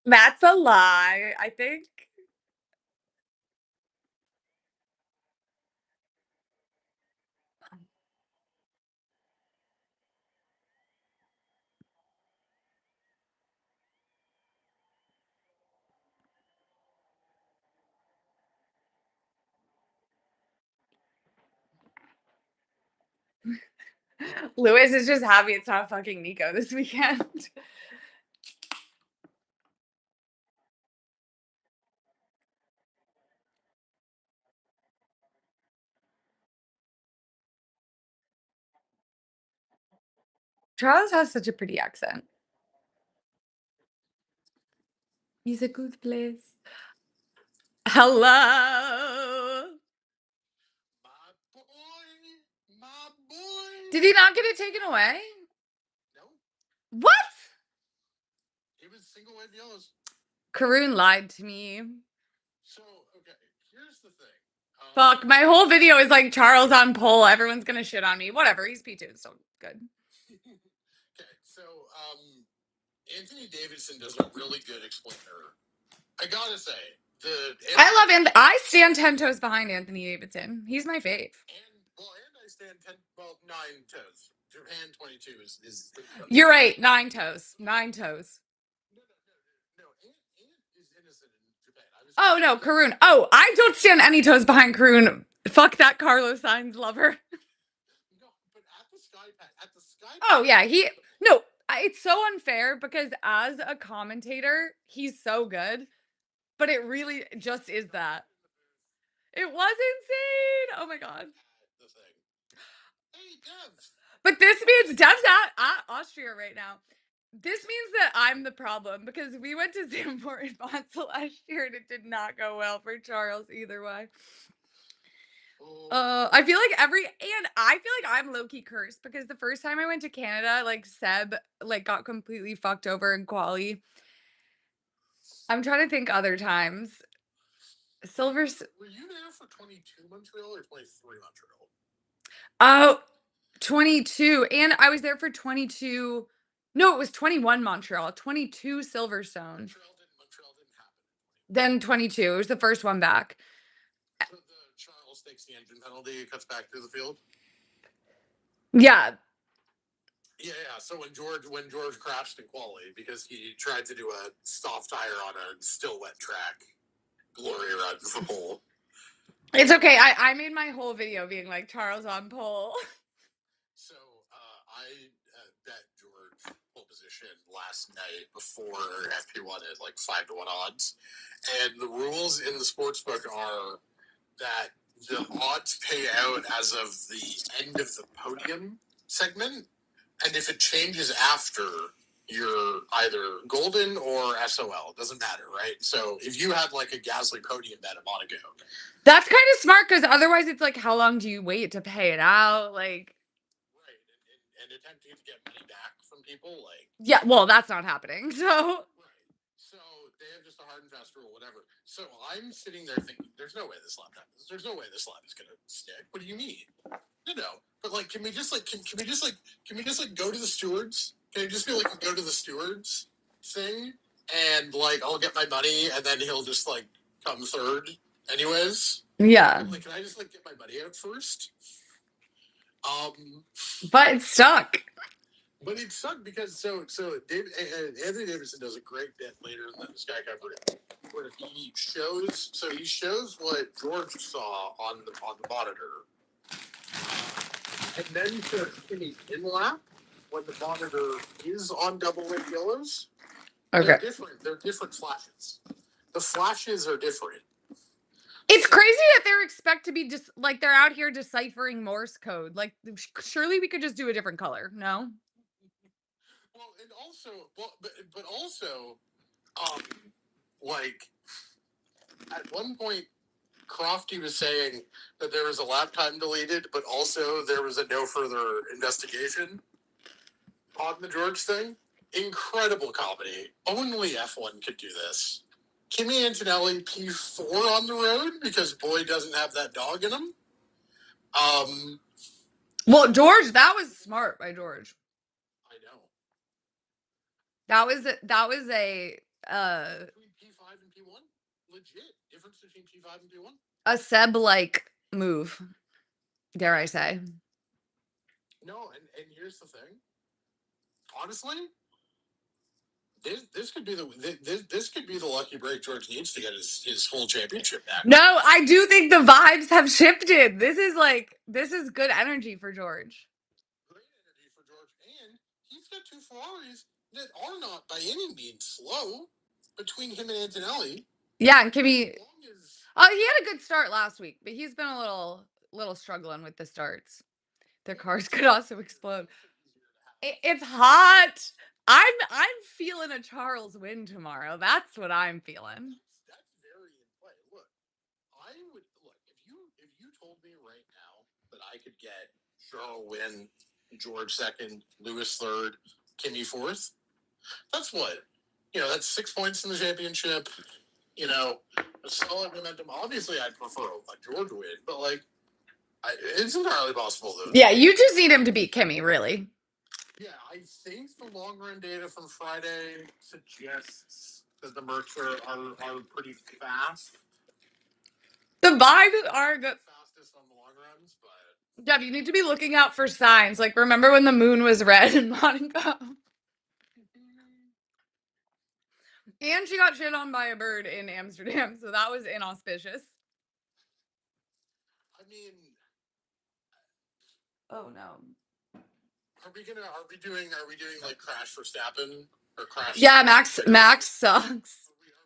That's a lie, I think. Lewis is just happy it's not fucking Nico this weekend. Charles has such a pretty accent. He's a good place. Hello. My boy, my boy. Did he not get it taken away? No, What? it was single white yellows. Karun lied to me. So, okay, here's the thing. Fuck, my whole video is like Charles on pole. Everyone's gonna shit on me. Whatever, he's P2, so good. Okay, so Anthony Davidson does a really good explainer. I gotta say, I love him. I stand 10 toes behind Anthony Davidson. He's my fave. And I stand 9 toes. Japan 22 is You're right, 9 toes. 9 toes. No. Ant is innocent in Japan. Oh no, Karun. Oh, I don't stand any toes behind Karun. Fuck that Carlos Sainz lover. No, but at the sky. Oh yeah, no. It's so unfair because as a commentator, he's so good, but it really just is that. It was insane. Oh my god. The thing. Hey, Dev. But this means Dev's at Austria right now. This means that I'm the problem because we went to Zandvoort and Monza last year and it did not go well for Charles either way. I feel like I'm low-key cursed because the first time I went to Canada, like Seb like got completely fucked over in quali. I'm trying to think other times. Silver's. Were you there for 22 Montreal or 23 Montreal? Oh, 22. And I was there for 22. No, it was 21 Montreal, 22 Silverstone. Montreal didn't happen. Then 22. It was the first one back. So the Charles takes the engine penalty, cuts back through the field. Yeah. Yeah. So when George crashed in quali because he tried to do a soft tire on a still wet track, glory run for pole. It's okay. I made my whole video being like Charles on pole. So I bet George pole position last night before FP1 at like 5-1 odds, and the rules in the sportsbook are that the odds pay out as of the end of the podium segment, and if it changes after, you're either golden or SOL. It doesn't matter, right? So if you had like a Gasly podium bet at Monaco, that's kind of smart because otherwise it's like, how long do you wait to pay it out? Like, right, and attempting to get money back from people, like, yeah, well, that's not happening. So, right. So they have just a hard and fast rule, whatever. So I'm sitting there thinking, there's no way this lap happens. There's no way this lap is gonna stick. What do you mean? No. But like, can we just go to the stewards? Can it just be like a go to the stewards thing? And like, I'll get my money, and then he'll just like come third, anyways. yeah. Like, can I just like get my money out first? But it's stuck. But it sucked because Anthony Davidson does a great bit later in the Sky Cover where he shows what George saw on the monitor, and then shows Kimmy's in lap when the monitor is on double wing yellows. Okay. They're different flashes. The flashes are different. It's crazy that they're expect to be just like they're out here deciphering Morse code. Like, surely we could just do a different color. No. Well, and also, but also, like at one point, Crofty was saying that there was a lap time deleted, but also there was a no further investigation on the George thing. Incredible comedy. Only F1 could do this. Kimi Antonelli P4 on the road because boy doesn't have that dog in him. Well, George, that was smart by George. I know. That was a between P5 and P1. Legit difference between P5 and P1. a Seb-like move, dare I say. No, and here's the thing. Honestly, this could be this could be the lucky break George needs to get his whole championship back. No, I do think the vibes have shifted. This is good energy for George. Great energy for George, and he's got two Ferraris that are not by any means slow between him and Antonelli. Yeah, and Kimmy. As long as Oh, he had a good start last week, but he's been a little struggling with the starts. Their cars could also explode. It's hot. I'm feeling a Charles win tomorrow. That's what I'm feeling. That's very in play. Look, I would look if you told me right now that I could get Charles win, George second, Lewis third, Kimmy fourth. That's what that's 6 points in the championship. A solid momentum. Obviously, I'd prefer George win, but it's entirely possible though. Yeah, you just need him to beat Kimmy, really. Yeah, I think the long run data from Friday suggests that the Mercs are pretty fast. The vibes are good. Fastest on the long runs, but Deb, you need to be looking out for signs. Like, remember when the moon was red in Monaco? And she got shit on by a bird in Amsterdam, so that was inauspicious. I mean, Oh no. Are we doing like Crash Verstappen or Crash? Yeah, Max sucks. Are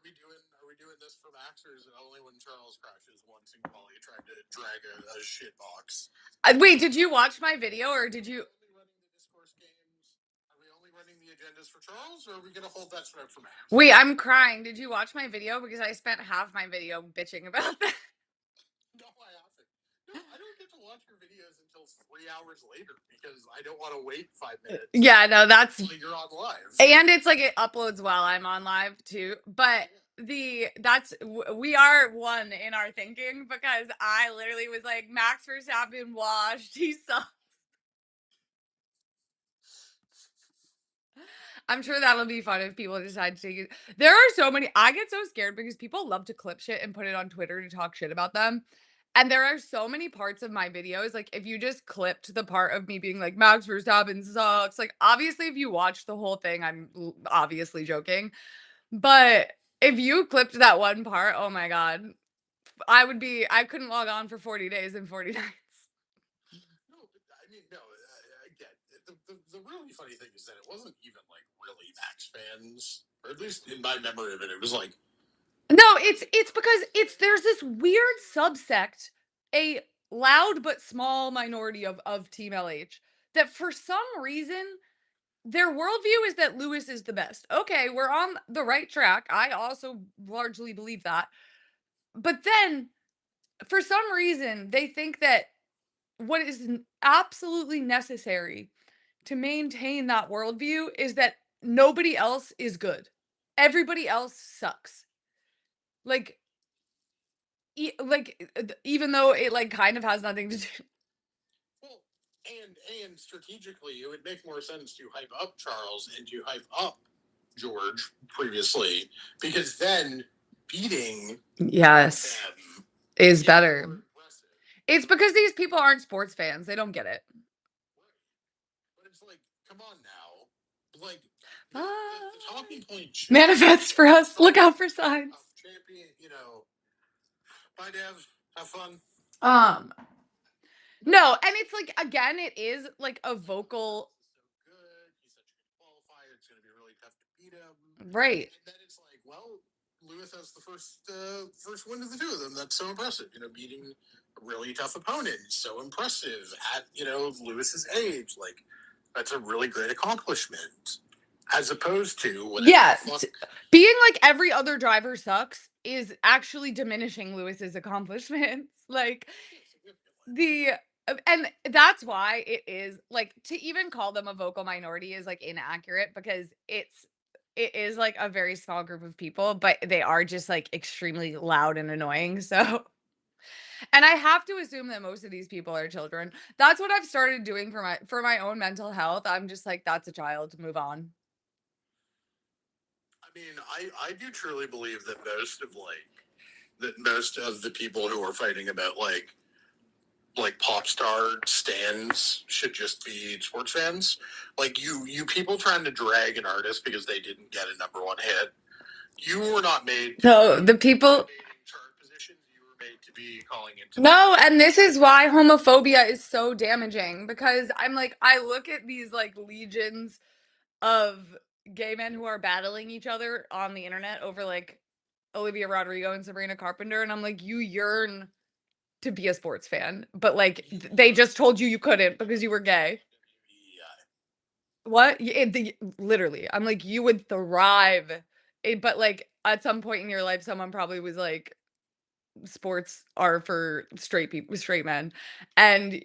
we doing this for Max, or is it only when Charles crashes once in quali trying to drag a shit box? Wait, did you watch my video or did you? Are we running the discourse games? Are we only running the agendas for Charles, or are we going to hold that strap for Max? Wait, I'm crying. Did you watch my video? Because I spent half my video bitching about that. No, I haven't. No, I don't get to watch your videos until 3 hours later because I don't want to wait 5 minutes. Yeah, no, that's. Until you're on live. And it's like it uploads while I'm on live too. But we are one in our thinking because I literally was like, Max Verstappen washed. He sucks. I'm sure that'll be fun if people decide to take it. There are so many. I get so scared because people love to clip shit and put it on Twitter to talk shit about them. And there are so many parts of my videos. Like, if you just clipped the part of me being like, Max Verstappen sucks, like, obviously, if you watch the whole thing, I'm obviously joking. But if you clipped that one part, oh my God, I couldn't log on for 40 days and 40 nights. No, but I mean, no. Again, the really funny thing is that it wasn't even like really Max fans, or at least in my memory of it, it was like No, it's because there's this weird subsect, a loud but small minority of Team LH that for some reason their worldview is that Lewis is the best. Okay, we're on the right track. I also largely believe that. But then for some reason they think that what is absolutely necessary to maintain that worldview is that nobody else is good. Everybody else sucks. Like even though it like kind of has nothing to do. well, and strategically, it would make more sense to hype up Charles and to hype up George previously, because then beating Yes, them is is better. more impressive. It's because these people aren't sports fans. They don't get it. Right. But it's like, come on now. Like, the talking point Manifests for us. Look out for signs. champion, bye, Dev. Have fun. Um, no, and it's like again, it is like a vocal. So good. He's such a good qualifier. It's going to be really tough to beat him. Right. And then it's like, well, Lewis has the first win of the two of them. That's so impressive. Beating a really tough opponent. So impressive at Lewis's age. Like, that's a really great accomplishment. As opposed to Yeah, being like every other driver sucks is actually diminishing Lewis's accomplishments. Like and that's why it is like to even call them a vocal minority is like inaccurate because it is like a very small group of people, but they are just like extremely loud and annoying. So and I have to assume that most of these people are children. That's what I've started doing for my own mental health. I'm just like, that's a child, move on. I mean, I do truly believe that most of the people who are fighting about like pop star stands should just be sports fans. Like you people trying to drag an artist because they didn't get a #1 hit. You were not made to No, be the people. debating chart positions. You were made to be calling into No, and this is why homophobia is so damaging because I'm like, I look at these like legions of gay men who are battling each other on the internet over like Olivia Rodrigo and Sabrina Carpenter, and I'm like, you yearn to be a sports fan, but like they just told you you couldn't because you were gay. What? Literally, I'm like, you would thrive. But like at some point in your life, someone probably was like, sports are for straight people, straight men, and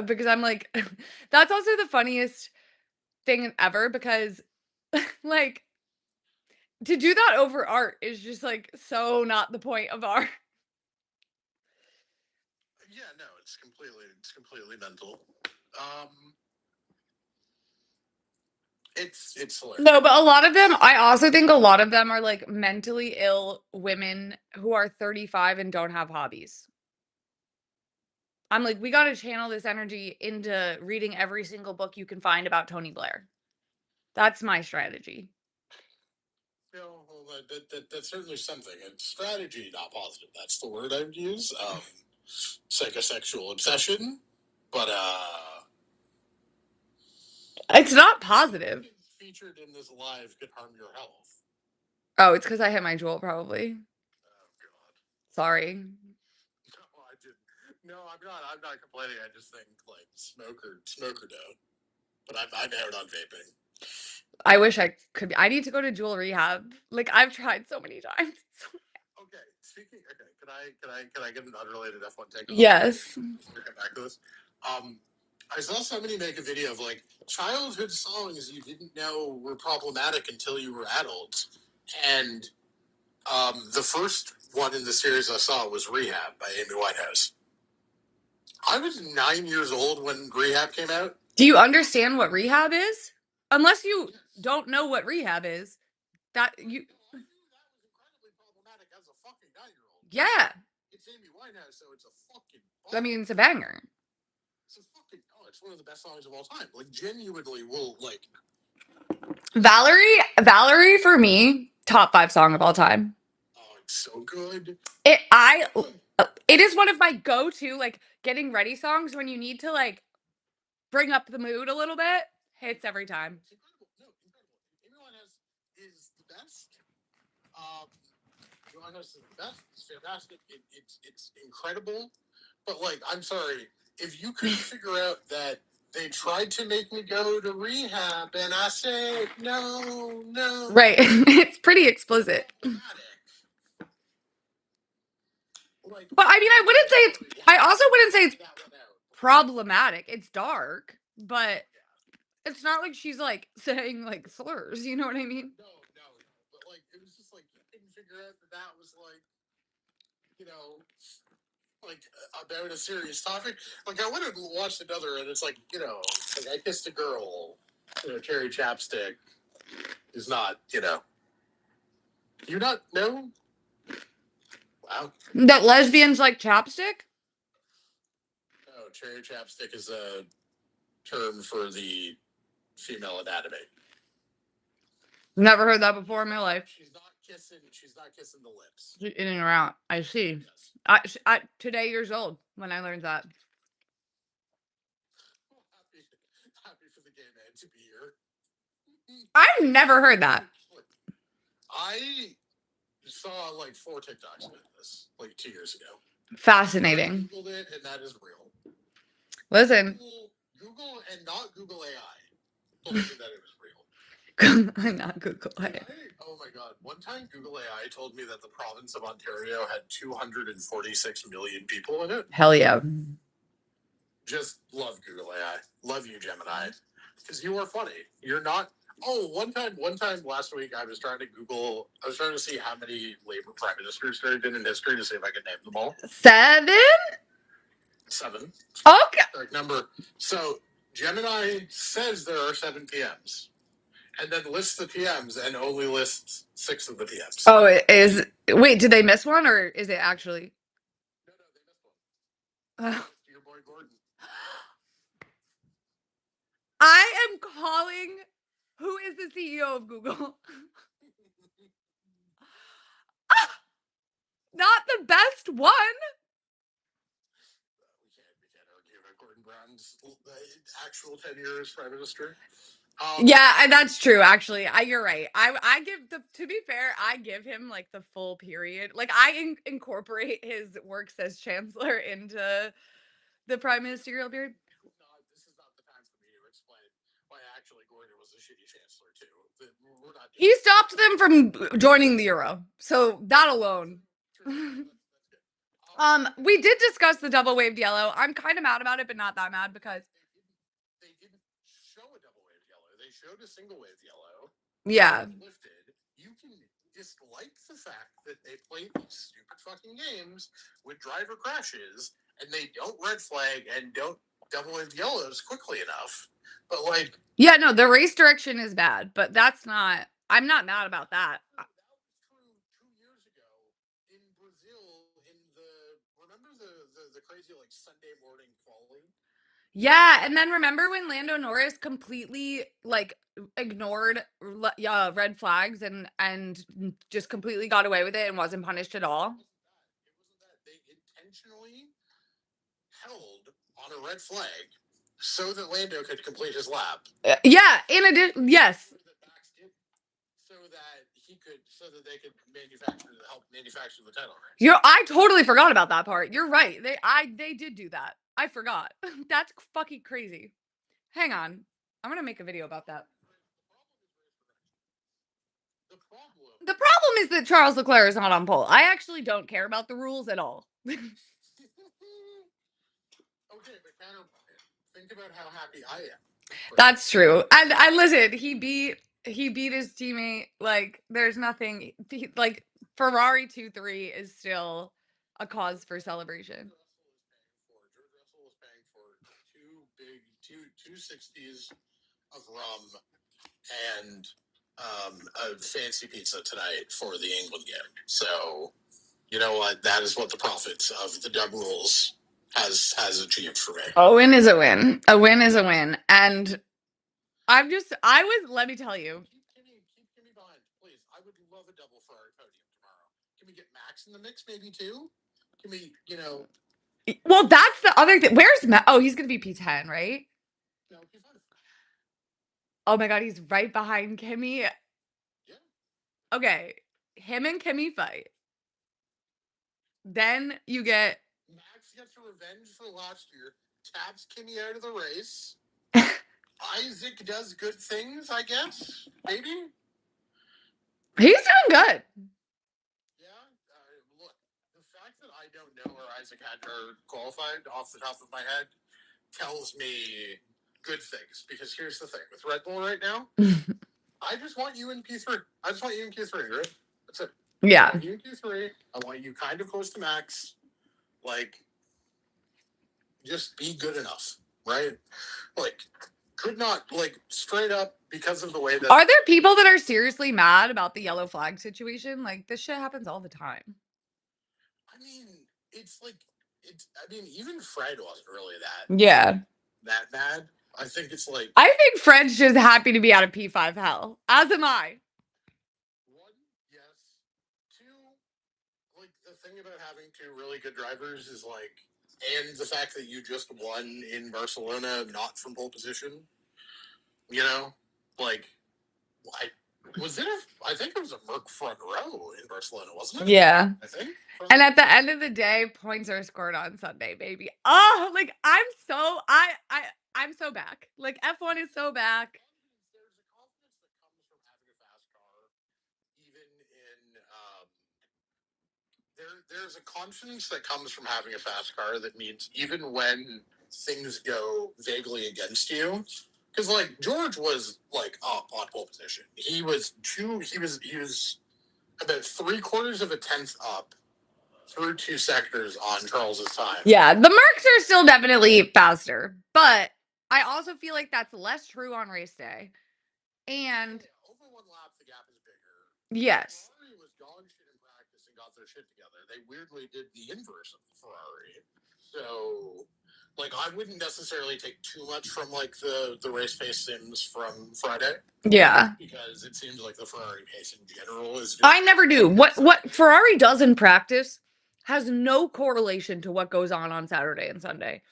because I'm like, that's also the funniest thing ever because like to do that over art is just like so not the point of art. Yeah, no, it's completely mental. Um, it's hilarious. No, but a lot of them, I also think a lot of them are like mentally ill women who are 35 and don't have hobbies. I'm like, we got to channel this energy into reading every single book you can find about Tony Blair. That's my strategy. No, well, that's certainly something. It's strategy, not positive. That's the word I would use. Psychosexual obsession, but It's not positive. featured in this live could harm your health. Oh, it's because I hit my jewel, probably. Oh God. Sorry. No, I didn't. No, I'm not. I'm not complaining. I just think like smoker don't. But I'm out on vaping. I wish I could be. I need to go to jewel rehab. Like I've tried so many times. Okay, speaking. Okay, can I get an unrelated F1 take on Yes. before we get back to this? Um, I saw somebody make a video of like childhood songs you didn't know were problematic until you were adults, and the first one in the series I saw was "Rehab" by Amy Winehouse. I was 9 years old when Rehab came out. Do you understand what rehab is? Unless you don't know what rehab is, that you Well, I knew that was incredibly problematic as a fucking 9-year-old. yeah. It's Amy Winehouse, so it's a fucking I bop. mean, it's a banger. It's a fucking it's one of the best songs of all time. Like genuinely will like Valerie for me, top 5 song of all time. oh it's so good. It I it is one of my go-to like getting ready songs when you need to like bring up the mood a little bit. Hits every time. It's incredible. No, incredible. Amy Winehouse is the best. Um Amy Winehouse is the best. It's fantastic. It's incredible. But like, I'm sorry, if you couldn't figure out that they tried to make me go to rehab and I said no, no. Right. It's pretty explicit. Like, But I mean, I wouldn't say it's I also wouldn't say it's that one out. problematic. It's dark, but it's not like she's like saying like slurs, you know what I mean? No, no, no. But like, it was just like you couldn't figure out that that was like, you know, like about a serious topic. Like I went and watched another, and it's like like I kissed a girl. Cherry chapstick is not. You not know? Wow. That lesbians like chapstick? No, cherry chapstick is a term for the female anatomy. Never heard that before in my life. She's not kissing. She's not kissing the lips. In and around. I see. Yes. I today years old when I learned that. Happy for the gay man to be here. I've never heard that. I saw like 4 TikToks about this like 2 years ago. Fascinating. I Googled it, and that is real. Listen. Google and not Google AI told me that it was real. I'm not Google it. Oh my god! One time, Google AI told me that the province of Ontario had 246 million people in it. Hell yeah. Just love Google AI. Love you, Gemini, because you are funny. You're not. Oh, one time last week, I was trying to Google. I was trying to see how many Labour prime ministers there had been in history to see if I could name them all. 7? 7. Okay. Correct number. So Gemini says there are 7 PMs. and then list the PMs and only list six of the PMs. Oh, it is. Wait, did they miss one or is it actually? No, no, they missed one. They Ugh. missed your boy Gordon. I am calling. Who is the CEO of Google? Not the best one. We can't argue about Gordon Brown's actual tenure as prime minister. Yeah, and that's true. Actually, you're right. I give the to be fair, I give him like the full period. Like incorporate his works as chancellor into the prime ministerial period. This is not the time for me to explain why actually Gordon was a shitty chancellor too. We're not He doing that. stopped them from joining the euro, so that alone. True. No, that's good. We did discuss the double waved yellow. I'm kind of mad about it, but not that mad because They didn't show a double wave yellow. They showed a single wave yellow. yeah, Lifted. You can dislike the fact that they play these stupid fucking games with driver crashes and they don't red flag and don't double wave yellows quickly enough. But like, yeah, no, the race direction is bad, but that's not. I'm not mad about that. that was true 2 years ago in Brazil in the remember the crazy like Sunday morning quali. Yeah, and then remember when Lando Norris completely like ignored red flags and just completely got away with it and wasn't punished at all? It wasn't that. They intentionally held on a red flag so that Lando could complete his lap. Yeah, in addition, yes. So that he could, so that they could help manufacture the title race. I totally forgot about that part. You're right. They did do that. I forgot. That's fucking crazy. Hang on. I'm gonna make a video about that. The problem. The problem is that Charles Leclerc is not on pole. I actually don't care about the rules at all. Okay, but counterpoint. Think about how happy I am. That's true. And I listen, he beat his teammate. Like there's nothing like Ferrari 2-3 is still a cause for celebration. George Russell was paying for two 60s of rum and a fancy pizza tonight for the England game. So you know what? That is what the profits of the dub rules has achieved for me. A win is a win. A win is a win. And let me tell you. Keep Kimmy behind, please. I would love a double Ferrari podium tomorrow. Can we get Max in the mix, maybe too? Can we, Well, that's the other thing. Where's Matt? Oh, he's gonna be P10, right? No, P5. Oh my god, he's right behind Kimmy. Yeah. Okay, him and Kimmy fight. Then you get Max gets revenge for last year, taps Kimmy out of the race. Isaac does good things, I guess. Maybe. he's doing good. Yeah. Look, the fact that I don't know where Isaac Hadjar qualified off the top of my head tells me good things. Because here's the thing with Red Bull right now, I just want you in P3. I just want you in Q3, right? That's it. Yeah. I want you in Q3. I want you kind of close to Max. Like, just be good enough, right? Like, could not, like, straight up because of the way that. Are there people that are seriously mad about the yellow flag situation? Like, this shit happens all the time. I mean, it's like, even Fred wasn't really that. Yeah. That bad. I think it's like. I think Fred's just happy to be out of P5 hell. As am I. One, yes. Two, like, the thing about having two really good drivers is, like, and the fact that you just won in Barcelona, not from pole position, like, I think it was a Merc front row in Barcelona, wasn't it? Yeah. I think. And at the end of the day, points are scored on Sunday, baby. Oh, like I'm so back. Like F1 is so back. There's a confidence that comes from having a fast car, even in there's a confidence that comes from having a fast car that means even when things go vaguely against you, because like George was like up on pole position. He was about 3/4 of a tenth up through 2 sectors on Charles's time. Yeah, the Mercs are still definitely faster, but I also feel like that's less true on race day. And Yeah, over one lap, the gap is bigger. yes. Ferrari was dog shit in practice and got their shit together. They weirdly did the inverse of Ferrari. So, like, I wouldn't necessarily take too much from like the race pace sims from Friday Yeah. because it seems like the Ferrari pace in general is I just never do. What insanity. Ferrari does in practice has no correlation to what goes on Saturday and Sunday.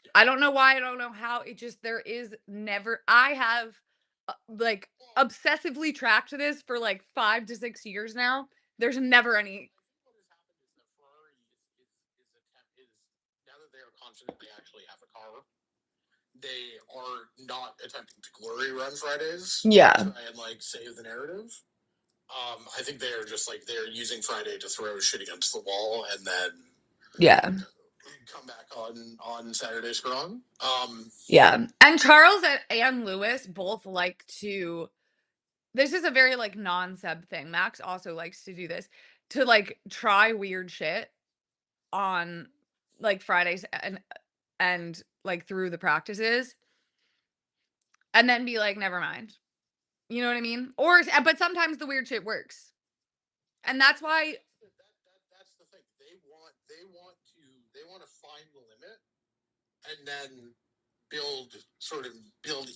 Yeah. I don't know why, I don't know how, it just there is never I have, like, Well, obsessively tracked this for, like, 5 to 6 years now. There's never any. I think what has happened is that Ferrari is now that they are confident they actually have a car, they are not attempting to glory run Fridays to Yeah. try and like save the narrative. I think they are just like they're using Friday to throw shit against the wall and then Yeah. come back on Saturday strong. Yeah. And Charles and Lewis both like to, this is a very, like, non-Seb thing. Max also likes to do this, to, like, try weird shit on, like, Fridays and, like, through the practices, and then be like, "Never mind." You know what I mean? Or but sometimes the weird shit works. And that's why. That's the thing. They want to find the limit and then build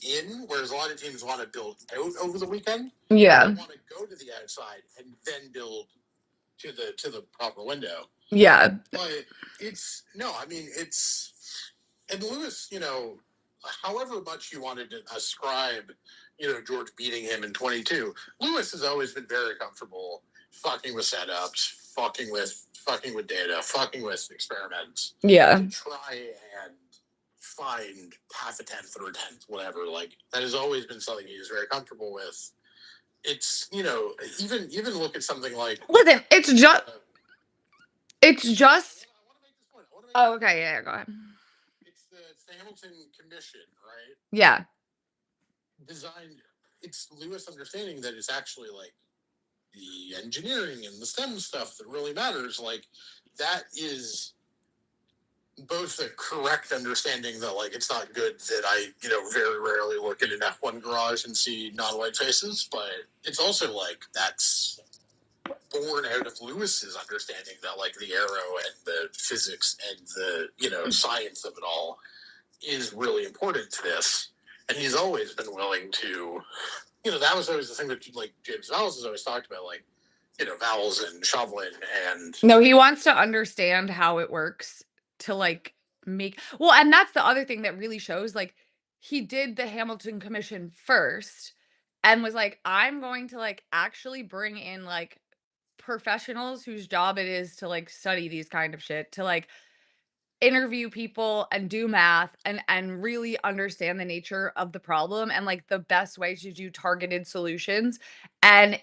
in, whereas a lot of teams want to build out over the weekend. They Yeah. want to go to the outside and then build to the proper window. Yeah. But it's no, I mean it's and Lewis, however much you wanted to ascribe, George beating him in 22, Lewis has always been very comfortable fucking with setups, fucking with data, fucking with experiments Yeah. to try and find half a tenth or a tenth, whatever. Like that has always been something he's very comfortable with. It's even look at something like Listen, it's just I want to make this point. I want to make oh, this okay, yeah, go ahead. it's the Hamilton Commission, right? Yeah. Designed. It's Lewis understanding that it's actually like the engineering and the STEM stuff that really matters. Like that is both the correct understanding that like it's not good that I very rarely look at an F1 garage and see non-white faces, but it's also like that's born out of Lewis's understanding that like the aero and the physics and the science of it all is really important to this, and he's always been willing to. That was always the thing that like James Vowles has always talked about, like Vowles and Chauvelin and No, he wants to understand how it works to, like, make well, and that's the other thing that really shows, like, he did the Hamilton Commission first and was like, "I'm going to, like, actually bring in, like, professionals whose job it is to, like, study these kind of shit, to, like, interview people and do math and really understand the nature of the problem and, like, the best way to do targeted solutions." And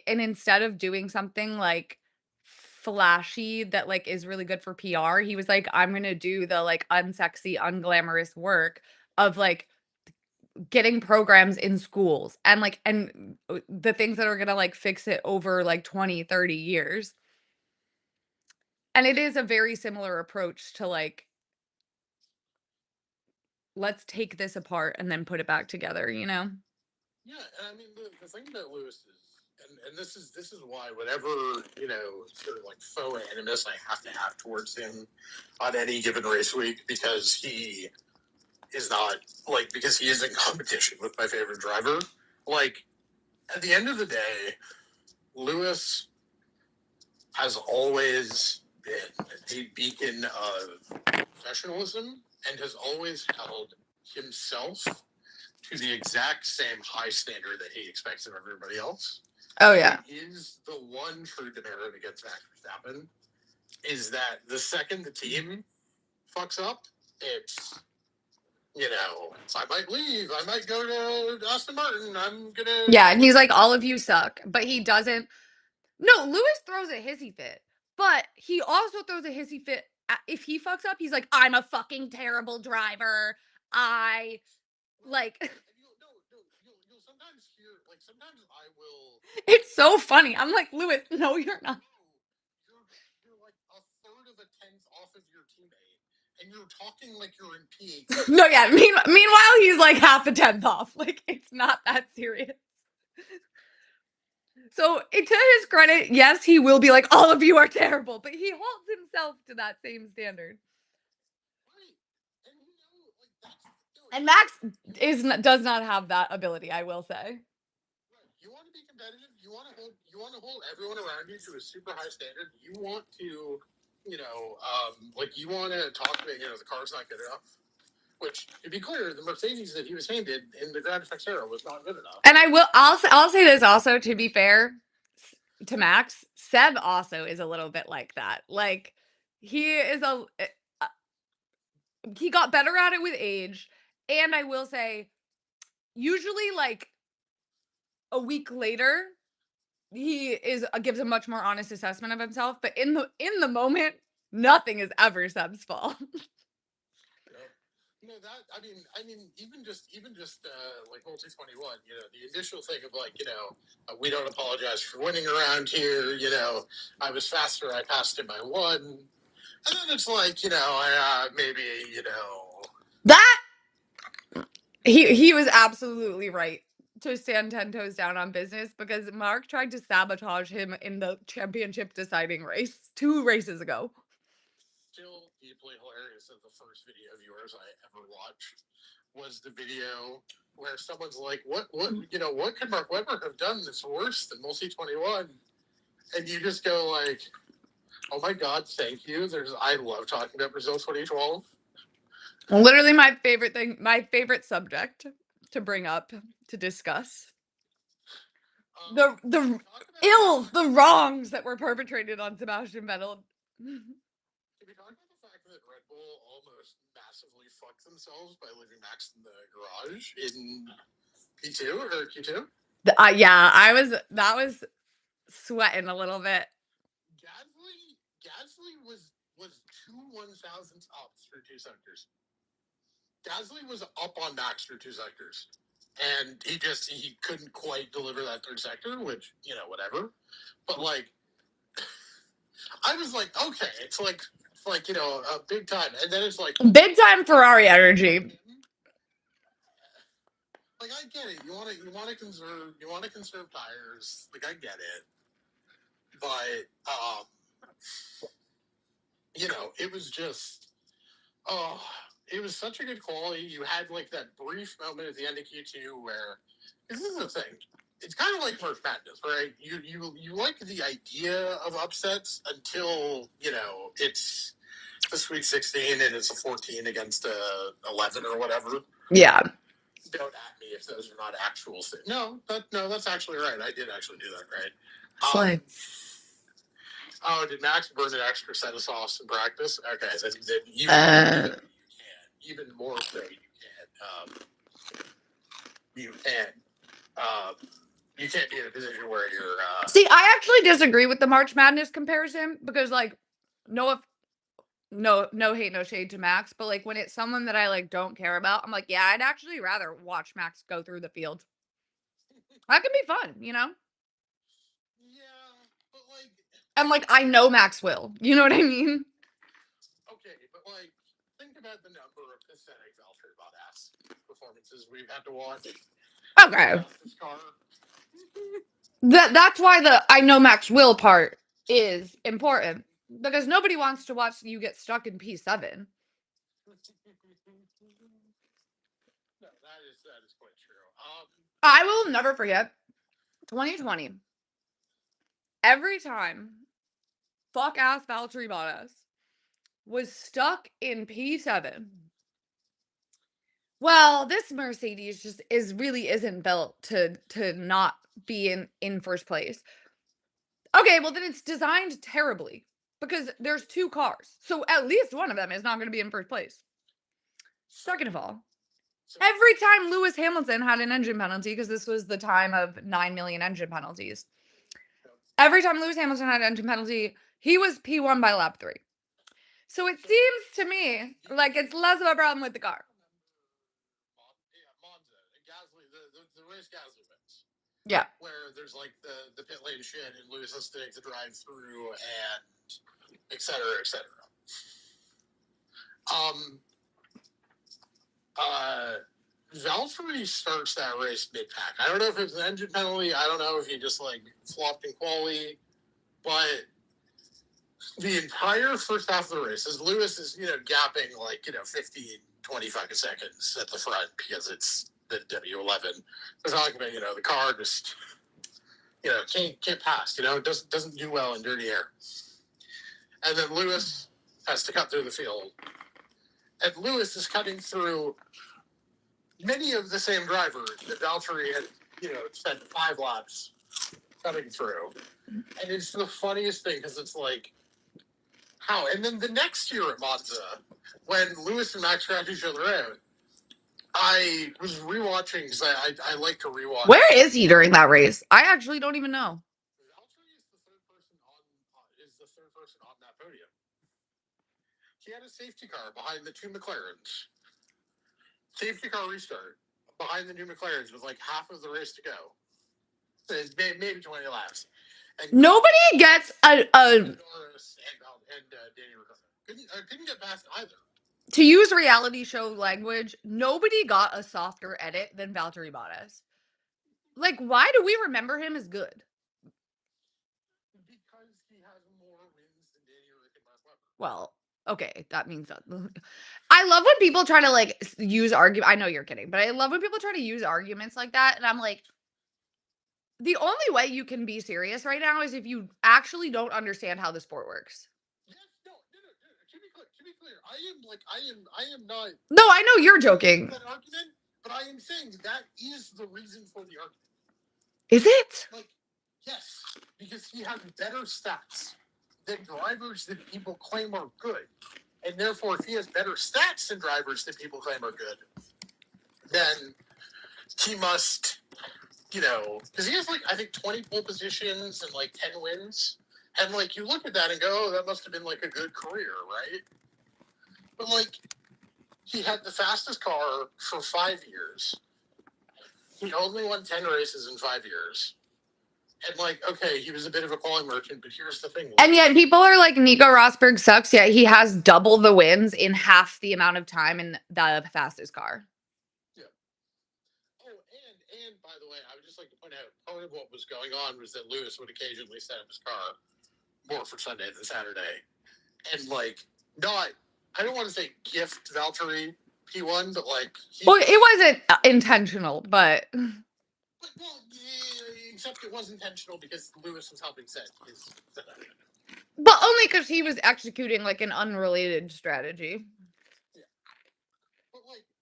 instead of doing something, like, flashy that, like, is really good for PR, he was like, "I'm gonna do the, like, unsexy, unglamorous work of, like, getting programs in schools and, like, the things that are gonna, like, fix it over, like, 20, 30 years." And it is a very similar approach to, like, let's take this apart and then put it back together, you know? yeah, and I mean the thing about Lewis is, and this is why whatever sort of like faux animus I have to have towards him on any given race week because he is not because he is in competition with my favorite driver. Like at the end of the day, Lewis has always been a beacon of professionalism and has always held himself to the exact same high standard that he expects of everybody else. Oh, It yeah. is the one true demerit against Max Verstappen is that the second the team fucks up, it's I might leave, I might go to Aston Martin, I'm gonna Yeah, and he's like, "All of you suck," but he doesn't. No, Lewis throws a hissy fit, but he also throws a hissy fit if he fucks up, he's like, "I'm a fucking terrible driver. I like." and you'll no no you'll sometimes hear sometimes I will It's so funny. I'm like, "Lewis, no, you're not." you're like a third of a tenth off of your teammate, and you're talking like you're in PhD. No, yeah. Meanwhile, he's like half a tenth off. Like it's not that serious. So, to his credit, yes, he will be like, all of you are terrible, but he holds himself to that same standard. Right. And you know, like that's no, And Max does not have that ability, I will say. right. You want to be competitive. You want to hold everyone around you to a super high standard. You want to, like you want to talk about, the car's not good enough. Which, to be clear, the Mercedes that he was handed in the Grand Fixera was not good enough. And I'll say this also, to be fair to Max, Seb also is a little bit like that. Like he is he got better at it with age, and I will say usually like a week later he gives a much more honest assessment of himself, but in the moment nothing is ever Seb's fault. No, that even just like multi 21, the initial thing of like, we don't apologize for winning around here. I was faster, I passed him by one, and then it's like, I maybe, That he was absolutely right to stand 10 toes down on business, because Mark tried to sabotage him in the championship deciding race 2 races ago. Still deeply hilarious that the first video of yours I ever watched was the video where someone's like, what could Mark Webber have done that's worse than Multi 21? And you just go like, oh my God, thank you. I love talking about Brazil 2012. Literally my favorite thing, my favorite subject to bring up, to discuss. The ills, the wrongs that were perpetrated on Sebastian Vettel. Can we talk about the fact that Red Bull almost massively fucked themselves by leaving Max in the garage in P2 or Q2? Yeah, that was sweating a little bit. Gasly was 2/1000ths up through 2 sectors. Gasly was up on Max through 2 sectors, and he couldn't quite deliver that third sector, which whatever. But like, I was like, okay, it's like a big time, and then it's like Big time Ferrari energy. Like I get it, you want to conserve tires, like I get it, but it was just it was such a good quality. You had like that brief moment at the end of Q2 where this is the thing. It's kind of like March Madness, right? You like the idea of upsets until it's the Sweet 16 and it's a 14 against a 11 or whatever. Yeah. Don't at me if those are not actual things. No, that's actually right. I did actually do that right. Slay. Did Max burn an extra set of sauce in practice? Okay, then you can. Even more so, you can. You can. You can't be in a position where you're. See, I actually disagree with the March Madness comparison, because like, no hate, no shade to Max, but like when it's someone that I like don't care about, I'm like, yeah, I'd actually rather watch Max go through the field. That can be fun, Yeah, but like. And like I know Max will. You know what I mean? Okay, but like, think about the number of pathetic Valtteri Bottas performances we've had to watch. Okay. This car. That's why the I know Max will part is important, because nobody wants to watch you get stuck in P7. No, that is quite true. I will never forget 2020. Every time fuck ass Valtteri Bottas was stuck in P7. Well, this Mercedes just really isn't built to not be in first place. Okay, well then it's designed terribly, because there's 2 cars. So at least one of them is not going to be in first place. Second of all, every time Lewis Hamilton had an engine penalty, because this was the time of 9 million engine penalties. Every time Lewis Hamilton had an engine penalty, he was P1 by lap 3. So it seems to me like it's less of a problem with the car. Monza, Gasly, the race Gasly wins. Yeah. Where there's like the pit lane shit and Lewis has to take the drive through and et cetera, et cetera. Um, uh, Valtteri starts that race mid-pack. I don't know if it's an engine penalty. I don't know if he just like flopped in quali, but the entire first half of the race, as Lewis is, gapping like, 15, 25 seconds at the front because it's the W11. We're talking about, the car just, can't pass, it doesn't do well in dirty air. And then Lewis has to cut through the field. And Lewis is cutting through many of the same drivers that Valtteri had, spent 5 laps cutting through. And it's the funniest thing because it's like, how? And then the next year at Monza, when Lewis and Max scratched each other out, I was rewatching because I like to rewatch. Where is he during that race? I actually don't even know. Valtteri is the third person on that podium. He had a safety car behind the two McLarens. Safety car restart behind the new McLarens with like half of the race to go. So it's maybe 20 laps. And Nobody gets a Norris and Danny Ricciardo couldn't get past either. to use reality show language, nobody got a softer edit than Valtteri Bottas. Like, why do we remember him as good? Because he has more wins than Danny Rick and Mark Webber. Well, okay, that means that. I love when people try to like use argument. I know you're kidding, but I love when people try to use arguments like that, and I'm like, the only way you can be serious right now is if you actually don't understand how the sport works. Yes, no. To be clear, I am not. No, I know you're joking. That argument, but I am saying that is the reason for the argument. Is it? Like, yes, because he has better stats than drivers that people claim are good, and therefore, if he has better stats than drivers that people claim are good, then he must, because he has like I think 20 pole positions and like 10 wins, and like you look at that and go, oh, that must have been like a good career, right? But like, he had the fastest car for 5 years. He only won 10 races in 5 years. And like, okay, he was a bit of a quality merchant, but here's the thing. And yet people are like, Nico Rosberg sucks, yet he has double the wins in half the amount of time in the fastest car. Yeah. Oh, and by the way, I would just like to point out, part of what was going on was that Lewis would occasionally set up his car more for Sunday than Saturday. And like, I don't want to say gift Valtteri P1, but like... Well, it wasn't intentional, but... Well, yeah, except it was intentional because Lewis was helping set his setup. But only because he was executing like an unrelated strategy. Yeah.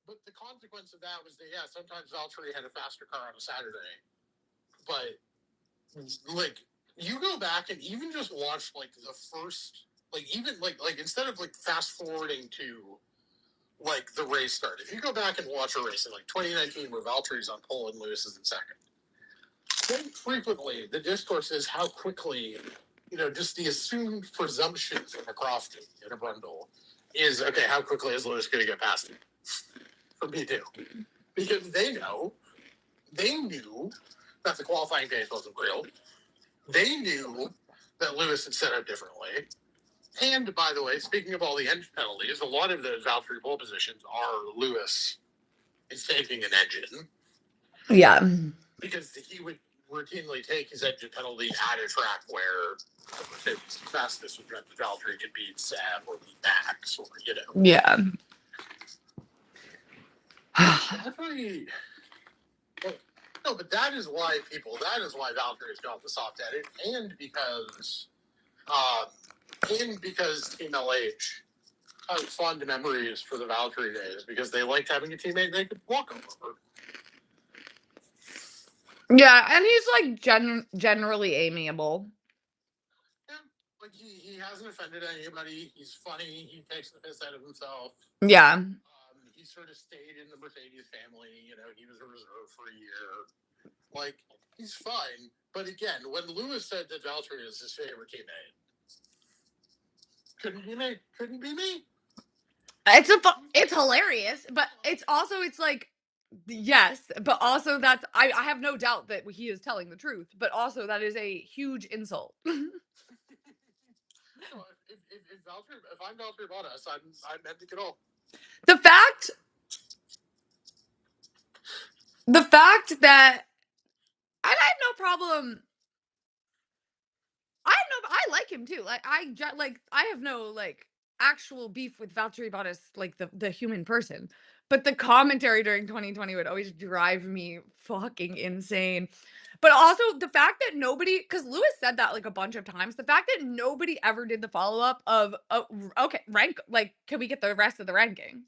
But the consequence of that was that, yeah, sometimes Valtteri had a faster car on a Saturday. But, like, you go back and even just watch, like, the first... Like, even, like instead of, like, fast-forwarding to, like, the race start. If you go back and watch a race in, like, 2019 where Valtteri's on pole and Lewis is in second, very frequently the discourse is how quickly, just the assumed presumption from a Crofton and a Brundle is, okay, how quickly is Lewis going to get past him? For me, too. Because they knew that the qualifying pace wasn't real. They knew that Lewis had set up differently. And, by the way, speaking of all the engine penalties, a lot of those Valtteri pole positions are Lewis is taking an engine. Yeah. Because he would routinely take his engine penalty at a track where the fastest would run the Valtteri could beat Seb or beat Max or, Yeah. Valtteri... No, but that is why Valtteri's got the soft edit, and because Team LH have fond memories for the Valtteri days because they liked having a teammate they could walk over. Yeah, and he's like generally amiable. Yeah, like he hasn't offended anybody. He's funny. He takes the piss out of himself. Yeah. He sort of stayed in the Mercedes family. He was a reserve for a year. Like, he's fine. But again, when Lewis said that Valtteri is his favorite teammate, couldn't be me. It's hilarious, but it's like, yes, but also that's I have no doubt that he is telling the truth, but also that is a huge insult. No, if if I'm Valtteri Bottas, I'm ending it all. The fact, the fact that I have no problem. I like him too. I have no like actual beef with Valtteri Bottas, like the human person. But the commentary during 2020 would always drive me fucking insane. But also the fact that nobody, because Lewis said that like a bunch of times, the fact that nobody ever did the follow up of, oh, okay, rank, like, can we get the rest of the ranking?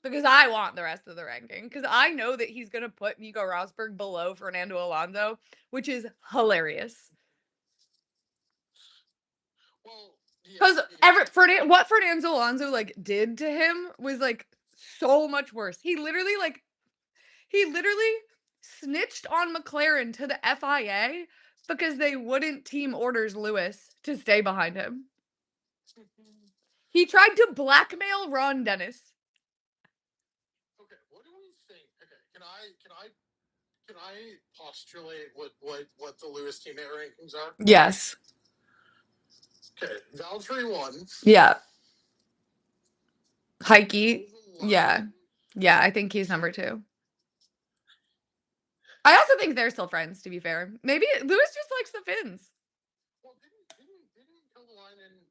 Because I want the rest of the ranking. Because I know that he's going to put Nico Rosberg below Fernando Alonso, which is hilarious. Well, yeah, Because what Fernando Alonso like did to him was like so much worse. He literally snitched on McLaren to the FIA because they wouldn't team orders Lewis to stay behind him. He tried to blackmail Ron Dennis. Okay, what do we think? Okay, can I postulate what the Lewis teammate rankings are? Yes. Okay, Valtteri 1. Yeah. Heike. Yeah. Yeah, I think he's number 2. I also think they're still friends, to be fair. Maybe Lewis just likes the Finns. Well, didn't Kovalainen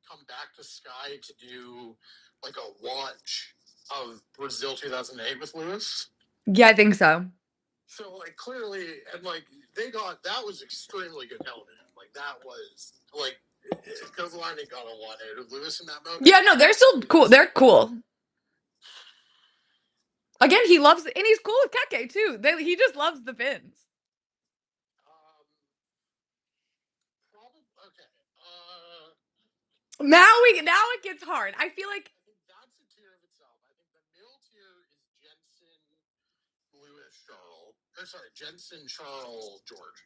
come back to Sky to do like a launch of Brazil 2008 with Lewis? Yeah, I think so. So like clearly, and like that was extremely good television. Like that was like Kovalainen got a lot out of Lewis in that moment. Yeah, no, they're still cool. They're cool. Again, he loves, and he's cool with Keke too. He just loves the Finns. Probably okay. Now it gets hard. I feel like I think that's a tier of itself. I think the middle tier is Jensen, Lewis, Charles. Or sorry, Jensen, Charles, George.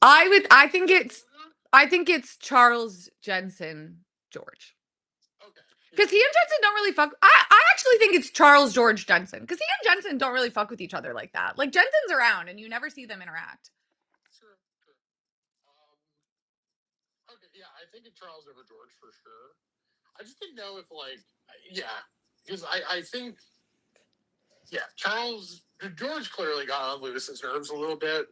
I think it's Charles, Jensen, George. Okay. Because he and Jensen don't really fuck. I actually think it's Charles, George, Jensen. Because he and Jensen don't really fuck with each other like that. Like Jensen's around and you never see them interact. Sure. Okay, yeah, I think it's Charles over George for sure. I just didn't know if because I think George clearly got on Lewis's nerves a little bit.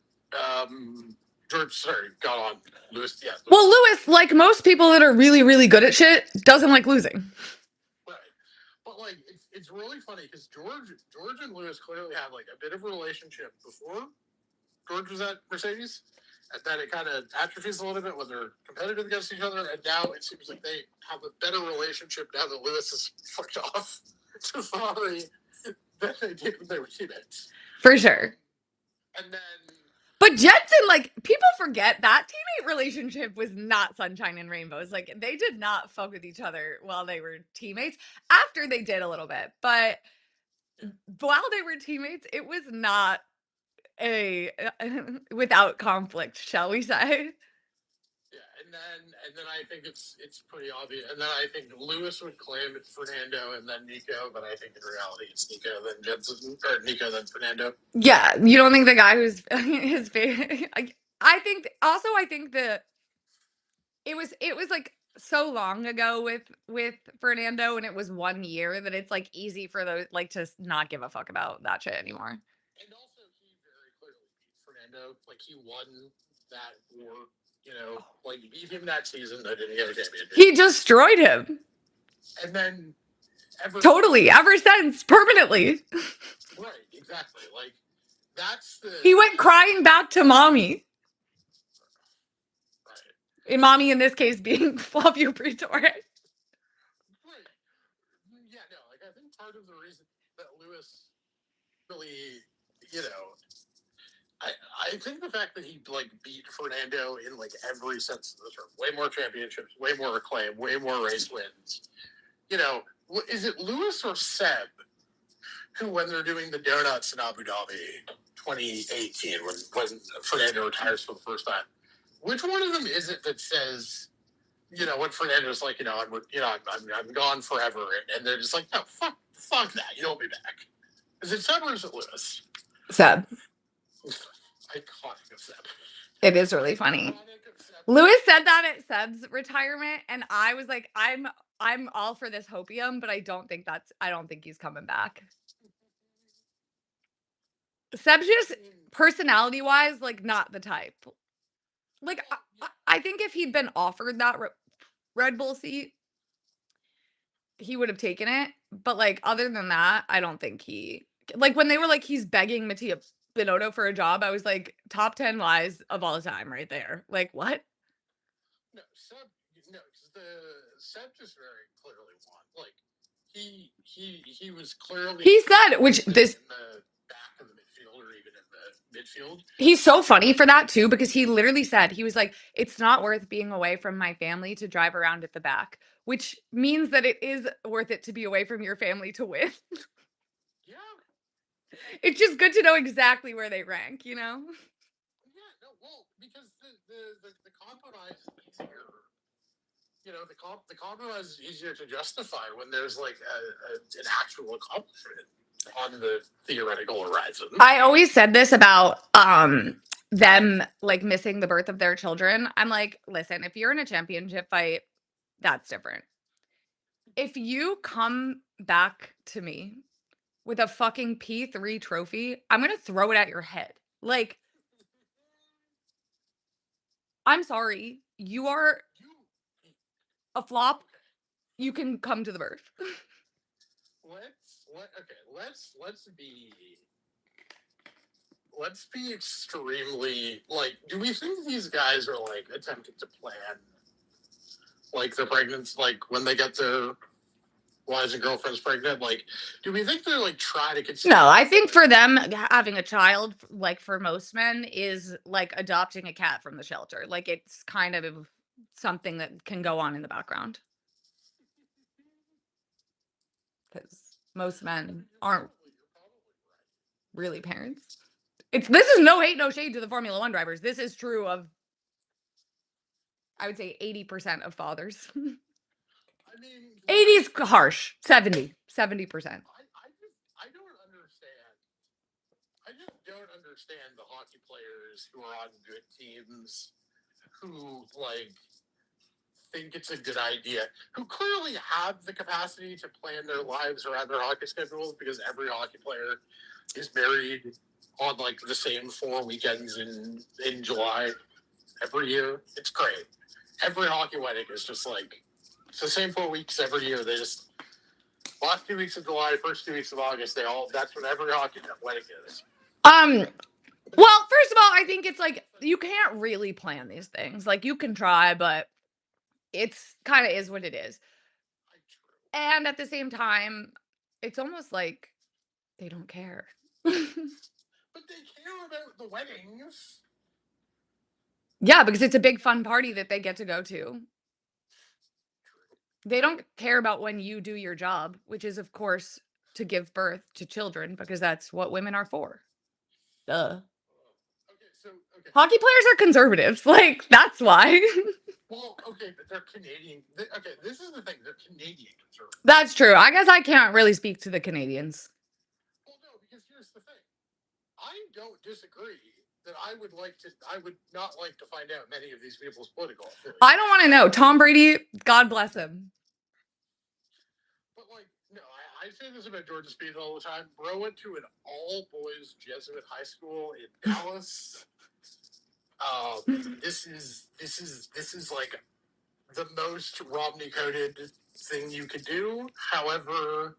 Got on Lewis. Yeah. Well, Lewis, like most people that are really, really good at shit, doesn't like losing. Right. But like, it's really funny because George and Lewis clearly had like a bit of a relationship before George was at Mercedes, and then it kind of atrophies a little bit when they're competitive against each other. And now it seems like they have a better relationship now that Lewis is fucked off to Ferrari than they did when they were teammates. For sure. And then. But Jensen, like, people forget that teammate relationship was not sunshine and rainbows. Like, they did not fuck with each other while they were teammates. After they did a little bit, but while they were teammates, it was not without conflict, shall we say? Yeah, and then I think it's pretty obvious. And then I think Lewis would claim it's Fernando and then Nico, but I think in reality it's Nico then Jensen or Nico then Fernando. Yeah, you don't think the guy who's his favorite? I think that it was like so long ago with Fernando, and it was 1 year that it's like easy for those like to not give a fuck about that shit anymore. And also, he very clearly beat Fernando. Like he won that war. You know, like beat him that season. They didn't get a championship. He destroyed him. And then ever since, permanently. Right, exactly. Like that's the. He went crying back to mommy. Right. And mommy in this case being Flavio Briatore. Right. Yeah, no. Like I think part of the reason that Lewis really, I think the fact that he like beat Fernando in like every sense of the term, way more championships, way more acclaim, way more race wins. Is it Lewis or Seb who, when they're doing the donuts in Abu Dhabi 2018, when Fernando retires for the first time, which one of them is it that says, when Fernando's like, I'm gone forever, and they're just like, no, fuck that, you don't be back. Is it Seb or is it Lewis? Seb. Iconic of Seb. It is really funny. Lewis said that at Seb's retirement, and I was like, I'm all for this hopium, but I don't think he's coming back. Seb's just personality wise, like not the type. Like I think if he'd been offered that Red Bull seat, he would have taken it. But like other than that, I don't think he like when they were like he's begging Mattia Binotto for a job, I was like top 10 lies of all time right there. Like what? No, no, because the Seb just very clearly won. Like he was clearly He said, which in this the back of the midfield or even in the midfield. he's so funny for that too, because he literally said, he was like, it's not worth being away from my family to drive around at the back, which means that it is worth it to be away from your family to win. Yeah, It's just good to know exactly where they rank, you know? yeah, no, well, because the compromise is easier. You know, the compromise is easier to justify when there's like an actual accomplishment on the theoretical horizon. I always said this about them like missing the birth of their children. I'm like, listen, if you're in a championship fight, that's different. If you come back to me with a fucking P3 trophy, I'm gonna throw it at your head. Like, I'm sorry, you are a flop. You can come to the birth. Let's be extremely like. Do we think these guys are like attempting to plan like their pregnancy, like when they get their wives and girlfriends pregnant? Like, do we think they're like trying to conceive? No, I think for them, having a child, like for most men, is like adopting a cat from the shelter. Like it's kind of something that can go on in the background because most men aren't really parents. This is no hate, no shade to the Formula One drivers. This is true of, I would say, 80% of fathers. I mean, 80 is harsh. 70%. I don't understand. I just don't understand the hockey players who are on good teams who like think it's a good idea, who clearly have the capacity to plan their lives around their hockey schedules because every hockey player is married on like the same 4 weekends in July every year. It's great. Every hockey wedding is just like it's the same 4 weeks every year. They just last 2 weeks of July, first 2 weeks of August, that's what every hockey wedding is. Um, well, first of all, I think it's like you can't really plan these things. Like you can try, but it's kind of is what it is. And at the same time, it's almost like they don't care. But they care about the weddings. Yeah, because it's a big fun party that they get to go to. They don't care about when you do your job, which is, of course, to give birth to children, because that's what women are for. Duh. Hockey players are conservatives. Like, that's why. Well, okay, but they're Canadian. Okay, this is the thing. They're Canadian conservatives. That's true. I guess I can't really speak to the Canadians. Well, no, because here's the thing. I don't disagree that I would not like to find out many of these people's political affiliations. I don't want to know. Tom Brady, God bless him. But like, no, I say this about Georgia Speed all the time. Bro went to an all-boys Jesuit high school in Dallas. This is like the most Romney coded thing you could do. However,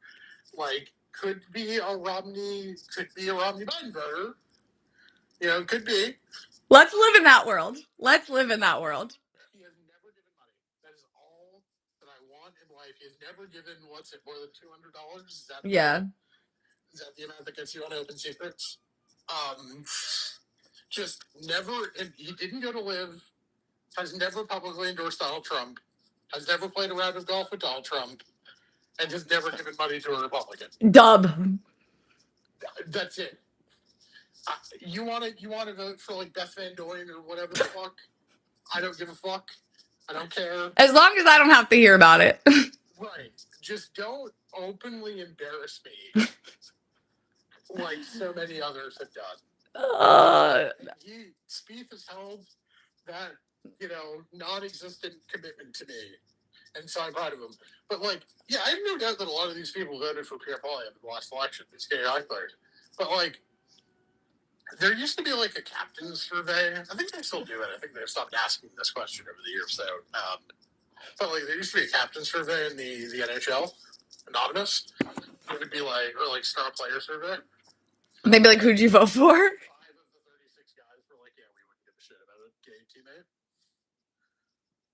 like could be a Romney Biden voter. You know, could be. Let's live in that world. Let's live in that world. He has never given money. That is all that I want in life. He has never given what's it more than $200? Is that the amount that gets you on Open Secrets? Just never. He didn't go to live. Has never publicly endorsed Donald Trump. Has never played a round of golf with Donald Trump, and has never given money to a Republican. Dub. That's it. You want to vote for like Beth Van Doyen or whatever the fuck? I don't give a fuck. I don't care. As long as I don't have to hear about it. Right. Just don't openly embarrass me like so many others have done. Spieth has held that non-existent commitment to me, and so I'm proud of him. But like, yeah, I have no doubt that a lot of these people voted for Pierre Poilievre in the last election. It's gay players, but like, there used to be like a captain's survey. I think they still do it. I think they've stopped asking this question over the years. So, but like, there used to be a captain's survey in the NHL, anonymous. It would be like, or like star player survey. They'd be like, And "Who'd you vote for?" 5 of the 36 guys were like, yeah, we wouldn't give a shit about a gay teammate.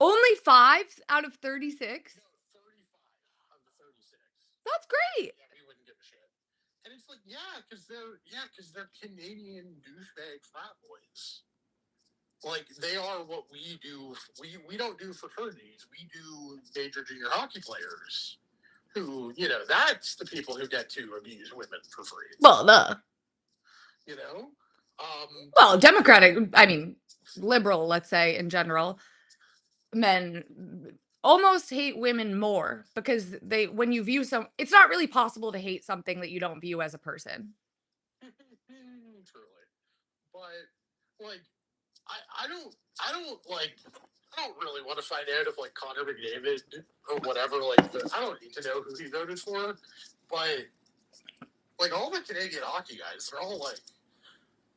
Only 5 out of 36? No, 35 of the 36. That's great. Yeah, we wouldn't give a shit. And it's like, because they're Canadian douchebag frat boys. Like they are what we do. We don't do fraternities. We do major junior hockey players. Who that's the people who get to abuse women for free. Well, the You know, well, Democratic, I mean, liberal, let's say in general, men almost hate women more because they when you view some it's not really possible to hate something that you don't view as a person. truly. But like, I don't really want to find out if like Connor McDavid or whatever. Like, I don't need to know who he voted for, but like all the Canadian hockey guys,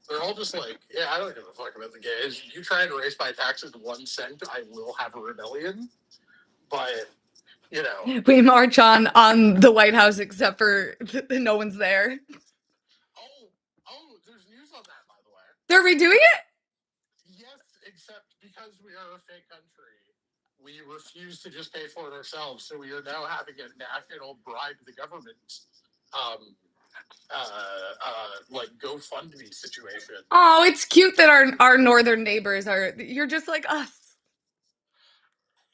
they're all just like, yeah, I don't give a fuck about the gays. You try and raise my taxes 1 cent, I will have a rebellion. But We march on the White House except for no one's there. there's news on that, by the way. They're redoing it? Yes, except because we are a fake country, we refuse to just pay for it ourselves. So we are now having a national bribe the government, um, like GoFundMe situation. Oh, it's cute that our northern neighbors are you're just like us.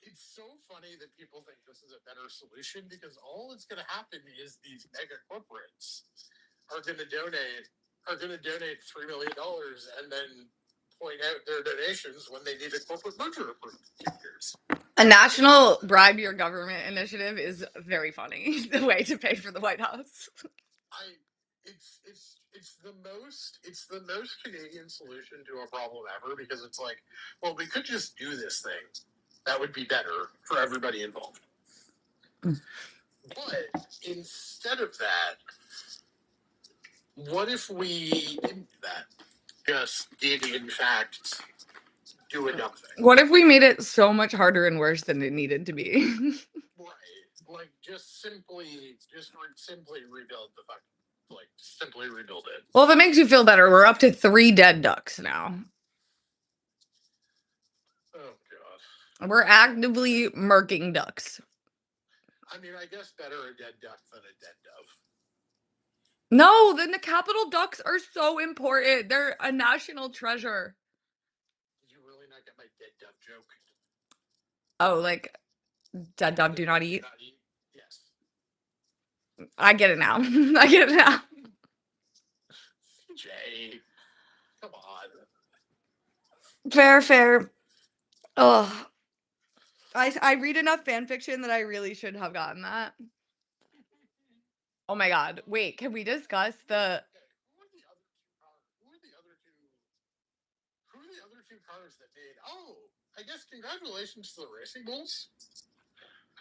It's so funny that people think this is a better solution because all that's going to happen is these mega corporates are going to donate $3 million and then point out their donations when they need a corporate merger approved in 2 years. A national bribe your government initiative is very funny. The way to pay for the White House. I it's the most Canadian solution to a problem ever because it's like, well, we could just do this thing. That would be better for everybody involved. But instead of that, what if we didn't do that? Just did in fact do a dumb thing. What if we made it so much harder and worse than it needed to be? Right. Like just simply rebuild the fuck. Like simply rebuild it. Well, if it makes you feel better, we're up to 3 dead ducks now. Oh god. We're actively murking ducks. I mean, I guess better a dead duck than a dead dove. No, then the capital ducks are so important. They're a national treasure. Did you really not get my dead dove joke? Oh, like dead dog do not Do eat. not eat. Yes. I get it now. I get it now. Jay, come on. Fair, fair. Oh, I read enough fan fiction that I really should have gotten that. Oh my god. Wait, can we discuss the Okay, who are the other two cars that made? Oh, I guess congratulations to the Racing Bulls.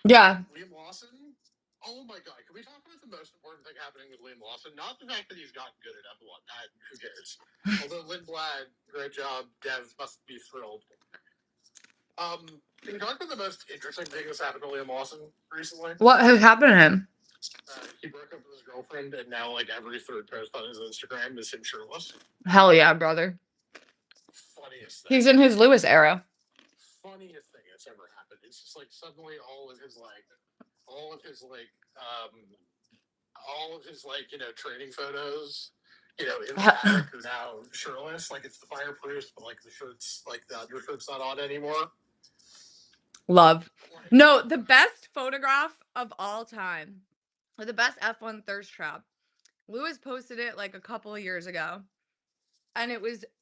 Yeah. Liam Lawson. Oh my god, can we talk about the most important thing happening with Liam Lawson? Not the fact that he's gotten good enough F1. Who cares? Although Lindblad, great job. Dev must be thrilled. Can you talk about the most interesting thing that's happened to Liam Lawson recently? What has happened to him? He broke up with his girlfriend, and now like every third post on his Instagram is him shirtless. Hell yeah, brother. Funniest thing. He's in his Lewis era. Funniest thing that's ever happened. It's just like suddenly all of his training photos, in the paddock are now shirtless. Like it's the fireproof, but like the shirts, like the undershirt's not on anymore. Love. No, the best photograph of all time, or the best F1 thirst trap. Lewis posted it like a couple of years ago. And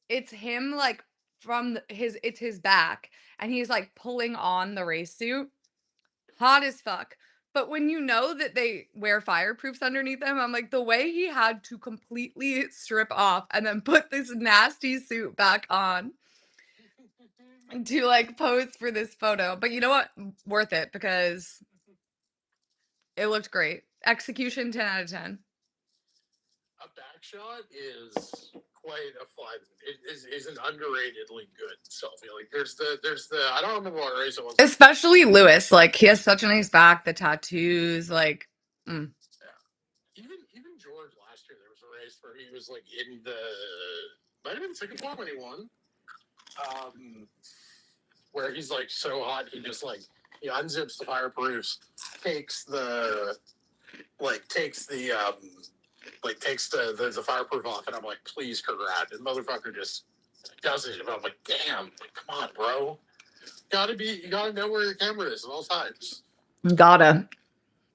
it's him like from it's his back and he's like pulling on the race suit. Hot as fuck. But when you know that they wear fireproofs underneath them, I'm like the way he had to completely strip off and then put this nasty suit back on. to like pose for this photo. But you know what? Worth it because it looked great. Execution 10 out of 10. A back shot is quite a fun. It is an underratedly good selfie. Like there's the I don't remember what race it was. Especially Lewis. Like he has such a nice back, the tattoos, like mm. Yeah. Even George last year there was a race where he was like in the might have been Singapore when he won. Where he's like so hot he just like he unzips the fireproofs, takes the takes the takes the fireproof off, and I'm like, please, congrats. And motherfucker just does it. And I'm like, damn, like, come on, bro. You gotta know where your camera is at all times. Gotta.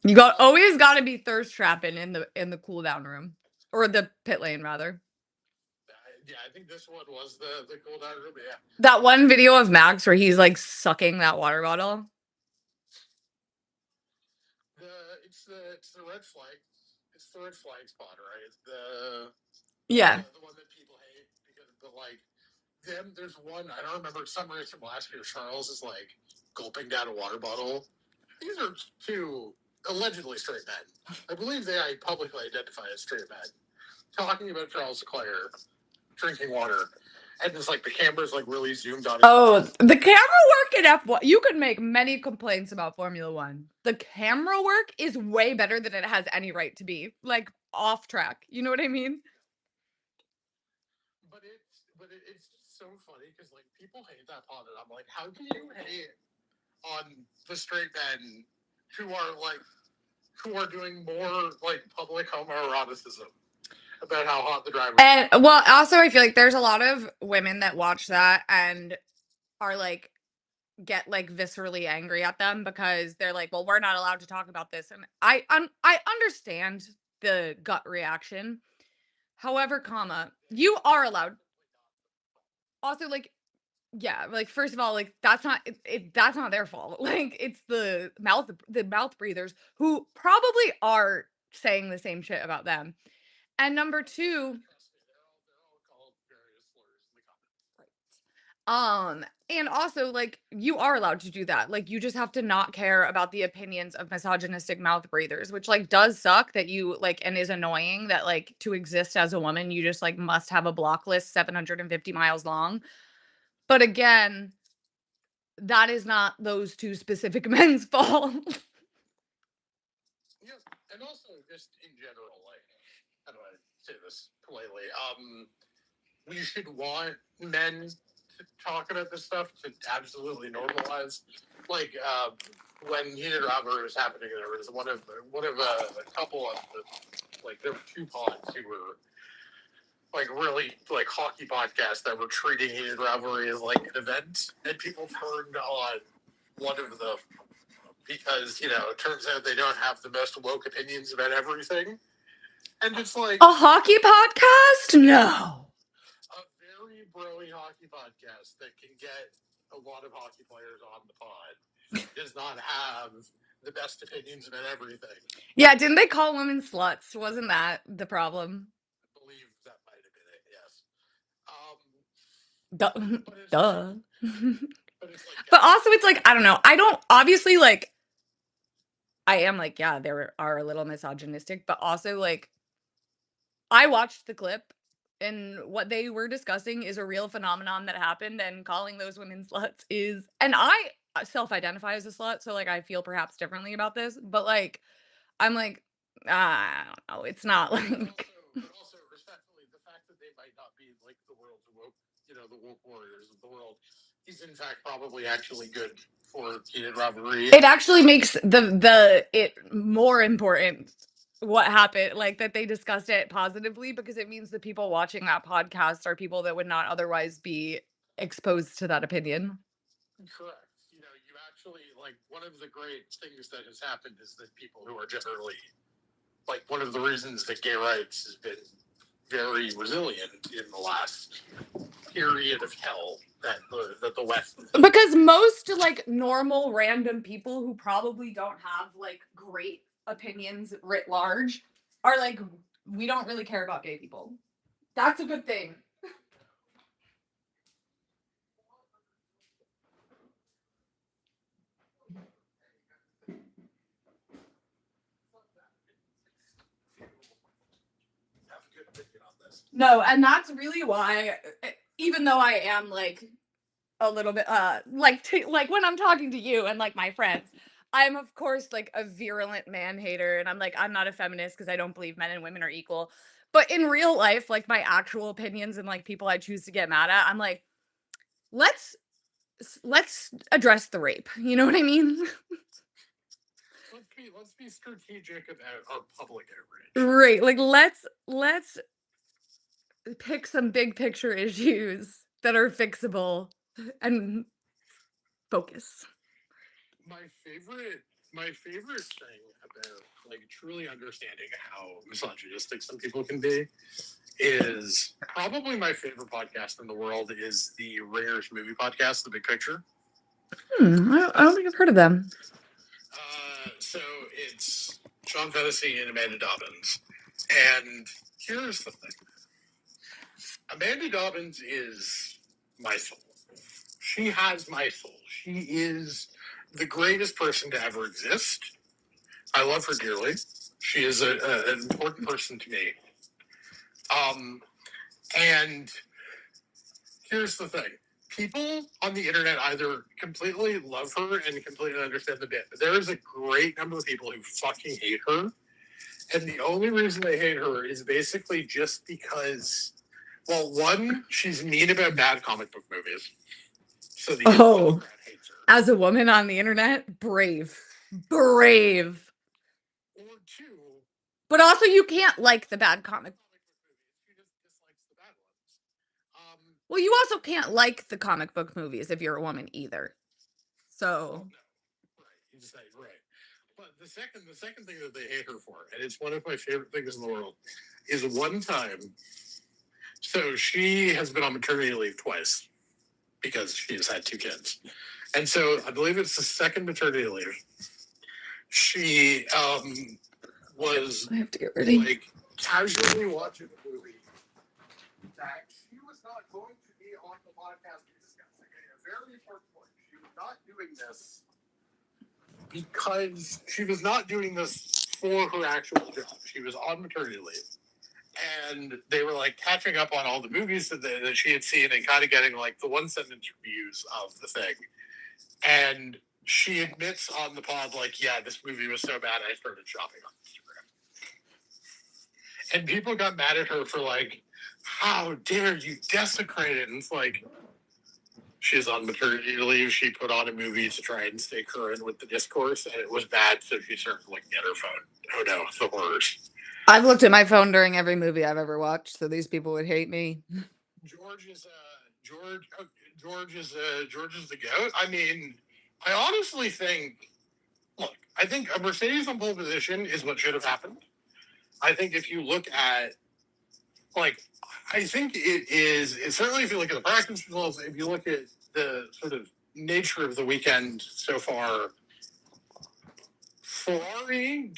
You got always gotta be thirst trapping in the cool down room. Or the pit lane rather. Yeah, I think this one was the cool down room. Yeah, That one video of Max where he's like sucking that water bottle. It's the red flag. It's the red flag spot, right? It's Yeah. the one that people hate because the like them. There's one I don't remember some race from last year. Charles is like gulping down a water bottle. These are two allegedly straight men. I believe they publicly identify as straight men. Talking about Charles Leclerc drinking water, and it's like the camera's like really zoomed on. Oh, the camera work in F1. You could make many complaints about Formula One. The camera work is way better than it has any right to be. Like off track. You know what I mean? It's so funny because like people hate that part, and I'm like, how can you hate on the straight men who are like who are doing more like public homoeroticism about how hot the driver is? And well, also I feel like there's a lot of women that watch that and are like get like viscerally angry at them because they're like, "Well, we're not allowed to talk about this." And I understand the gut reaction. However, comma, you are allowed. Also, like, yeah, like first of all, like that's not their fault. Like it's the mouth breathers who probably are saying the same shit about them. And number two, They're all called various slurs in the comments. and also like you are allowed to do that. Like you just have to not care about the opinions of misogynistic mouth breathers, which like does suck that you like and is annoying that like to exist as a woman, you just like must have a block list 750 miles long. But again, that is not those two specific men's fault. Yeah, and also just in general, like how do I say this politely? We should want men to talk about this stuff to absolutely normalize. Like when heated robbery was happening, there was one of a couple of the, like there were two pods who were like really like hockey podcasts that were treating heated rivalry as like an event, and people turned on one of them because it turns out they don't have the most woke opinions about everything, and it's like A hockey podcast? No. a very broy hockey podcast that can get a lot of hockey players on the pod does not have the best opinions about everything. Yeah, didn't they call women sluts? Wasn't that the problem? I believe that might have been it. Yes. Duh. But it's like, Duh. but it's like, But also it's like, I don't know. I don't obviously like I am like, yeah, there are a little misogynistic, but also like I watched the clip and what they were discussing is a real phenomenon that happened and calling those women sluts is and I self-identify as a slut, so like I feel perhaps differently about this, but like I'm like, I don't know. It's not like but also respectfully, the fact that they might not be like the world's woke, the woke warriors of the world, is in fact probably actually good for heated rivalry. it actually makes the it more important what happened, like that they discussed it positively because it means the people watching that podcast are people that would not otherwise be exposed to that opinion. Correct. You actually like one of the great things that has happened is that people who are generally like one of the reasons that gay rights has been very resilient in the last period of hell that the West. Because most like normal random people who probably don't have like great opinions writ large are like we don't really care about gay people. That's a good thing. No, and that's really why, even though I am like a little bit like when I'm talking to you and like my friends, I'm of course like a virulent man hater and I'm like I'm not a feminist because I don't believe men and women are equal. But in real life, like my actual opinions and like people I choose to get mad at, I'm like, let's let's address the rape. You know what I mean? Let's be strategic about our public outrage. Right. Like let's pick some big picture issues that are fixable and focus. My favorite my favorite thing about like truly understanding how misogynistic some people can be is probably my favorite podcast in the world is the Ringers movie podcast, The Big Picture. I don't think I've heard of them. So it's Sean Fennessy and Amanda Dobbins. And here's the thing. Amanda Dobbins is my soul. She has my soul. She is the greatest person to ever exist. I love her dearly. She is an important person to me. And here's the thing. People on the internet either completely love her and completely understand the bit, but there is a great number of people who fucking hate her. And the only reason they hate her is basically just because, well, one, she's mean about bad comic book movies. So the Oh, crowd hates her. as a woman on the internet, brave. Brave. Or two, But also you can't like the bad comic. she just dislikes the bad ones. Well, you also can't like the comic book movies if you're a woman either. Well, So, no, right? You just say right. But the second thing that they hate her for, and it's one of my favorite things in the world, is one time. So she has been on maternity leave twice because she has had two kids, and so I believe it's the second maternity leave. She was I have to get ready. like casually watching a movie that she was not going to be on the podcast discussing. A very important point. She was not doing this because she was not doing this for her actual job. She was on maternity leave. And they were like catching up on all the movies that she had seen and kind of getting like the one sentence reviews of the thing. And she admits on the pod, like, yeah, this movie was so bad I started shopping on Instagram. And people got mad at her for like, how dare you desecrate it? And it's like, she's on maternity leave. She put on a movie to try and stay current with the discourse, and it was bad, so she started looking at her phone. Oh no, the horrors. I've looked at my phone during every movie I've ever watched, so these people would hate me. George is George. George is the goat. I mean, I honestly think. Look, I think a Mercedes on pole position is what should have happened. I think if you look at like, I think it is. Certainly, if you look at the practice results, if you look at the sort of nature of the weekend so far, Ferrari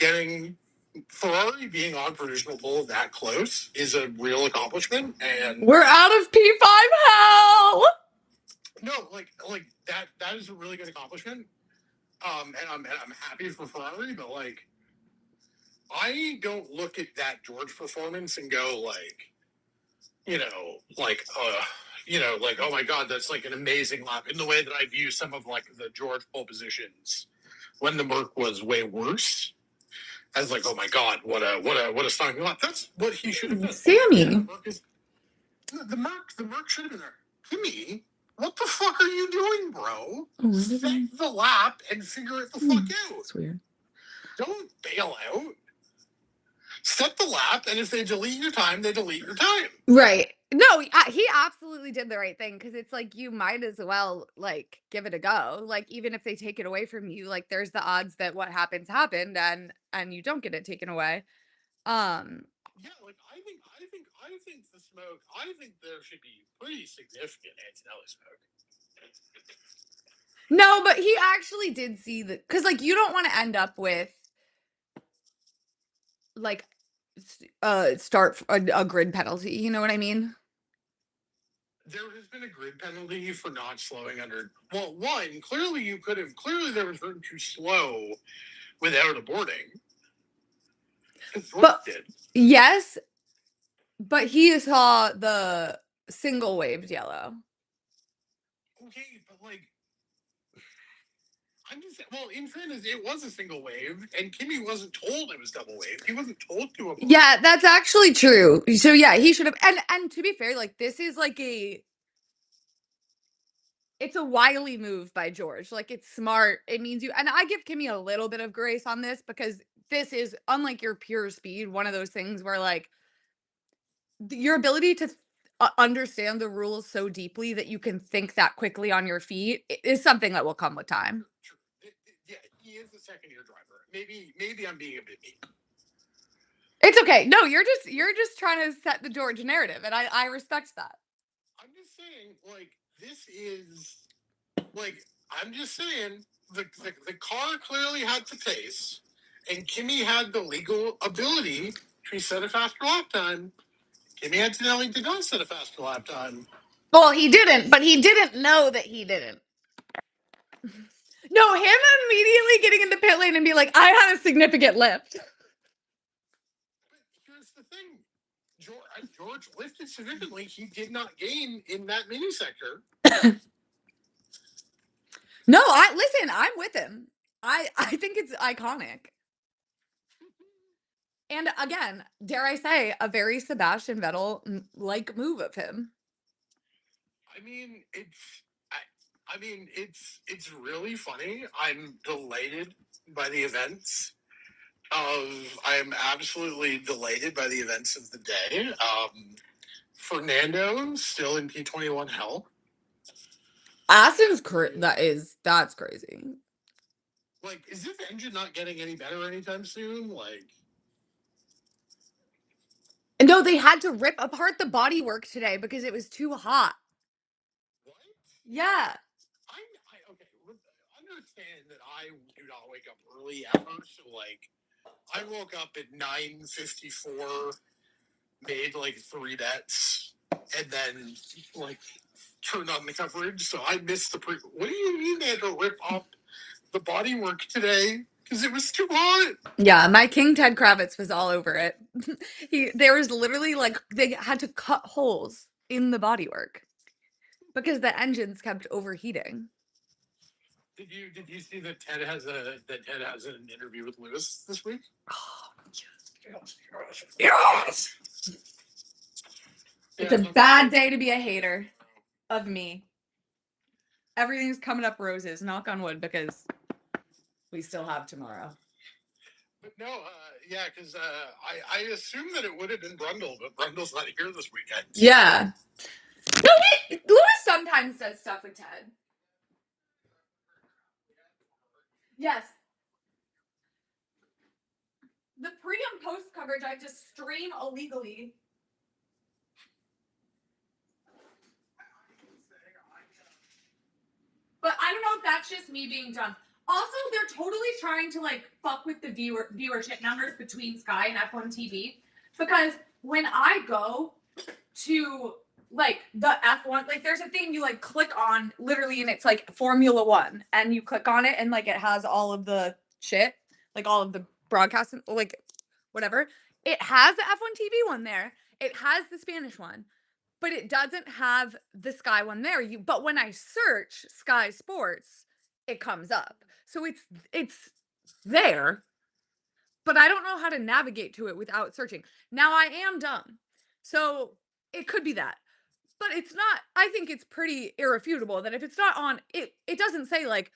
being on provisional pole that close is a real accomplishment, and We're out of P5 hell. no, like that is a really good accomplishment. And I'm happy for Ferrari, but like I don't look at that George performance and go like, like oh my god, that's like an amazing lap in the way that I view some of like the George pole positions when the Merc was way worse. I was like, oh my god, what a stunning lap. That's what he should have done. Sammy. The Merc should have been there. Kimmy, what the fuck are you doing, bro? Oh, Set the lap and figure it the fuck out. That's weird. Don't bail out. Set the lap, and if they delete your time, they delete your time. Right. No, he absolutely did the right thing because it's like you might as well like give it a go. Like even if they take it away from you, like there's the odds that what happens happened and you don't get it taken away. Yeah, like I think the smoke. I think there should be pretty significant Antonelli smoke. No, but he actually did see the because like you don't want to end up with like start a grid penalty. You know what I mean? There has been a grid penalty for not slowing under. Well, one clearly you could have. Clearly there was room to slow without aborting. But did. yes, But he saw the single waved yellow. Okay, but like I'm just well. In fairness, it was a single wave, and Kimmy wasn't told it was double wave. He wasn't told to avoid. Yeah, that's actually true. So yeah, he should have. And to be fair, like this is like it's a wily move by George. Like it's smart. It means you. And I give Kimmy a little bit of grace on this because this is unlike your pure speed. One of those things where like your ability to understand the rules so deeply that you can think that quickly on your feet is something that will come with time. True. Yeah, he is a second year driver. Maybe I'm being a bit mean. It's okay. No, you're just trying to set the George narrative, and I respect that. I'm just saying, like this is like I'm just saying the car clearly had the pace, and Kimmy had the legal ability to set a faster lap time. Kimmy accidentally did not set a faster lap time. Well, he didn't, but he didn't know that he didn't. No, him immediately getting in the pit lane and be like, I had a significant lift. But here's the thing. George lifted significantly. He did not gain in that mini sector. No, I listen, I'm with him. I think it's iconic. And again, dare I say, a very Sebastian Vettel like move of him. I mean, it's really funny. I'm delighted by the events I'm absolutely delighted by the events of the day. Fernando still in P21 hell. Aston's that's crazy. Like, is this engine not getting any better anytime soon? Like, No, they had to rip apart the bodywork today because it was too hot. what? Yeah. I okay. Understand that I do not wake up early ever, so like, I woke up at 9:54, made like 3 bets, and then like turned on the coverage. So I missed the pre. What do you mean they had to rip off the bodywork today? Because it was too hot. Yeah, my King Ted Kravitz was all over it. There was literally like they had to cut holes in the bodywork because the engines kept overheating. Did you see that Ted has an interview with Lewis this week? Oh, yes, yes, yes. It's Yeah, a bad day to be a hater of me. Everything's coming up roses, knock on wood, because we still have tomorrow. But no, yeah, because I assumed that it would have been Brundle, but Brundle's not here this weekend. Yeah. No, Lewis sometimes does stuff with Ted. Yes. The pre and post coverage I just stream illegally. But I don't know if that's just me being dumb. Also, they're totally trying to like fuck with the viewership numbers between Sky and F1 TV because when I go to like the F1, like there's a thing you like click on literally and it's like Formula One and you click on it and like it has all of the shit, like all of the broadcasting, like whatever. It has the F1 TV one there. It has the Spanish one, but it doesn't have the Sky one there. But when I search Sky Sports, it comes up. So it's there, but I don't know how to navigate to it without searching. Now I am dumb. So it could be that. But it's not I think it's pretty irrefutable that if it's not on it doesn't say like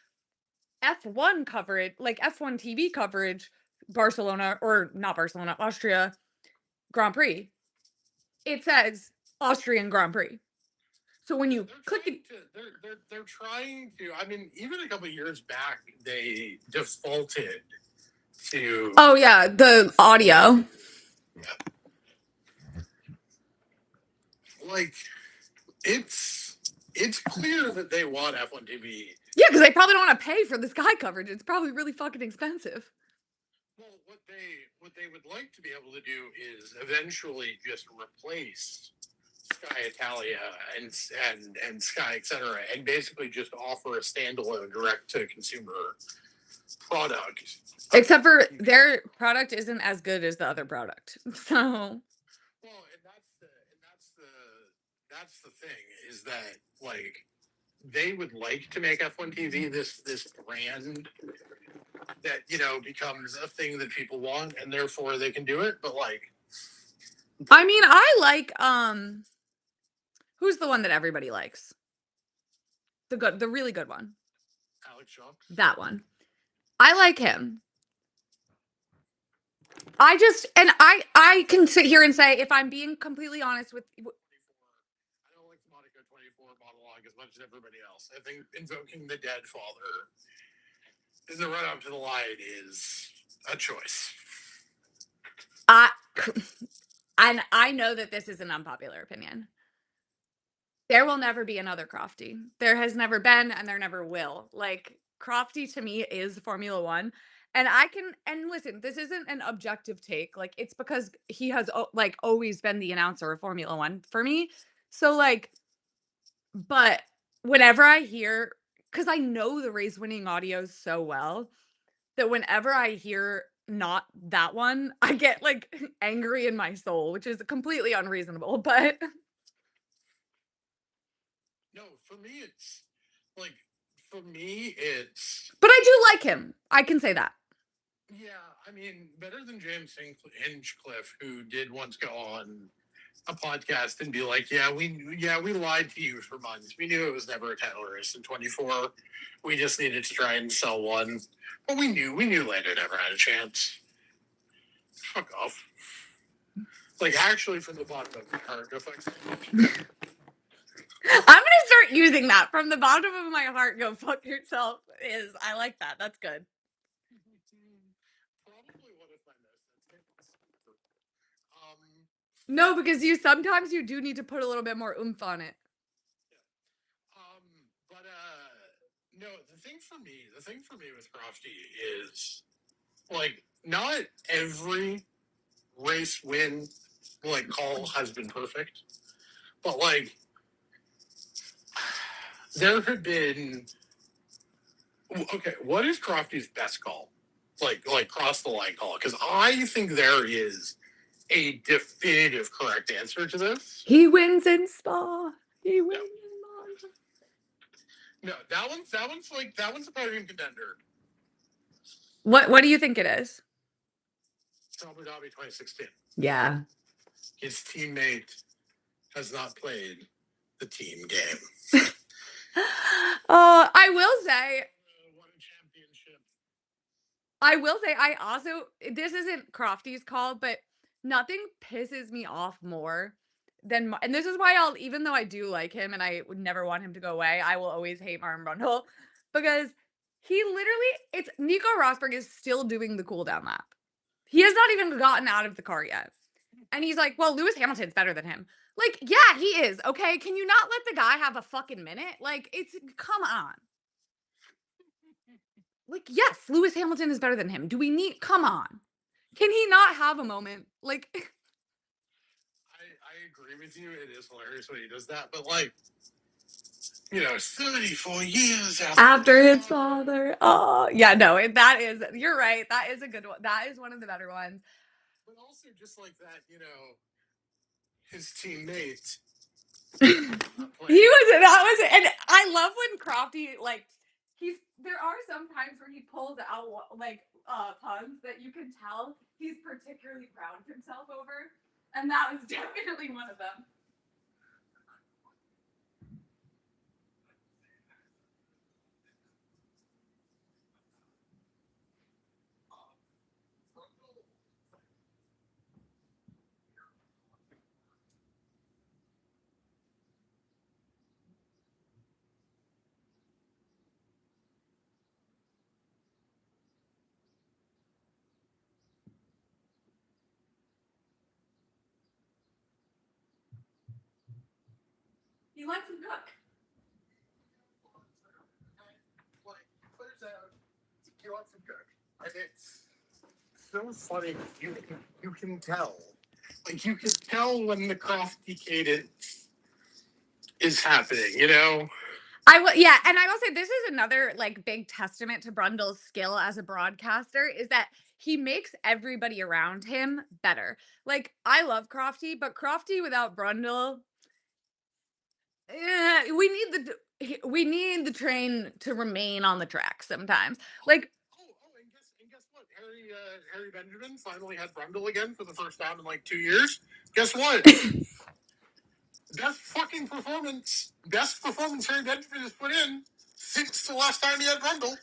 F1 coverage, like F1 TV coverage, Barcelona or not Barcelona, Austria Grand Prix. It says Austrian Grand Prix. So when you click it, They're trying to. I mean, even a couple of years back, they defaulted to. oh yeah, the audio. Like it's clear that they want F1 TV. Yeah, because they probably don't want to pay for the Sky coverage. It's probably really fucking expensive. Well, what they would like to be able to do is eventually just replace Sky Italia and Sky etc. and basically just offer a standalone direct to consumer product. Except for their product isn't as good as the other product. So Well, and that's the thing is that like they would like to make F1 TV this brand that becomes a thing that people want, and therefore they can do it. But like, I mean, I like, who's the one that everybody likes? The really good one. Alex Jones, That one. I like him. I just and I can sit here and say, if I'm being completely honest with 24. I don't like the Monaco 24 monologue as much as everybody else. I think invoking the dead father in the run up to the line is a choice. I and I know that this is an unpopular opinion. There will never be another Crofty. There has never been, and there never will. Like, Crofty to me is Formula One. And I can, and listen, this isn't an objective take. Like, it's because he has, like, always been the announcer of Formula One for me. So, like, but whenever I hear, because I know the race winning audios so well that whenever I hear not that one, I get like angry in my soul, which is completely unreasonable. But No, for me it's like for me it's but I do like him. I can say that. yeah. I mean, better than James Hinchcliffe, who did once go on a podcast and be like, "Yeah, we lied to you for months. We knew it was never a title race in 24. We just needed to try and sell one, but we knew Lando never had a chance. Fuck off." Like actually, from the bottom of my heart, go fuck. I'm gonna start using that from the bottom of my heart. Go fuck yourself. Is I like that. That's good. Probably one of my most. No, because you do need to put a little bit more oomph on it. But no, the thing for me with Crofty is like not every race win like call has been perfect, but like there have been okay. What is Crofty's best call? Like cross the line call? Because I think there is a definitive correct answer to this. He wins in Spa. He wins in Monza. No, that one's a podium contender. What do you think it is? Abu Dhabi 2016. Yeah. His teammate has not played the team game. I will say, Won a championship. I also, this isn't Crofty's call, but nothing pisses me off more than, and this is why even though I do like him and I would never want him to go away, I will always hate Martin Brundle because he literally, it's Nico Rosberg is still doing the cool down lap. He has not even gotten out of the car yet. And he's like, well, Lewis Hamilton's better than him. Like, yeah, he is. Okay. Can you not let the guy have a fucking minute? Like, come on. Like, yes, Lewis Hamilton is better than him. Do we need, come on. Can he not have a moment? Like, I agree with you. It is hilarious when he does that, but like 34 years after his father. Oh, yeah, no, that is, you're right. That is a good one. That is one of the better ones. But also just like that, his teammate. That was it. And I love when Crofty, like, there are some times where he pulls out, like, puns that you can tell he's particularly proud of himself over. And that was definitely one of them. He likes to cook. He wants to cook, and it's so funny. You can tell, like you can tell when the crafty cadence is happening. I will, yeah, and I will say this is another like big testament to Brundle's skill as a broadcaster is that he makes everybody around him better. Like I love Crofty, but Crofty without Brundle, we need the train to remain on the track sometimes. Like, And guess what? Harry Benjamin finally had Brundle again for the first time in like 2 years. Guess what? Best performance Harry Benjamin has put in since the last time he had Brundle.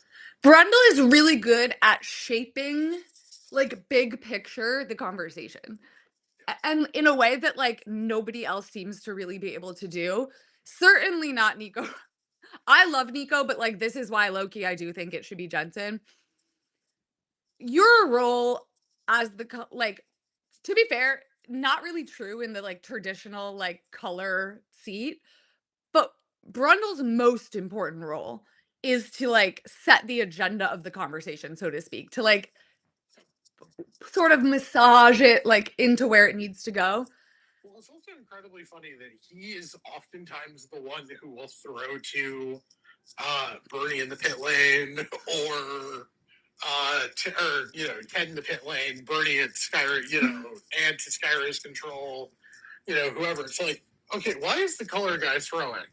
Brundle is really good at shaping, like, big picture the conversation. And in a way that, like, nobody else seems to really be able to do. Certainly not Nico. I love Nico, but, like, this is why low-key I do think it should be Jensen. Your role as like, to be fair, not really true in the, like, traditional, like, color seat, but Brundle's most important role is to, like, set the agenda of the conversation, so to speak, to, like, sort of massage it, like, into where it needs to go. Well, it's also incredibly funny that he is oftentimes the one who will throw to Bernie in the pit lane or Ted in the pit lane, Bernie at and to Skyrace control, whoever. It's like, okay, why is the color guy throwing?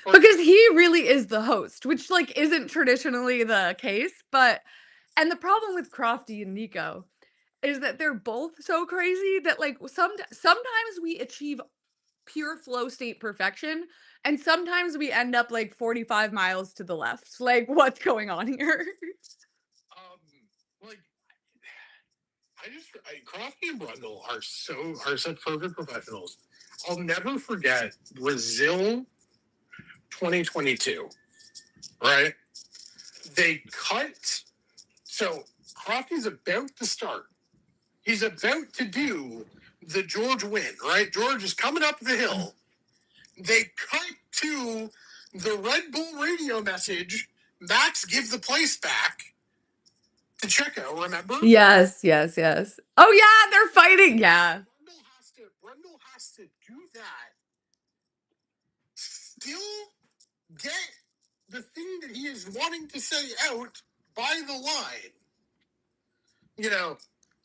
Or, Because he really is the host, which, like, isn't traditionally the case, but and the problem with Crofty and Nico is that they're both so crazy that, like, sometimes we achieve pure flow state perfection, and sometimes we end up, like, 45 miles to the left. Like, what's going on here? um, like, Crofty and Brundle are such perfect professionals. I'll never forget Brazil 2022. Right? They cut. So Crofty's about to start. He's about to do the George win, right? George is coming up the hill. They cut to the Red Bull radio message. Max, give the place back to Checo, remember? Yes, yes, yes. Oh, yeah, they're fighting, yeah. Brundle has to do that. Still get the thing that he is wanting to say out by the line.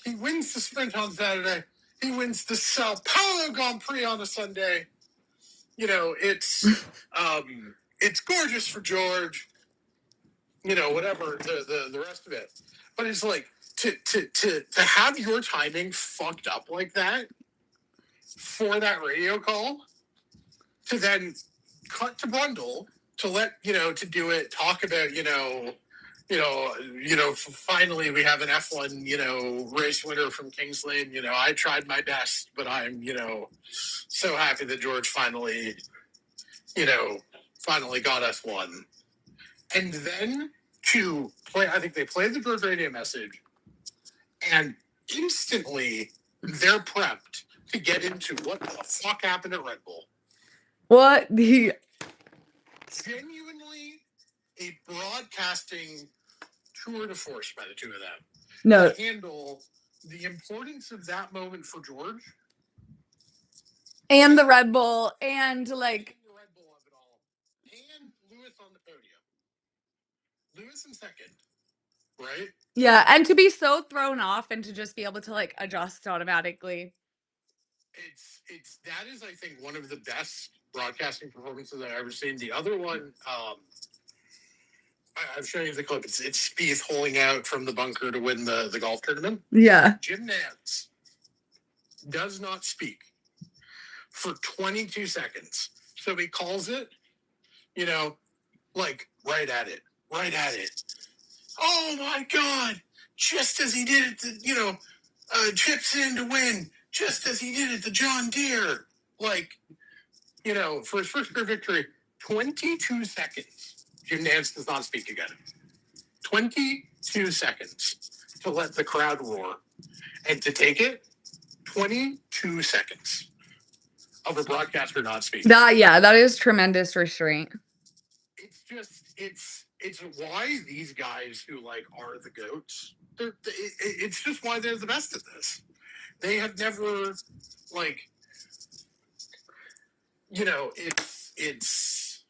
He wins the sprint on Saturday. He wins the Sao Paulo Grand Prix on a Sunday. It's gorgeous for George. Whatever the rest of it. But it's like to have your timing fucked up like that for that radio call, to then cut to Brundle to to do it, talk about finally we have an F1 race winner from Kings Lane. I tried my best, but I'm so happy that George you know finally got us one. And then to play, I think they played the George radio message, and instantly they're prepped to get into what the fuck happened at Red Bull. What the Genuinely a broadcasting tour de force by the two of them no. to handle the importance of that moment for George And the Red Bull and, like, and the Red Bull of it all, and Lewis on the podium. Lewis in second, right? yeah, and to be so thrown off and to just be able to, like, adjust automatically. It's that is, I think, one of the best broadcasting performances I've ever seen. The other one, I'm showing you the clip. It's Spieth holding out from the bunker to win the golf tournament. Yeah. Jim Nantz does not speak for 22 seconds. So he calls it, like right at it. Oh my God! Just as he did it, chips in to win. Just as he did it, the John Deere. Like, for his first career victory, 22 seconds. Jim Nantz does not speak again. 22 seconds to let the crowd roar. And to take it, 22 seconds of a broadcaster not speaking. That is tremendous restraint. It's why these guys who are the goats. It's just why they're the best at this. They have never it's.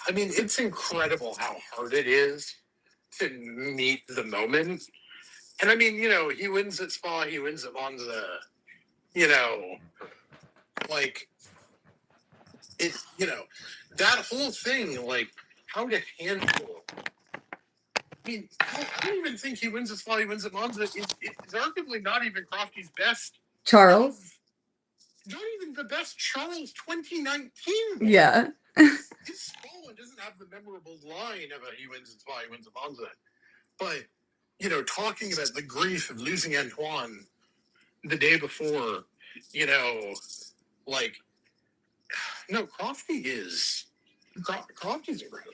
I mean, it's incredible how hard it is to meet the moment. And I mean, he wins at Spa, he wins at Monza. You know, like it, that whole thing, like how to handle. I mean, I don't even think he wins this while he wins at Monza. It's arguably not even Crofty's best Charles. of, not even the best Charles 2019 one. Yeah. His small one doesn't have the memorable line of a he wins its while he wins at Monza. But, talking about the grief of losing Antoine the day before, like, no, Crofty's incredible.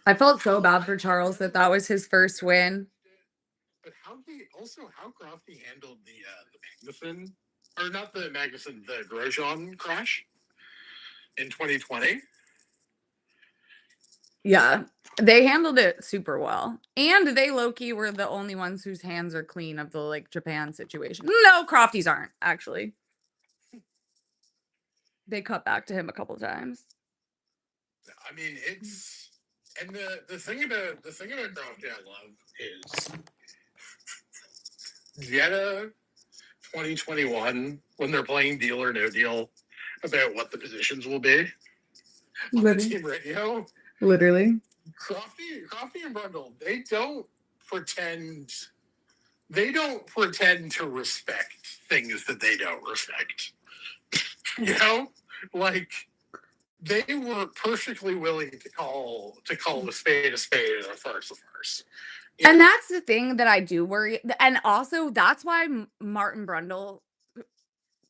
I felt so bad for Charles that that was his first win. But how Crofty handled the Magnussen, or not the Magnussen, the Grosjean crash in 2020. Yeah. They handled it super well. And they low-key were the only ones whose hands are clean of the like Japan situation. No, Crofties aren't, actually. They cut back to him a couple times. I mean, it's and the thing about Crofty I love is Jetta 2021 when they're playing Deal or No Deal about what the positions will be on the team radio. Literally. Crofty and Brundle, pretend they don't pretend to respect things that they don't respect. Like they were perfectly willing to call a spade and a farce a farce. And that's the thing that I do worry. And also, that's why Martin Brundle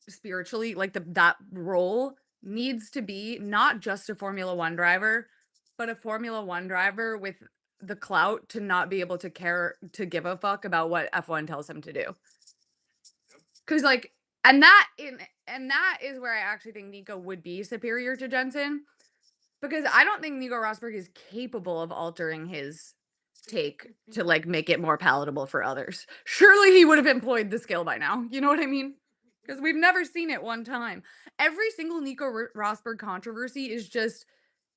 spiritually, like that role needs to be not just a Formula One driver, but a Formula One driver with the clout to not be able to care to give a fuck about what F1 tells him to do. Cause like, and that is where I actually think Nico would be superior to Jensen. Because I don't think Nico Rosberg is capable of altering his take to like make it more palatable for others. Surely he would have employed the skill by now. You know what I mean? Because we've never seen it one time. Every single Nico Rosberg controversy is just,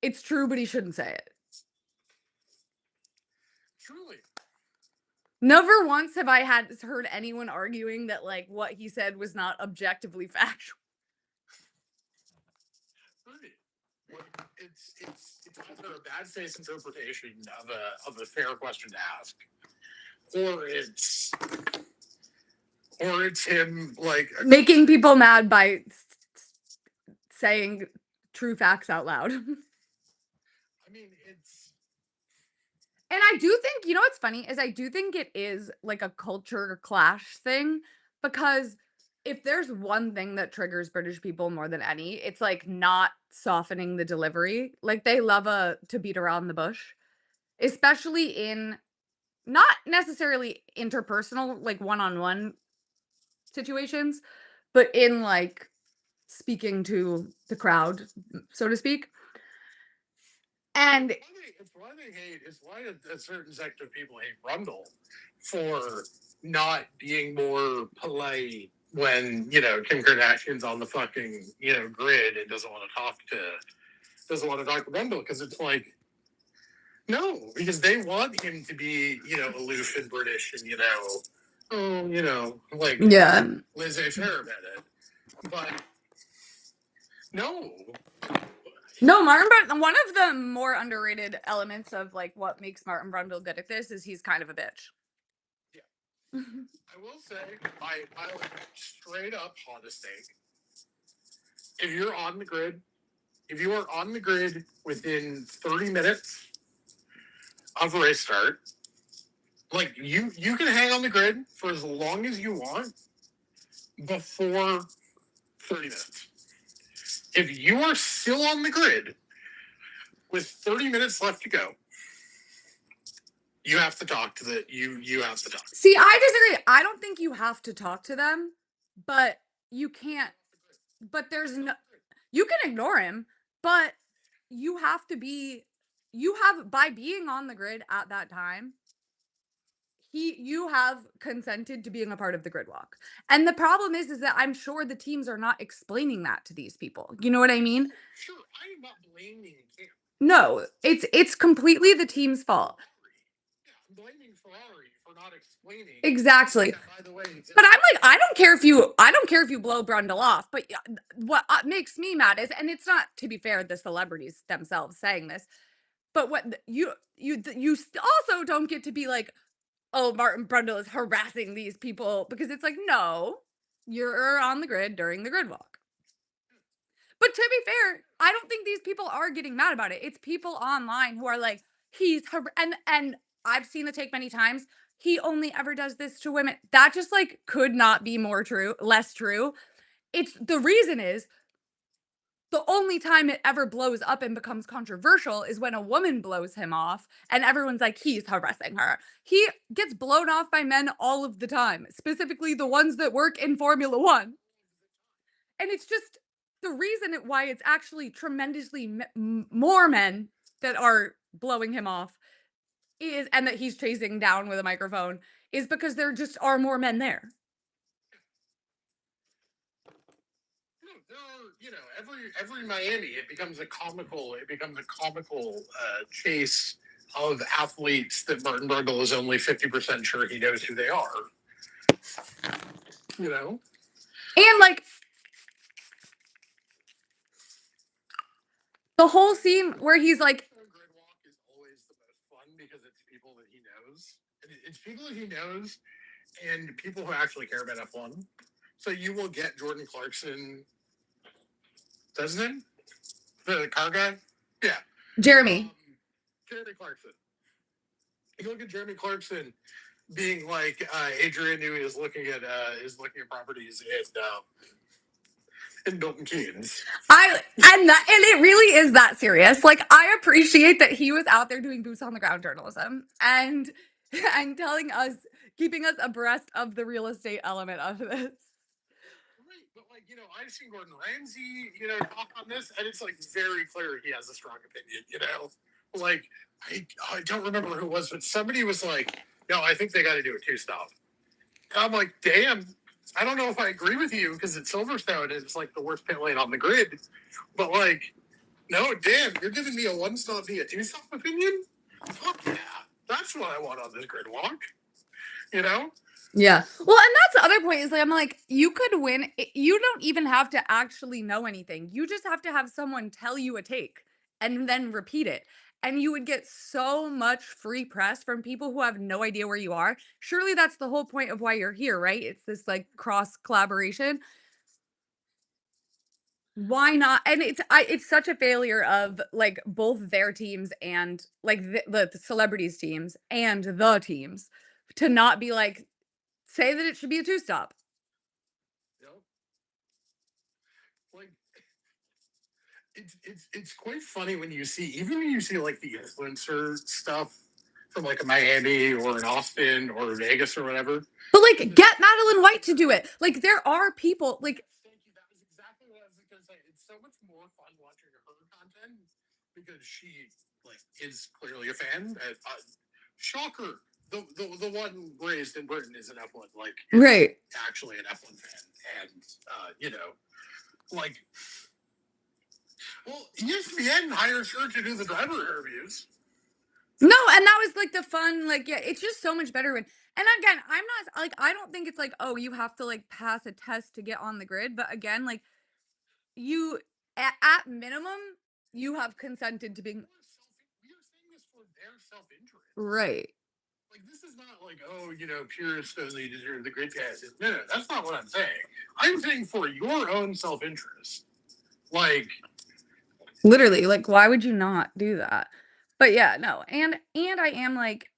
it's true, but he shouldn't say it. Truly. Never once have I heard anyone arguing that like what he said was not objectively factual. Right. It's either a bad faith interpretation of a fair question to ask, or it's him like Making people mad by saying true facts out loud. I mean, it's. And I do think, you know what's funny is I do think it is like a culture clash thing because if there's one thing that triggers British people more than any, it's like not softening the delivery. Like they love to beat around the bush, especially in not necessarily interpersonal, like one-on-one situations, but in like speaking to the crowd, so to speak. And It's why a certain sector of people hate Brundle for not being more polite when Kim Kardashian's on the fucking grid and doesn't want to talk to Brundle because it's like no, because they want him to be aloof and British and like yeah. laissez-faire about it, but no. No, Martin Brundle, one of the more underrated elements of like what makes Martin Brundle good at this is he's kind of a bitch. Yeah. I will say, I straight up hottest take. If you are on the grid within 30 minutes of a race start, like you can hang on the grid for as long as you want before 30 minutes. If you are still on the grid with 30 minutes left to go, you have to talk to you have to talk. See, I disagree. I don't think you have to talk to them, but you can't. But there's no. You can ignore him, but you have to be. You have by being on the grid at that time. You have consented to being a part of the grid walk. And the problem is that I'm sure the teams are not explaining that to these people. You know what I mean? Sure, I am not blaming him. No, it's completely the team's fault. Yeah, I'm blaming Ferrari for not explaining Exactly. that, by the way, But it's I'm like, I don't care if you blow Brundle off, but yeah, what makes me mad is, and it's not, to be fair, the celebrities themselves saying this, but what also don't get to be like, oh, Martin Brundle is harassing these people, because it's like, no, you're on the grid during the grid walk. But to be fair, I don't think these people are getting mad about it. It's people online who are like, and I've seen the take many times. He only ever does this to women. That just like could not be more true, less true. It's the reason is the only time it ever blows up and becomes controversial is when a woman blows him off and everyone's like, he's harassing her. He gets blown off by men all of the time, specifically the ones that work in Formula One. And it's just the reason why it's actually tremendously more men that are blowing him off is, and that he's chasing down with a microphone, is because there just are more men there. no, there are, every Miami, it becomes a comical chase of athletes that Martin Brundle is only 50% sure he knows who they are. You know, And like the whole scene where he's like, grid walk is always the most fun because it's people that he knows. It's people that he knows and people who actually care about F1. So you will get Jordan Clarkson, doesn't it? The car guy? Yeah. Jeremy, Jeremy Clarkson. You look at Jeremy Clarkson being like Adrian Newey is looking at properties in Milton Keynes. and it really is that serious. Like I appreciate that he was out there doing boots on the ground journalism and telling us, keeping us abreast of the real estate element of this. Right, but like I've seen Gordon Ramsay, talk on this, and it's like very clear he has a strong opinion. Like I don't remember who it was, but somebody was like, "No, I think they got to do a two-stop." I'm like, "Damn, I don't know if I agree with you because it's Silverstone and it's like the worst pit lane on the grid." But like, no, damn, you're giving me a one-stop via two-stop opinion? Fuck yeah, that's what I want on this grid walk. You know? Yeah. Well, and that's the other point is like I'm like, you could win. You don't even have to actually know anything. You just have to have someone tell you a take and then repeat it. And you would get so much free press from people who have no idea where you are. Surely that's the whole point of why you're here, right? It's this like cross collaboration. Why not? And it's such a failure of like both their teams and like the celebrities teams and the teams to not be like, say that it should be a two stop. You know? Like it's quite funny when you see even when you see like the influencer stuff from like a Miami or an Austin or Vegas or whatever. But like, get Madeline White to do it. Like, there are people like, Thank you. That was exactly what I was going to say. It's so much more fun watching her content because she like is clearly a fan. Shocker. The one raised in Britain is an F1, like is right? actually an F1 fan, and like well, ESPN hires her to do the driver interviews. No, and that was like the fun. Like, yeah, it's just so much better when. And again, I'm not like I don't think it's like, oh, you have to like pass a test to get on the grid. But again, like you at minimum, you have consented to being We are saying this for their self interest. right. Like this is not like purists only deserve the grid pass. No, that's not what I'm saying. I'm saying for your own self interest. Like Literally, like, why would you not do that? But yeah, no, and I am like,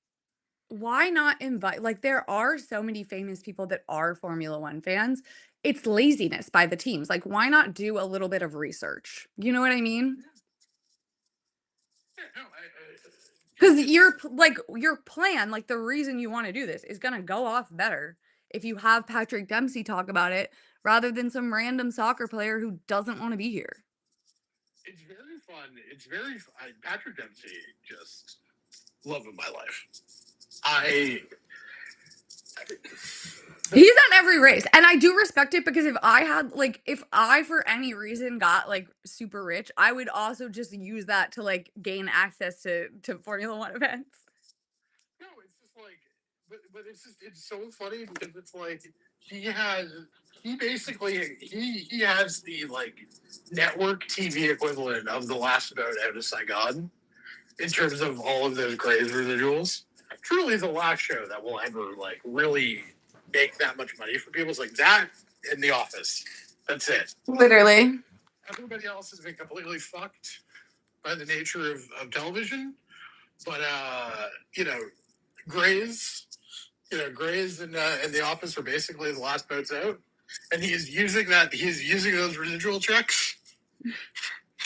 why not invite like, there are so many famous people that are Formula One fans. It's laziness by the teams. Like, why not do a little bit of research? You know what I mean? yeah, no, Because your plan, like the reason you want to do this is gonna go off better if you have Patrick Dempsey talk about it rather than some random soccer player who doesn't want to be here. it's very fun. Patrick Dempsey just love of my life. I He's at every race, and I do respect it because if I for any reason got like super rich, I would also just use that to like gain access to Formula One events. no, it's just like but it's so funny because it's like he has he has the like network TV equivalent of the last boat out of Saigon in terms of all of those Grays residuals. Truly, the last show that will ever like really make that much money for people is like that in The Office. That's it. Literally. Everybody else has been completely fucked by the nature of television. But you know, Grays, Grays and The Office are basically the last boats out, and he's using that. He's using those residual checks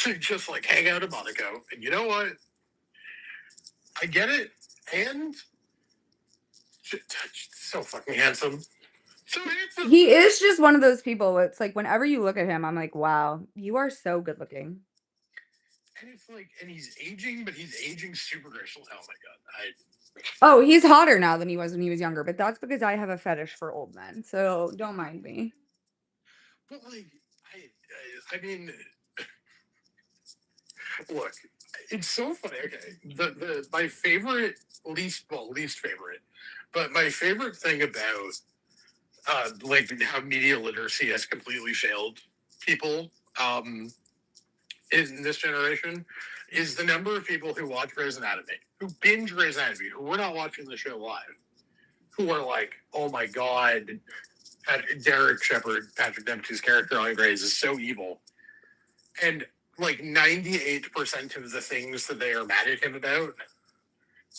to just like hang out in Monaco. And you know what? I get it. And so fucking handsome. So handsome. He is just one of those people. It's like whenever you look at him, I'm like, wow, you are so good looking. And it's like, and he's aging, but he's aging super graceful. Oh my god! Oh, he's hotter now than he was when he was younger, but that's because I have a fetish for old men. So don't mind me. But like, I mean, look, it's so funny. Okay, the my favorite, least favorite, but my favorite thing about like how media literacy has completely failed people in this generation is the number of people who watch Grey's Anatomy, who binge Grey's Anatomy, who were not watching the show live, who are like, oh my god, Derek Shepard, Patrick Dempsey's character on Grey's is so evil. And like 98% of the things that they are mad at him about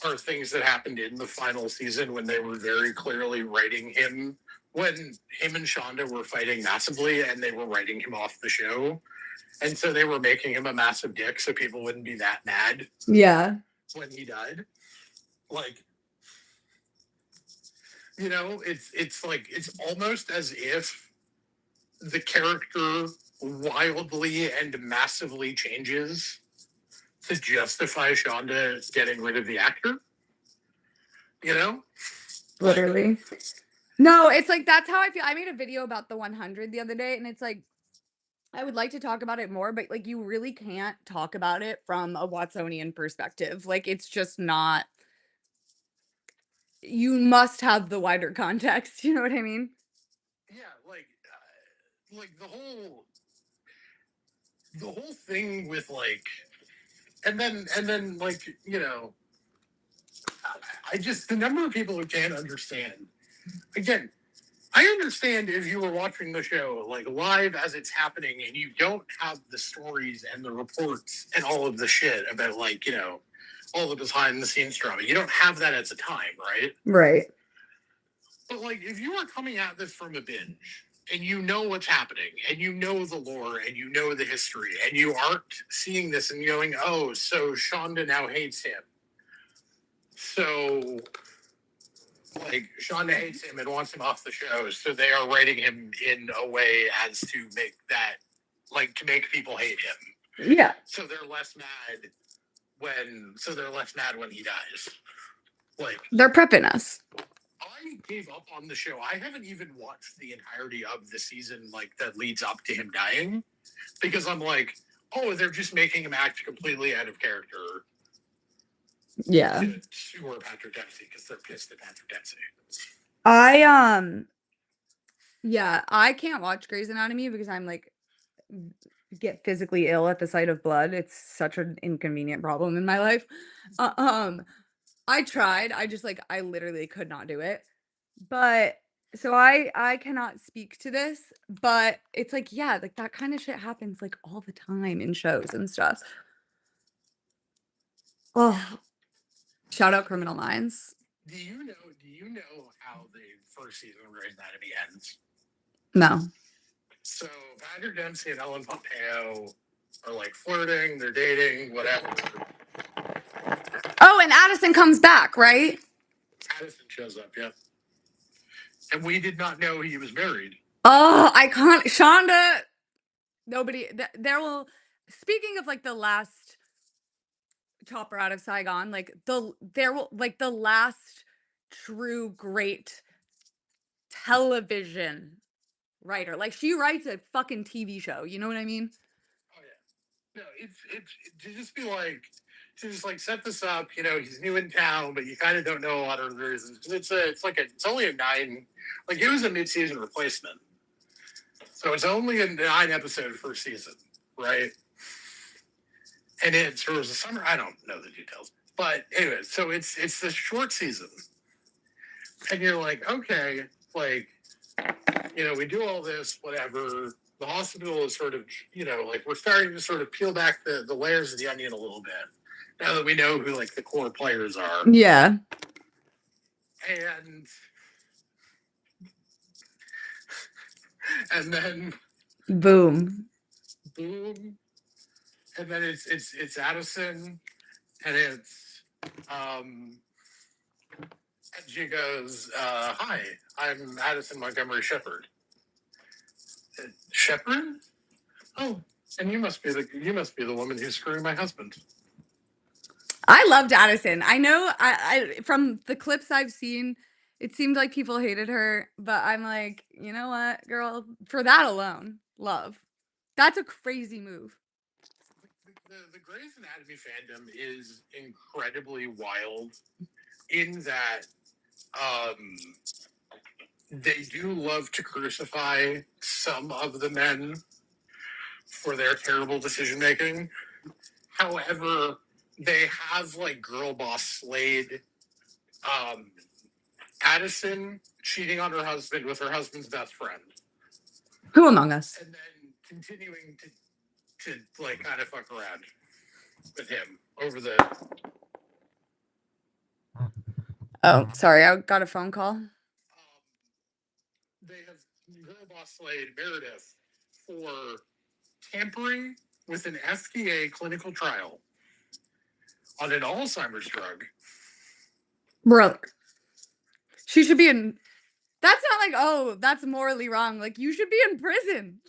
are things that happened in the final season when they were very clearly writing him, when him and Shonda were fighting massively and they were writing him off the show. And so they were making him a massive dick so people wouldn't be that mad Yeah. when he died. Like, it's like it's almost as if the character wildly and massively changes to justify Shonda getting rid of the actor. You know? Like, Literally. No, it's like that's how I feel. I made a video about the 100 the other day, and it's like I would like to talk about it more, but like you really can't talk about it from a Watsonian perspective. Like it's just not, you must have the wider context. You know what I mean? yeah, like the whole thing with like, and then like I just the number of people who can't understand. Again, I understand if you were watching the show like live as it's happening and you don't have the stories and the reports and all of the shit about like, all the behind the scenes drama. You don't have that at the time, right? Right. But like if you are coming at this from a binge and you know what's happening and you know the lore and you know the history and you aren't seeing this and going, oh, so Shonda now hates him. So like Shonda hates him and wants him off the show, so they are writing him in a way as to make that like to make people hate him. Yeah. So they're less mad when he dies. Like They're prepping us. I gave up on the show. I haven't even watched the entirety of the season like that leads up to him dying because I'm like, oh, they're just making him act completely out of character Yeah. to tour Patrick Dempsey because they're pissed at Patrick Dempsey. I yeah, I can't watch Grey's Anatomy because I'm like get physically ill at the sight of blood. It's such an inconvenient problem in my life. Uh, um I tried. I just like I literally could not do it. But so I cannot speak to this, but it's like yeah, like that kind of shit happens like all the time in shows and stuff. Oh, shout out Criminal Minds. Do you know how the first season of Grey's Anatomy ends? No. So Patrick Dempsey and Ellen Pompeo are like flirting, they're dating, whatever. Oh, and Addison comes back, right? Addison shows up, yeah. And we did not know he was married. Oh, I can't. Shonda. Nobody. There will. Speaking of like the last chopper out of Saigon, like there will like the last true great television writer. Like she writes a fucking TV show. You know what I mean? Oh yeah. No, it's to just be like to just like set this up. You know, he's new in town, but you kind of don't know a lot of the reasons. It's only a 9, like it was a mid-season replacement, so it's only a 9 episode first season, right? And it was a summer. I don't know the details, but anyway, so it's this short season, and you're like, okay, like we do all this, whatever. The hospital is sort of, like we're starting to sort of peel back the layers of the onion a little bit now that we know who like the core players are. Yeah. And then Boom. boom, and then it's Addison, and it's and she goes, "Hi, I'm Addison Montgomery Shepherd." Shepherd? Oh, and you must be the woman who's screwing my husband. I loved Addison. I know I from the clips I've seen, it seemed like people hated her, but I'm like, you know what, girl, for that alone, love. That's a crazy move. The Grey's Anatomy fandom is incredibly wild in that they do love to crucify some of the men for their terrible decision making. However, they have like girl boss slayed Addison cheating on her husband with her husband's best friend. Who among us? And then continuing to like kind of fuck around with him over the. Oh, sorry, I got a phone call. They have girl boss slayed Meredith for tampering with an FDA clinical trial on an Alzheimer's drug. Brother. She should be in. That's not like, oh, that's morally wrong. Like, you should be in prison.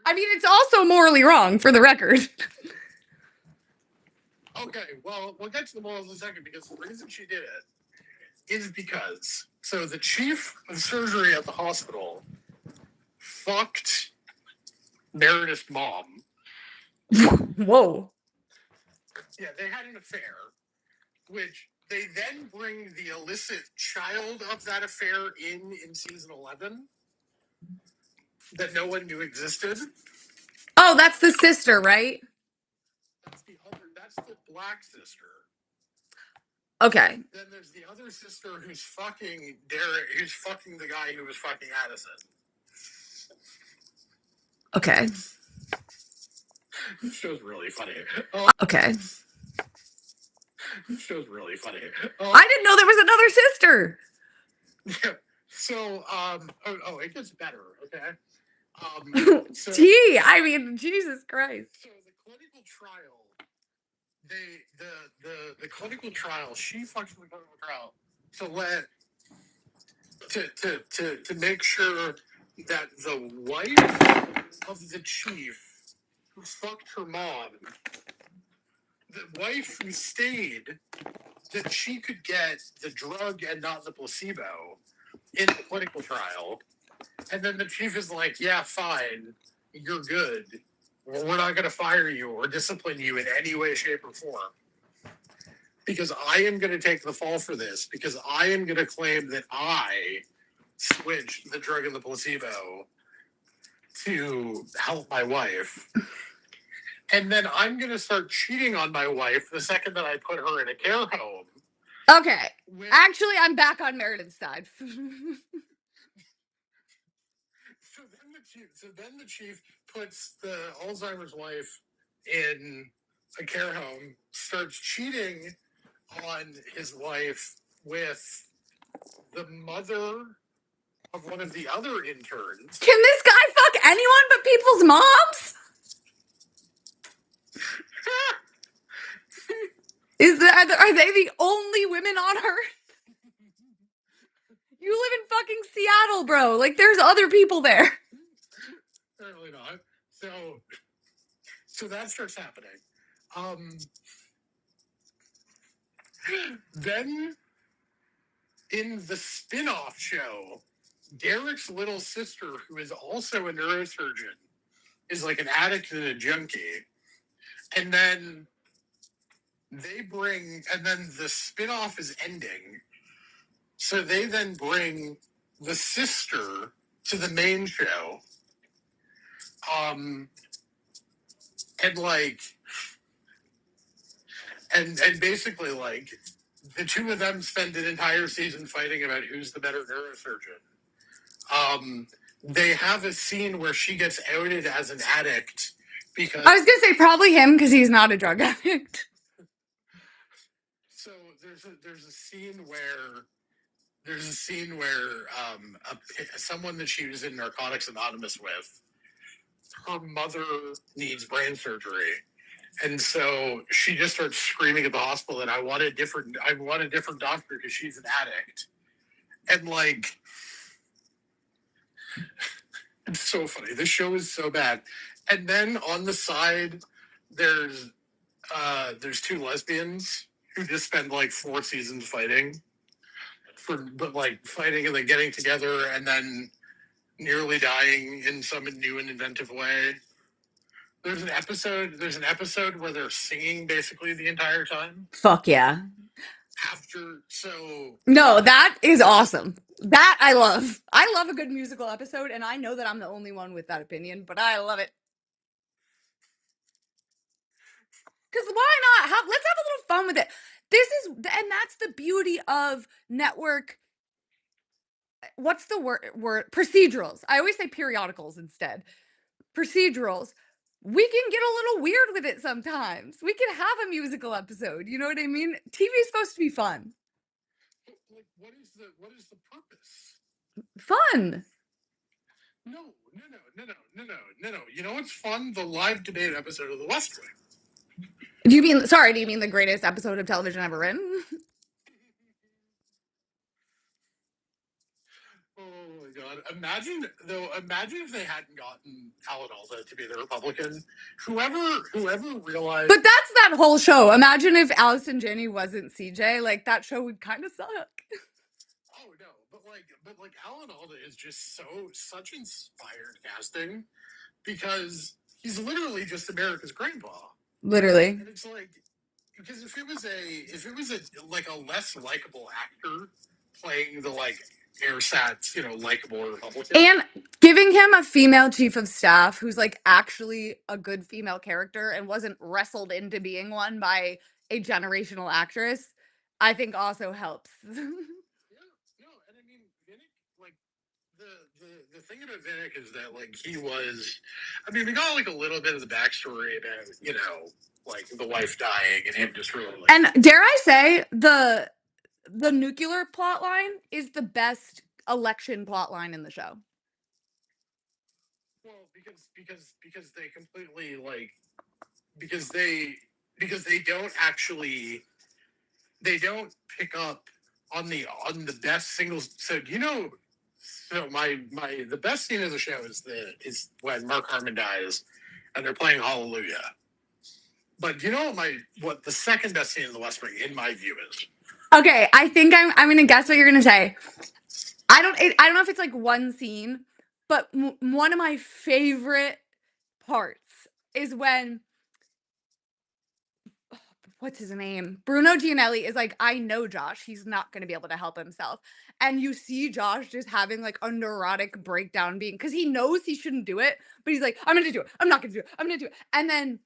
I mean, it's also morally wrong, for the record. Okay, well, we'll get to the morals in a second because the reason she did it is because the chief of surgery at the hospital fucked Meredith's mom. Whoa. Yeah, they had an affair, which they then bring the illicit child of that affair in season 11 that no one knew existed. Oh, that's the sister, right? That's the black sister. Okay. Then there's the other sister who's fucking Derek, who's fucking the guy who was fucking Addison. Okay. This show's really funny. Okay. This show's really funny. I didn't know there was another sister. Yeah. So, it gets better, okay? I mean, Jesus Christ. So the clinical trial, the clinical trial, she fucks with the clinical trial to make sure that the wife of the chief who fucked her mom, the wife who stayed, that she could get the drug and not the placebo in the clinical trial. And then the chief is like, yeah, fine, you're good. We're not going to fire you or discipline you in any way, shape, or form. Because I am going to take the fall for this, because I am going to claim that I switched the drug and the placebo to help my wife. And then I'm going to start cheating on my wife the second that I put her in a care home. Okay. Actually, I'm back on Meredith's side. So then the chief puts the Alzheimer's wife in a care home, starts cheating on his wife with the mother of one of the other interns. Can this guy fuck anyone but people's moms? Are they the only women on Earth? You live in fucking Seattle, bro. Like, there's other people there. Apparently not. So that starts happening. Then in the spin-off show, Derek's little sister, who is also a neurosurgeon, is like an addict and a junkie. And then they bring, and then the spinoff is ending. So they then bring the sister to the main show. Um, and like, and basically like, the two of them spend an entire season fighting about who's the better neurosurgeon. They have a scene where she gets outed as an addict because I was gonna say probably him because he's not a drug addict. so there's a scene where someone that she was in Narcotics Anonymous with, her mother needs brain surgery, and so she just starts screaming at the hospital that I want a different doctor because she's an addict, and like it's so funny. This show is so bad, and then on the side there's two lesbians who just spend like 4 seasons fighting fighting and then getting together and then nearly dying in some new and inventive way. There's an episode where they're singing basically the entire time. Fuck yeah. So No, that is awesome. That I love. I love a good musical episode, and I know that I'm the only one with that opinion, but I love it. Because why not? Let's have a little fun with it. And that's the beauty of network. What's the word? Procedurals. I always say periodicals instead. Procedurals. We can get a little weird with it sometimes. We can have a musical episode. You know what I mean? TV is supposed to be fun. like, what is the purpose? Fun. No. You know what's fun? The live debate episode of The West Wing. Do you mean the greatest episode of television ever written? Oh my god! Imagine if they hadn't gotten Alan Alda to be the Republican. Whoever realized. But that's that whole show. Imagine if Allison Janney wasn't CJ. Like that show would kind of suck. Oh no, but like Alan Alda is just such inspired casting because he's literally just America's grandpa. Literally. And it's like because if it was a like a less likable actor playing the like airsats, likable Republican. And giving him a female chief of staff who's like actually a good female character and wasn't wrestled into being one by a generational actress, I think also helps. Yeah, no, and I mean Vinnick, like the thing about Vinnick is that like he was, I mean, we got like a little bit of the backstory about like the wife dying and him just really like. And dare I say the nuclear plot line is the best election plot line in the show. Well, because they completely like because they don't pick up on the best singles. So the best scene of the show is when Mark Harmon dies and they're playing Hallelujah. But what the second best scene in the West Wing, in my view, is? Okay, I think I'm gonna guess what you're gonna say. I don't know if it's like one scene, but one of my favorite parts is when what's his name? Bruno Gianelli is like, I know Josh, he's not gonna be able to help himself. And you see Josh just having like a neurotic breakdown because he knows he shouldn't do it, but he's like, I'm gonna do it. I'm not gonna do it. I'm gonna do it. And then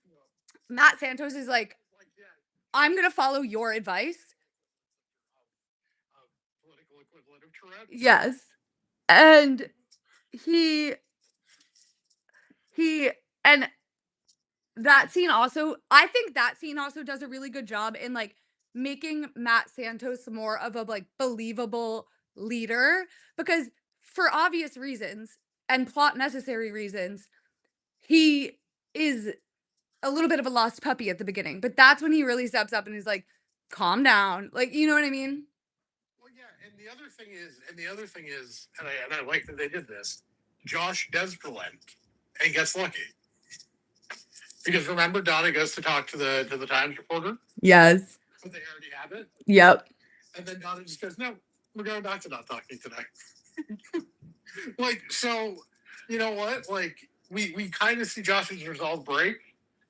Matt Santos is like, I'm gonna follow your advice. Political equivalent of Tourette. Yes. And he and that scene also, I think that scene also does a really good job in like making Matt Santos more of a like believable leader because for obvious reasons and plot necessary reasons, he is a little bit of a lost puppy at the beginning, but that's when he really steps up and is like, calm down. Like, you know what I mean? Well, yeah, and the other thing is, and I like that they did this. Josh does relent and gets lucky. Because remember, Donna goes to talk to the Times reporter, Yes. but they already have it. Yep. And then Donna just goes, "No, we're going back to not talking today." Like, so, you know what? Like, we kind of see Josh's resolve break,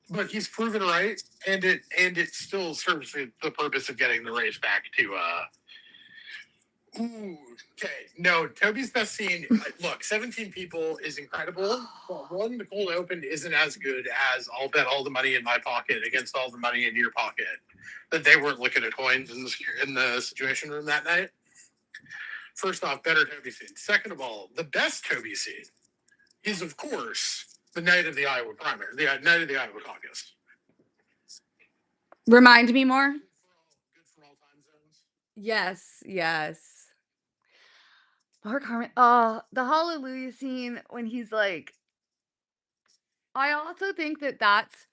but he's proven right, and it still serves the purpose of getting the race back to. Ooh, okay. No, Toby's best scene. Look, 17 people is incredible. But one, the cold open isn't as good as I'll bet all the money in my pocket against all the money in your pocket that they weren't looking at coins in the situation room that night. First off, better Toby scene. Second of all, the best Toby scene is, of course, the night of the Iowa primary, the night of the Iowa caucus. Remind me more. Good for all time zones. Yes, yes. Mark Harmon. Oh, the hallelujah scene when he's like, I also think that that's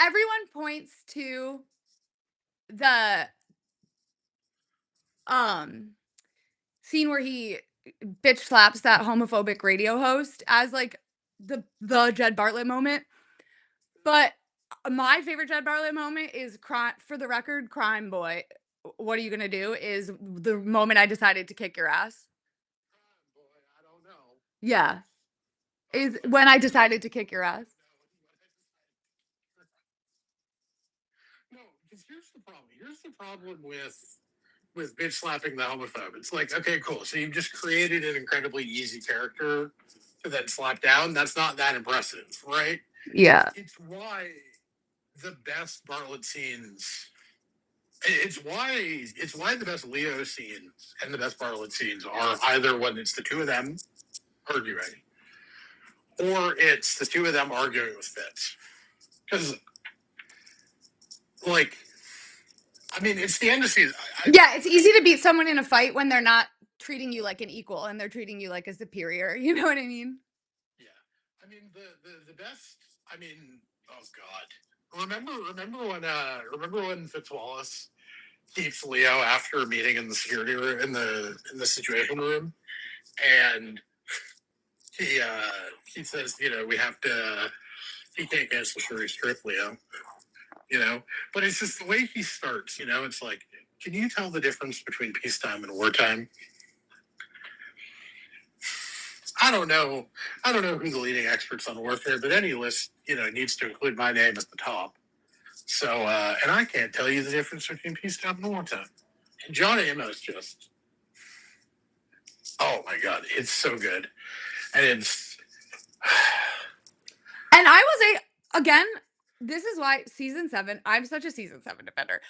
everyone points to the um scene where he bitch slaps that homophobic radio host as like the Jed Bartlett moment. But my favorite Jed Bartlett moment is for the record, crime boy. What are you gonna do? Is the moment I decided to kick your ass. Boy, I don't know. Yeah. Is when I decided to kick your ass. No, because here's the problem. Here's the problem with bitch slapping the homophobe. It's like, okay, cool. So you've just created an incredibly easy character to then slap down. That's not that impressive, right? Yeah. It's why the best Bartlett scenes. It's why the best Leo scenes and the best Bartlett scenes are either when it's the two of them arguing, or it's the two of them arguing with Fitz. Because, like, I mean, it's the end of season. Yeah, it's easy to beat someone in a fight when they're not treating you like an equal and they're treating you like a superior. You know what I mean? Yeah, I mean the best. I mean, oh god, remember when Fitzwallace keeps Leo after a meeting in the security room in the situation room, and he says, we have to. He can't cancel the jury strip, Leo. But it's just the way he starts. It's like, can you tell the difference between peacetime and wartime? I don't know. I don't know who the leading experts on warfare, but any list, needs to include my name at the top. So, and I can't tell you the difference between peacetime and wartime. And John Amos just, oh my god, it's so good, and it's. And I will say again, this is why season 7, I'm such a season 7 defender.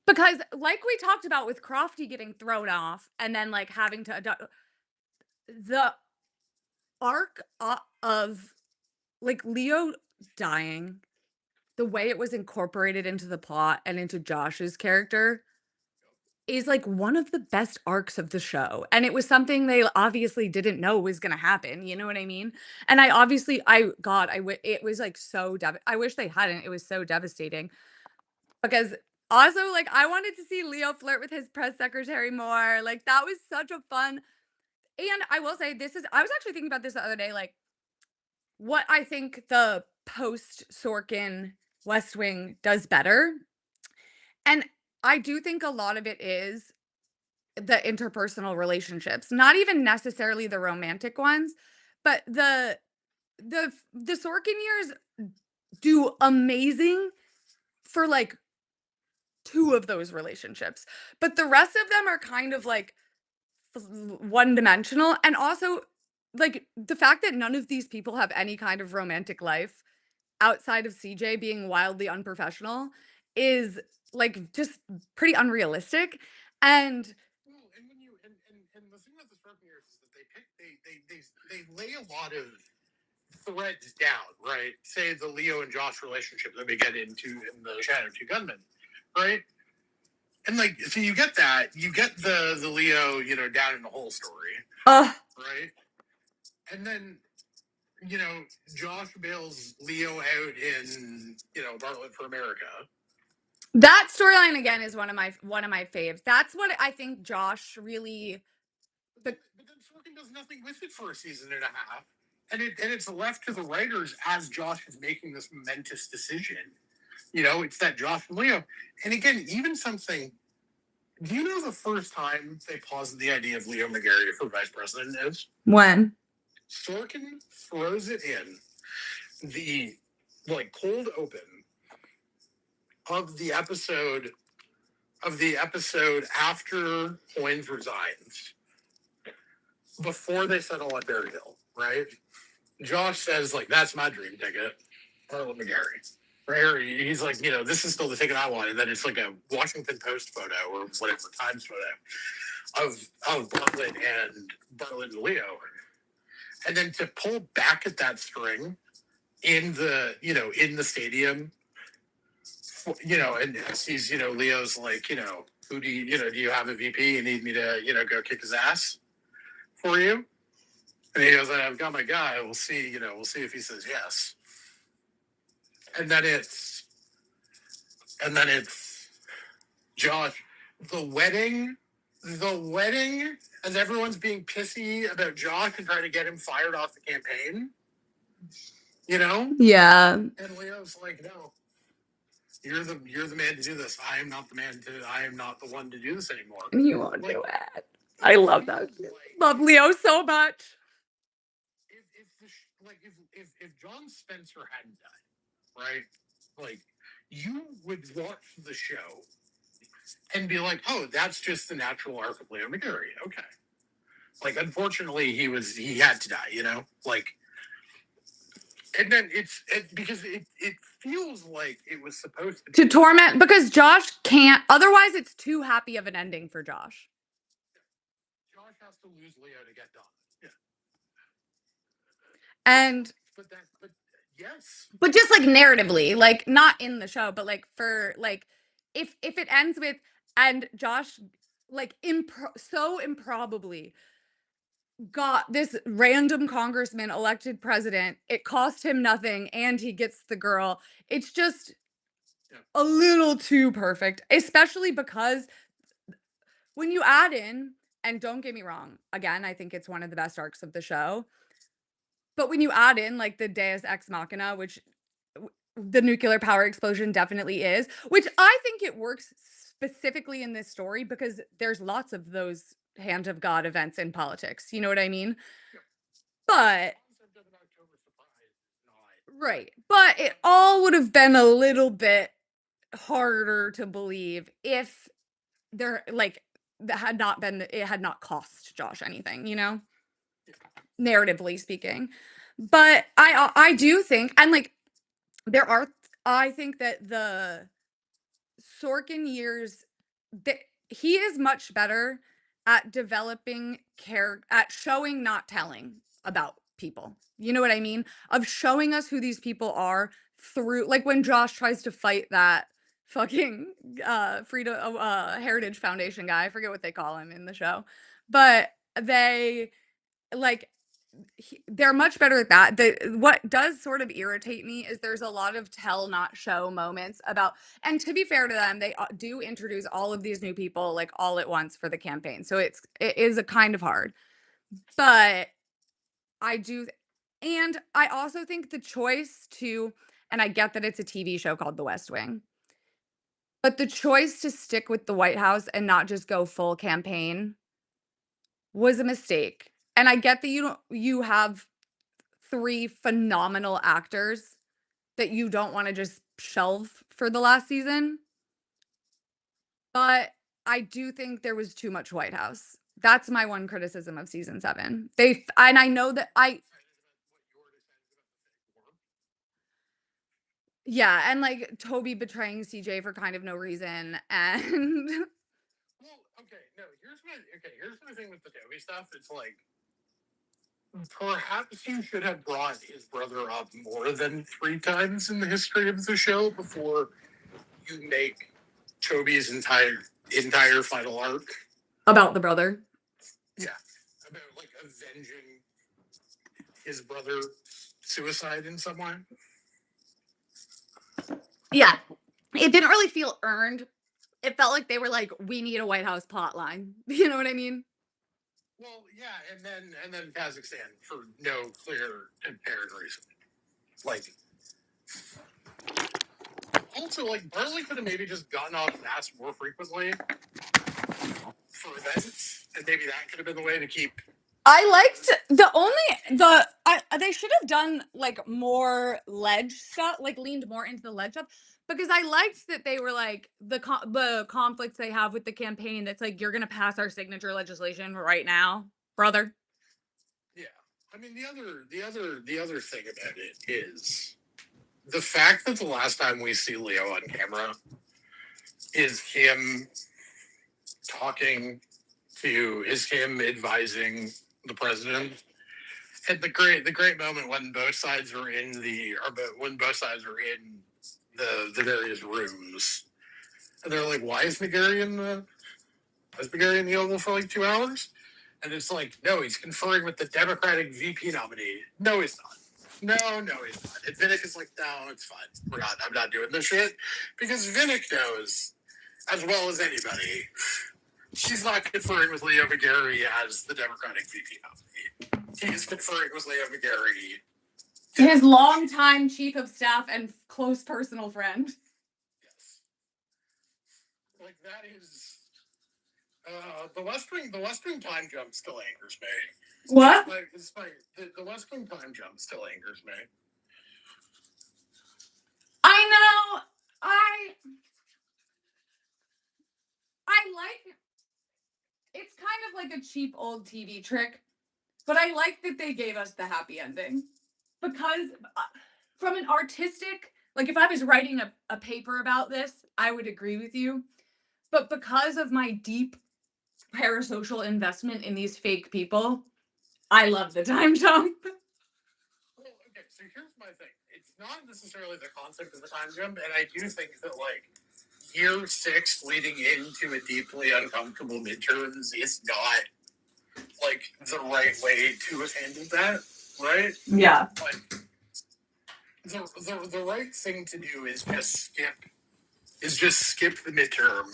Because like we talked about with Crofty getting thrown off and then like having to adopt the arc of like Leo dying, the way it was incorporated into the plot and into Josh's character is like one of the best arcs of the show. And it was something they obviously didn't know was going to happen. You know what I mean? And it was like so, I wish they hadn't. It was so devastating because also, like, I wanted to see Leo flirt with his press secretary more. Like, that was such a fun. And I will say, I was actually thinking about this the other day, like, what I think the post Sorkin West Wing does better. And I do think a lot of it is the interpersonal relationships, not even necessarily the romantic ones, but the Sorkin years do amazing for like two of those relationships. But the rest of them are kind of like one dimensional. And also, like the fact that none of these people have any kind of romantic life outside of CJ being wildly unprofessional is like just pretty unrealistic. And Well, and when you and the thing about the Scorpions is that they lay a lot of threads down, right? Say the Leo and Josh relationship that we get into in the Shadow Two Gunmen, right? And like, so you get that, you get the Leo, down in the hole story, uh right? And then Josh bails Leo out in Bartlett for America. that storyline again is one of my faves. That's what I think Josh really But then Sorkin does nothing with it for a season and a half, and it's left to the writers as Josh is making this momentous decision. It's that Josh and Leo, and again, even something. Do you know the first time they paused the idea of Leo McGarry for vice president is? when Sorkin throws it in the like cold open of the episode after Hoynes resigns, before they settle on Berry Hill, right? Josh says, like, that's my dream ticket, Harlan McGarry. Right? He's like, this is still the ticket I want. And then it's like a Washington Post photo or whatever, Times photo of Bartlett and Leo. And then to pull back at that string in the stadium, and he's, Leo's like, who do do you have a VP? You need me to, go kick his ass for you? And he goes, I've got my guy. We'll see, we'll see if he says yes. And then it's Josh, the wedding, as everyone's being pissy about Josh and trying to get him fired off the campaign, Yeah. And Leo's like, no, you're the man to do this. I am not the one to do this anymore. You won't do it. I love that. Love Leo so much. If John Spencer hadn't died, right? Like, you would watch the show and be like, oh, that's just the natural arc of Leo McGarry. Okay. Like, unfortunately, he had to die, Like, and then because it feels like it was supposed to torment, because Josh can't, otherwise it's too happy of an ending for Josh. Josh has to lose Leo to get done. Yeah. And but yes. But just like narratively, like not in the show, but like for like if it ends with and Josh like so improbably got this random congressman elected president, it cost him nothing and he gets the girl. It's just a little too perfect, especially because when you add in, and don't get me wrong, again, I think it's one of the best arcs of the show. But when you add in like the Deus Ex Machina, which the nuclear power explosion definitely is, which I think it works specifically in this story because there's lots of those hand of God events in politics. You know what I mean? But right. But it all would have been a little bit harder to believe if there like that had not been it had not cost Josh anything, narratively speaking. But I do think, and like I think that the Sorkin years, that he is much better at developing at showing, not telling about people. You know what I mean? Of showing us who these people are through, like when Josh tries to fight that fucking Heritage Foundation guy. I forget what they call him in the show, but they like they're much better at that. What does sort of irritate me is there's a lot of tell not show moments about, and to be fair to them, they do introduce all of these new people like all at once for the campaign. So it is a kind of hard, but I do, and I also think the choice to, and I get that it's a TV show called The West Wing, but the choice to stick with the White House and not just go full campaign was a mistake. And I get that you have three phenomenal actors that you don't want to just shelve for the last season. But I do think there was too much White House. That's my one criticism of season 7. And I know that yeah, and like Toby betraying CJ for kind of no reason, and well, here's my thing with the Toby stuff. It's like, perhaps you should have brought his brother up more than 3 times in the history of the show before you make Toby's entire final arc about the brother. Yeah, about like avenging his brother's suicide in some way. Yeah, it didn't really feel earned. It felt like they were like, we need a White House plot line. You know what I mean? Well, yeah, and then Kazakhstan for no clear and apparent reason. Like, also, like, Barley could have maybe just gotten off mask more frequently for events, and maybe that could have been the way to keep. I liked they should have done like more ledge stuff, like leaned more into the ledge stuff because I liked that they were like the conflicts they have with the campaign that's like you're going to pass our signature legislation right now, brother. Yeah, I mean the other thing about it is the fact that the last time we see Leo on camera is him talking is him advising the president. And the great moment when both sides are when both sides are in the various rooms, and they're like, "Why is McGarry in the Oval for like 2 hours?" And it's like, no, he's conferring with the Democratic VP nominee. No, he's not. No, he's not. And Vinnick is like, no, it's fine. I'm not doing this shit because Vinnick knows as well as anybody she's not conferring with Leo McGarry as the Democratic VP nominee. He's conferring with Leo McGarry, His longtime chief of staff and close personal friend. Yes. Like that is the West Wing time jump still angers me. What? The West Wing time jump still angers me. I know. I like it's kind of like a cheap old TV trick, but I like that they gave us the happy ending because from an artistic, like if I was writing a paper about this, I would agree with you. But because of my deep parasocial investment in these fake people, I love the time jump. Well, okay, so here's my thing. It's not necessarily the concept of the time jump, and I do think that like year 6 leading into a deeply uncomfortable midterms is not like the right way to have handled that, right? Yeah. Like the right thing to do is just skip the midterm,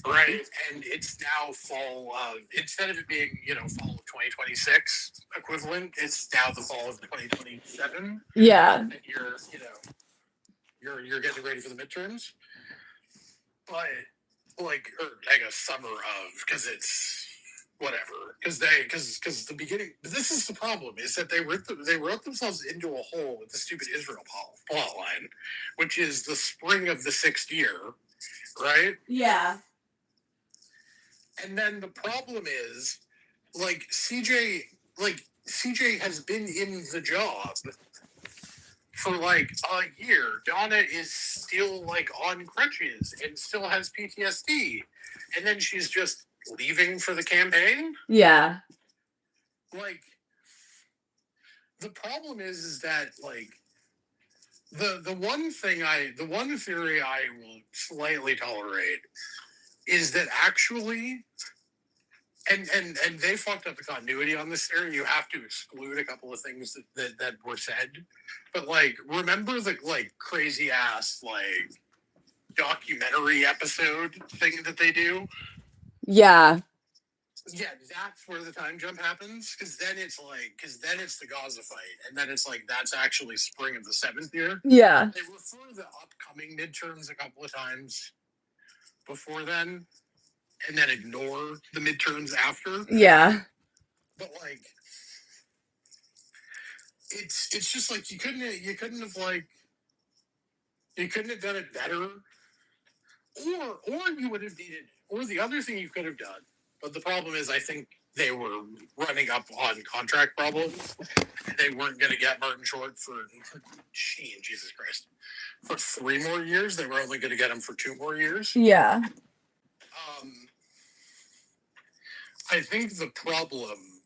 right? And it's now fall of instead of it being fall of 2026 equivalent, it's now the fall of 2027. Yeah. And you're getting ready for the midterms, but like or I guess summer of because it's whatever because the beginning. But this is the problem is that they wrote themselves into a hole with the stupid Israel plot line, which is the spring of the 6th year, right? Yeah. And then the problem is like CJ has been in the job for like a year. Donna is still like on crutches and still has PTSD. And then she's just leaving for the campaign. Yeah. Like the problem is that like the one theory I will slightly tolerate is that actually and they fucked up the continuity on this theory. You have to exclude a couple of things that were said. But like remember the like crazy ass like documentary episode thing that they do? Yeah. Yeah, that's where the time jump happens. Because then it's the Gaza fight, and then it's like that's actually spring of the 7th year. Yeah. They refer to the upcoming midterms a couple of times before then, and then ignore the midterms after. Yeah. But like, it's just like you couldn't have done it better, or you would have needed, or the other thing you could have done. But the problem is, I think they were running up on contract problems. They weren't going to get Martin Short for Jesus Christ for 3 more years. They were only going to get him for 2 more years. Yeah. I think the problem,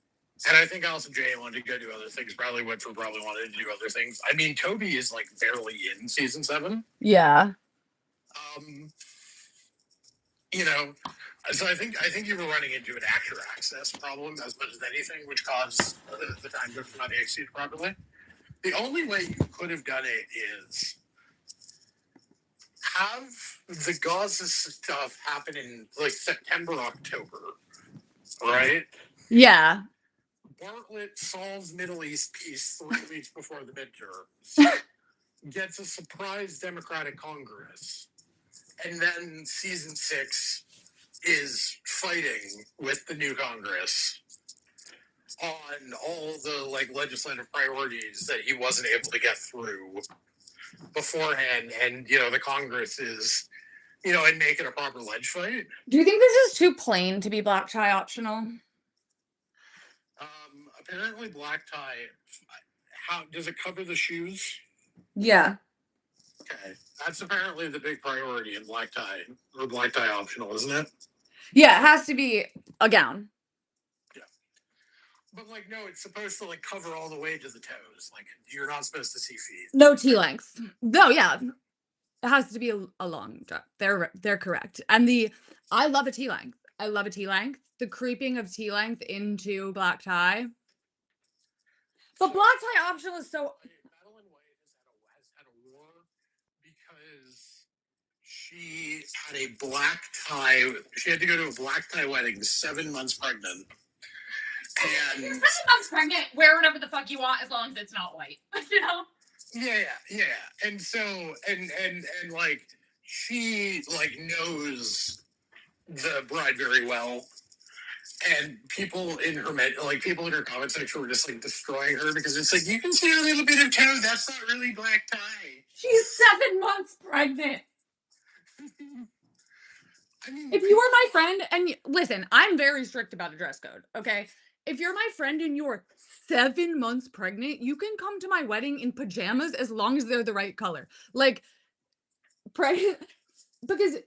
and I think Allison Jay wanted to go do other things. Bradley Whitford probably wanted to do other things. I mean, Toby is like barely in season 7. Yeah. So I think you were running into an actor access problem as much as anything, which caused the time to not be executed properly. The only way you could have done it is have the Gaza stuff happen in like September, October, right? Yeah. Bartlett solves Middle East peace 3 weeks before the midterms, gets a surprise Democratic Congress, and then season 6 is fighting with the new Congress. on all the like legislative priorities that he wasn't able to get through beforehand, and the Congress is and make it a proper ledge fight. Do you think this is too plain to be black tie optional? Apparently, black tie. How does it cover the shoes? Yeah. Okay, that's apparently the big priority in black tie or black tie optional, isn't it? Yeah, it has to be a gown. Yeah, but like, no, it's supposed to like cover all the way to the toes. Like, you're not supposed to see feet. No T length. No, yeah. It has to be a long dress. They're correct. And I love a T length. I love a T length. The creeping of T length into black tie. But black tie optional is so. Madeline White has had a war because she had a black tie. She had to go to a black tie wedding, 7 months pregnant. And You're 7 months pregnant. Wear whatever the fuck you want as long as it's not white. You know? Yeah. And so and like she like knows the bride very well. And people in her comment section were just like destroying her because it's like, you can see a little bit of toe. That's not really black tie. She's 7 months pregnant. I mean, if you were my friend, and listen, I'm very strict about a dress code, okay? If you're my friend and you're 7 months pregnant, you can come to my wedding in pajamas as long as they're the right color. Like, because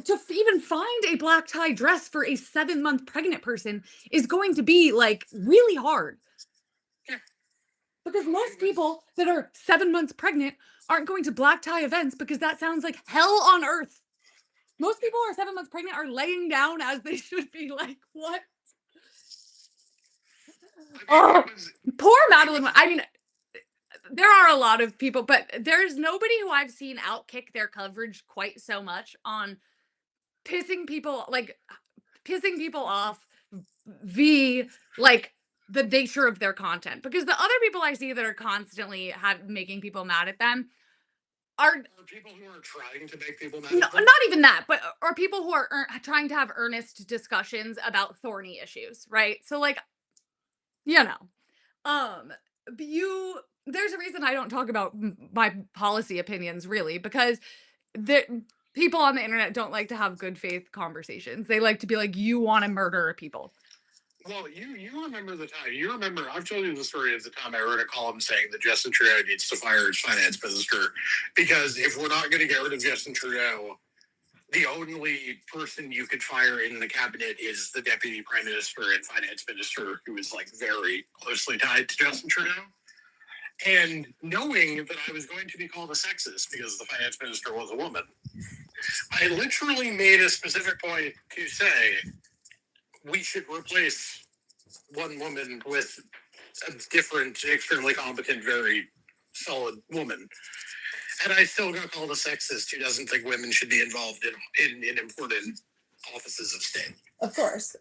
to even find a black tie dress for a 7 month pregnant person is going to be like really hard. Yeah. Because most people that are 7 months pregnant aren't going to black tie events because that sounds like hell on earth. Most people who are 7 months pregnant are laying down as they should be. Like, what? Oh, poor Madeline. I mean, there are a lot of people, but there's nobody who I've seen outkick their coverage quite so much on pissing people off like the nature of their content. Because the other people I see that are constantly making people mad at them are people who are trying to make people mad. Not even that, but are people who are trying to have earnest discussions about thorny issues, right? So like, um, there's a reason I don't talk about my policy opinions really, because the people on the internet don't like to have good faith conversations. They like to be like, you want to murder people. Well, you remember the time. You remember, I've told you the story of the time I wrote a column saying that Justin Trudeau needs to fire his finance minister, because if we're not going to get rid of Justin Trudeau, the only person you could fire in the cabinet is the deputy prime minister and finance minister, who is like very closely tied to Justin Trudeau. And knowing that I was going to be called a sexist because the finance minister was a woman, I literally made a specific point to say we should replace one woman with a different, extremely competent, very solid woman. And I still got called a sexist who doesn't think women should be involved in important offices of state. Of course.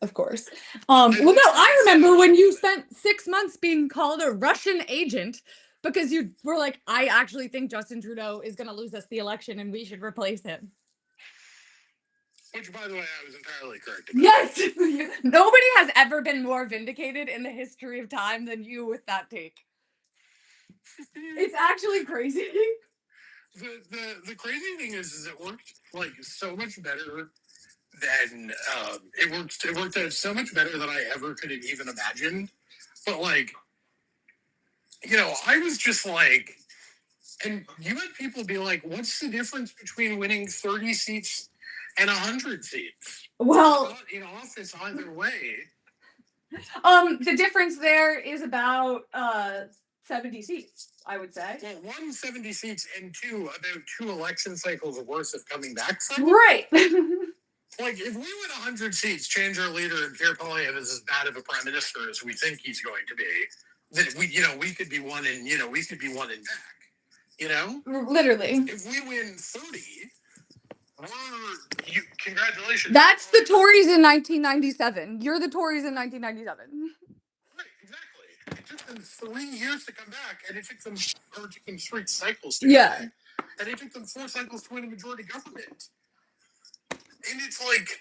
Well, no, I remember when you spent 6 months being called a Russian agent because you were like, I actually think Justin Trudeau is going to lose us the election and we should replace him. Which, by the way, I was entirely correct about. Yes! Nobody has ever been more vindicated in the history of time than you with that take. It's actually crazy. The crazy thing is it worked like so much better than it worked out so much better than I ever could have even imagined. But like, I was just like, and you had people be like, what's the difference between winning 30 seats and 100 seats? Well, not in office either way. The difference there is about 70 seats, I would say. Well, one, 70 seats, and two, about 2 election cycles worth of coming back from. Right. Like, if we win 100 seats, change our leader, and Pierre Poilievre is as bad of a prime minister as we think he's going to be, that we could be one in, we could be one in back. Literally. If we win 30, congratulations. That's the Tories in 1997. You're the Tories in 1997. Right, exactly. It took them 3 years to come back, and it took them 3 cycles to come back. And it took them 4 cycles to win a majority government. And it's like,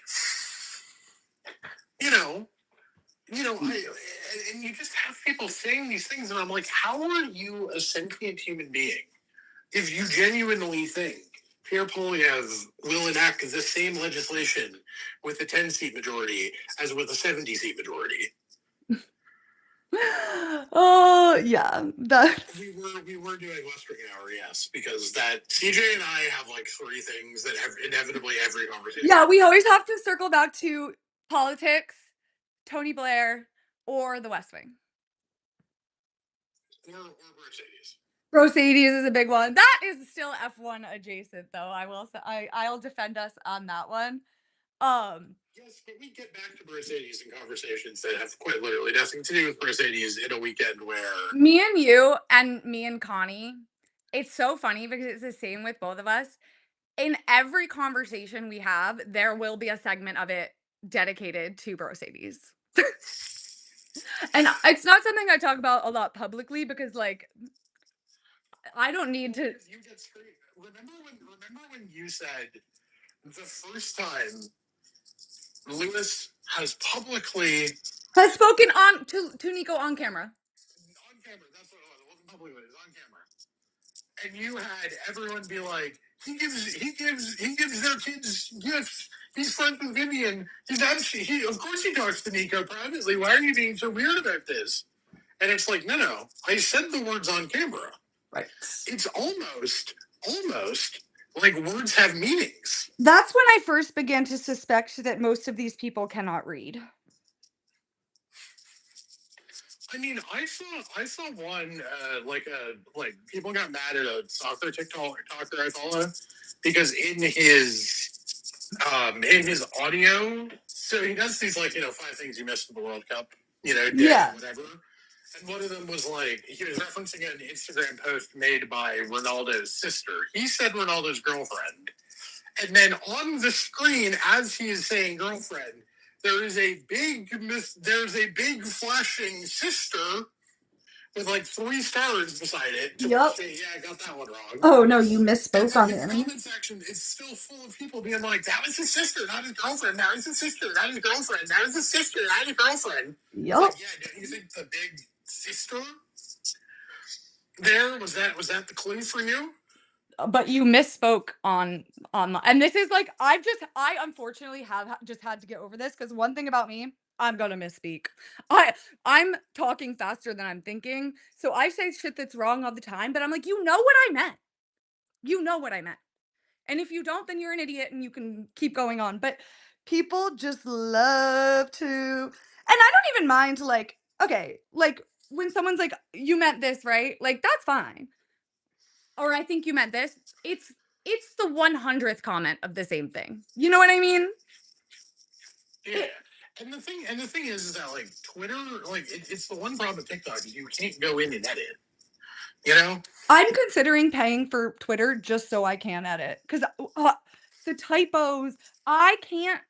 and you just have people saying these things, and I'm like, how are you a sentient human being if you genuinely think Pierre Poilievre will enact the same legislation with a 10-seat majority as with a 70-seat majority? Oh, yeah. That's We were doing Western Hour, yes, because that CJ and I have like three things that have inevitably every conversation. yeah, we always have to circle back to politics, Tony Blair, or the West Wing. Or Mercedes. Mercedes is a big one. That is still F1 adjacent, though. I will say, I'll defend us on that one. Um, Yes, but we get back to Mercedes in conversations that have quite literally nothing to do with Mercedes in a weekend where Me and you and me and Connie, it's so funny because it's the same with both of us. In every conversation we have, there will be a segment of it dedicated to Mercedes. And it's not something I talk about a lot publicly because, like, I don't need to. you get screwed. Remember when you said the first time Lewis has publicly Has spoken on to Nico on camera. on camera, that's what it was. It wasn't publicly, it was on camera. And you had everyone be like, he gives their kids gifts. He's friends with Vivian. He's actually he of course he talks to Nico privately. Why are you being so weird about this? And it's like, no. I said the words on camera. Right. It's almost like words have meanings. That's when I first began to suspect that most of these people cannot read. I mean, I saw one like people got mad at a soccer TikToker I follow because in his audio, so he does these like 5 things you missed in the World Cup, day Yeah. whatever. And one of them was like he was referencing an Instagram post made by Ronaldo's sister. He said Ronaldo's girlfriend, and then on the screen as he is saying girlfriend, there's a big flashing sister with like 3 stars beside it to Yep. say, yeah, I got that one wrong. Oh no, you And misspoke then on the the internet. comment section is still full of people being like, that was his sister, not his girlfriend. That was his sister, not his girlfriend. That was his sister, not his girlfriend. Yep. It's like, yeah, don't you think the big sister there was that the clue for you? But you misspoke on and this is like I unfortunately have just had to get over this because one thing about me, I'm gonna misspeak. I'm talking faster than I'm thinking, so I say shit that's wrong all the time, but I'm like, you know what I meant. You know what I meant. And if you don't, then you're an idiot and you can keep going on. But people just love to, and I don't even mind like, okay, like when someone's like, you meant this, right? Like that's fine. Or I think you meant this. It's the 100th comment of the same thing. You know what I mean? Yeah. It, And the thing is that like Twitter, like it's the one problem with TikTok is you can't go in and edit. You know? I'm considering paying for Twitter just so I can edit because the typos, I can't.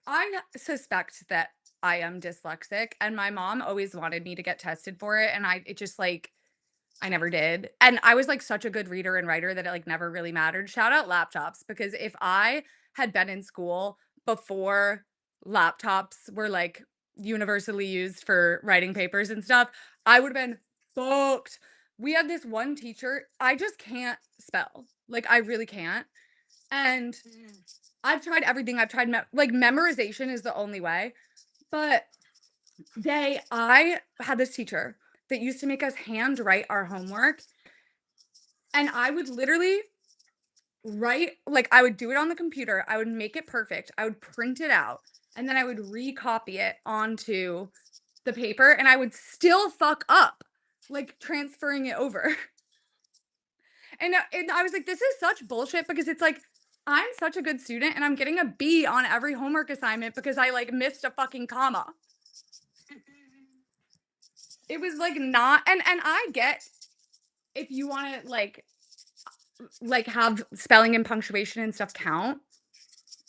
I suspect that I am dyslexic, and my mom always wanted me to get tested for it, and it just like I never did. And I was like such a good reader and writer that it like never really mattered. Shout out laptops because if I had been in school before laptops were like universally used for writing papers and stuff, I would have been booked. We had this one teacher, I just can't spell. Like I really can't. And I've tried everything. I've tried like memorization is the only way. But I had this teacher that used to make us handwrite our homework, and I would literally write like, I would do it on the computer, I would make it perfect, I would print it out, and then I would recopy it onto the paper, and I would still fuck up, like, transferring it over. And I was like, "This is such bullshit," because it's like, I'm such a good student, and I'm getting a B on every homework assignment because I, like, missed a fucking comma. It was, like, not and I get if you wanna, have spelling and punctuation and stuff count,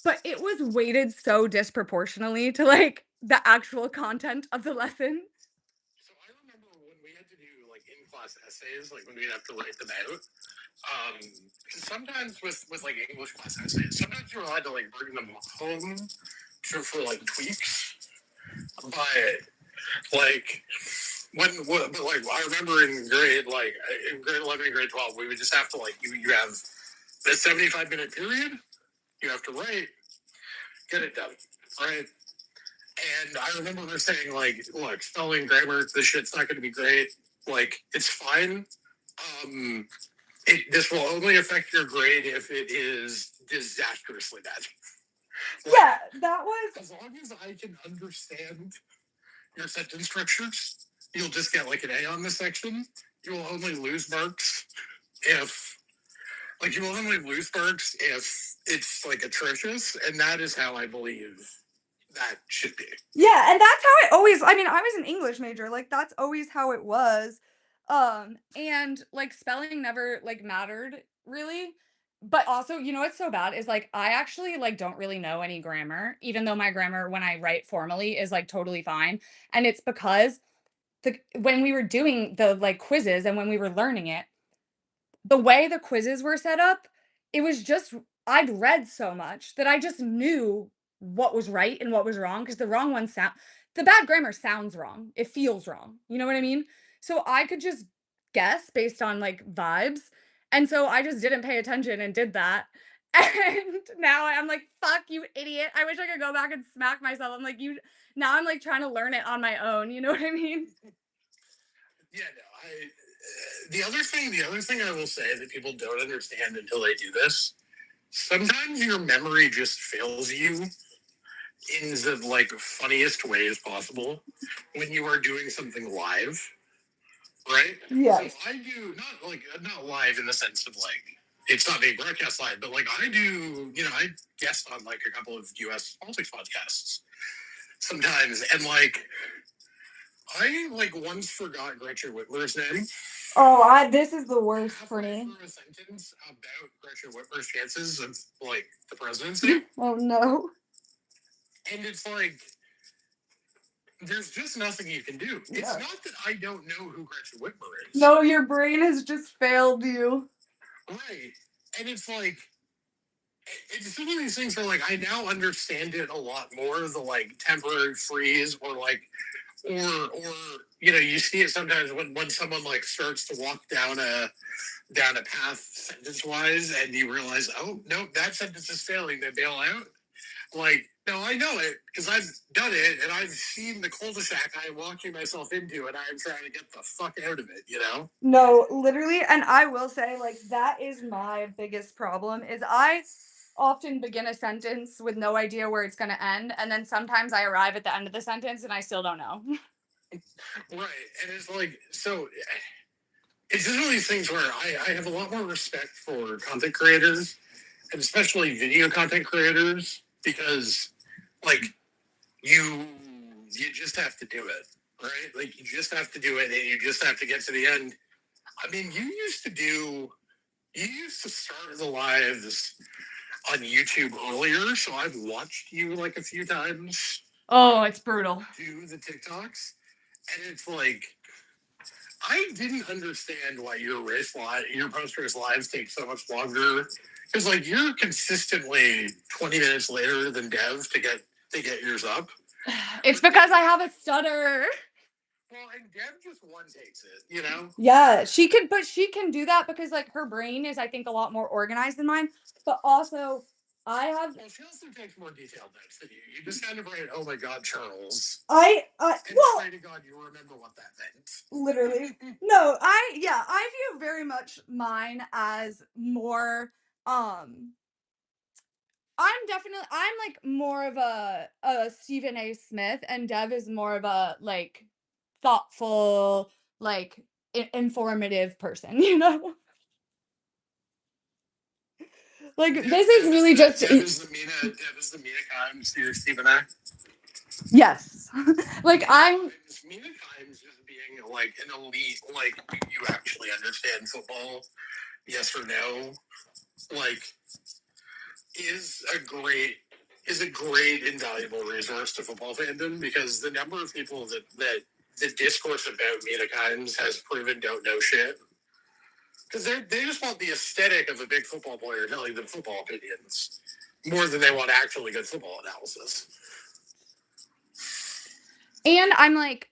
but it was weighted so disproportionately to, like, the actual content of the lesson. So I remember when we had to do like in class essays, like when we'd have to write them out. Because sometimes with like English class essays, sometimes you're allowed to like bring them home for like tweaks. But Like but like I remember in grade 11 and grade 12, we would just have to like you have the 75-minute period. You have to write, get it done, right? And I remember her saying like, look, spelling, grammar, this shit's not going to be great. Like it's fine. Um, this will only affect your grade if it is disastrously bad. Like, Yeah, that was. as long as I can understand your sentence structures, you'll just get like an A on this section. You will only lose marks if you will only lose marks if it's like atrocious, and that is how I believe that should be. Yeah, and that's how it always I mean, I was an English major, like, that's always how it was, and, like, spelling never, like, mattered really, but also, you know what's so bad is, like, I actually, like, don't really know any grammar, even though my grammar when I write formally is, like, totally fine, and it's because when we were doing the, like, quizzes and when we were learning it, the way the quizzes were set up, it was just I'd read so much that I just knew what was right and what was wrong because the wrong one sound the bad grammar sounds wrong. It feels wrong. You know what I mean? So I could just guess based on like vibes. And so I just didn't pay attention and did that. And now I'm like, fuck you, idiot. I wish I could go back and smack myself. I'm like, you now I'm like trying to learn it on my own. You know what I mean? Yeah, no, the other thing I will say that people don't understand until they do this. Sometimes your memory just fails you in the like funniest ways possible when you are doing something live, right? Yes. So I do not live in the sense of like it's not being broadcast live, but like I do, I guest on like a couple of U.S. politics podcasts sometimes, and like I like once forgot Gretchen Whitmer's name. Oh, I this is the worst for Halfway me. through a sentence about Gretchen Whitmer's chances of like the presidency, Oh no. and it's like there's just nothing you can do. It's Yeah. not that I don't know who Gretchen Whitmer is, No, your brain has just failed you. right? And it's like it's one of these things where like I now understand it a lot more. The like temporary freeze, or like, or you see it sometimes when someone like starts to walk down a path sentence wise, and you realize, oh no, that sentence is failing. They bail out. Like, no, I know it because I've done it and I've seen the cul-de-sac I'm walking myself into, and I'm trying to get the fuck out of it. No, literally, and I will say, like, that is my biggest problem is I often begin a sentence with no idea where it's gonna end, and then sometimes I arrive at the end of the sentence and I still don't know. Right, and it's like so. It's just one of these things where I have a lot more respect for content creators, and especially video content creators, because like you you just have to do it, right? Like you just have to do it, and you just have to get to the end. I mean, you used to start the lives on YouTube earlier, so I've watched you like a few times Oh, it's brutal. do the TikToks, and it's like I didn't understand why your post race lives take so much longer, because like you're consistently 20 minutes later than Dev to get yours up. It's because I have a stutter. Well, and Deb just one takes it. Yeah, she can do that because like her brain is I think a lot more organized than mine, but also I have Well, she also takes more detailed notes than you. You just kind of write, "Oh my God, Charles," and well, pray to God you remember what that literally. meant. No, I view very much mine as more um I'm like more of a Stephen A. Smith and Dev is more of a like thoughtful, like informative person, you know? Like this is really just Deb is the Mina Kimes to your Stephen A. yes. Like I'm And Mina Kimes just being like an elite, like you actually understand football, yes or no, like is a great invaluable resource to football fandom, because the number of people that the discourse about Mina Kimes has proven don't know shit, because they just want the aesthetic of a big football player telling them football opinions more than they want actually good football analysis. and I'm like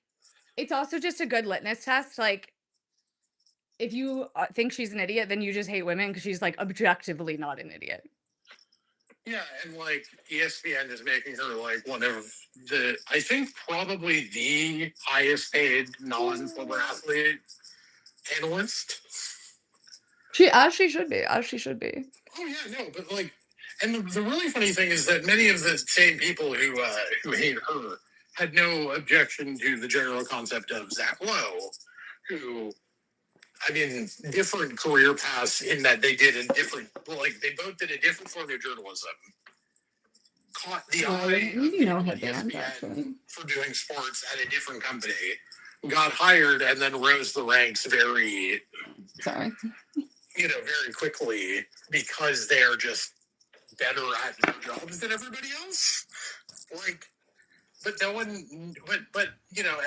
It's also just a good litmus test, like, if you, think she's an idiot, then you just hate women because she's, like, objectively not an idiot. Yeah, and like ESPN is making her like one of I think probably the highest paid non-former athlete analyst. She should be, as she should be. Oh yeah, no, but like, and the really funny thing is that many of the same people who hate her had no objection to the general concept of Zach Lowe, who, I mean, different career paths in that they did a different, well, like they both did a different form of journalism, caught the eye of You know people her at band, ESPN actually. for doing sports at a different company, got hired, and then rose the ranks very, Sorry. very quickly because they're just better at their jobs than everybody else. Like, but no one, but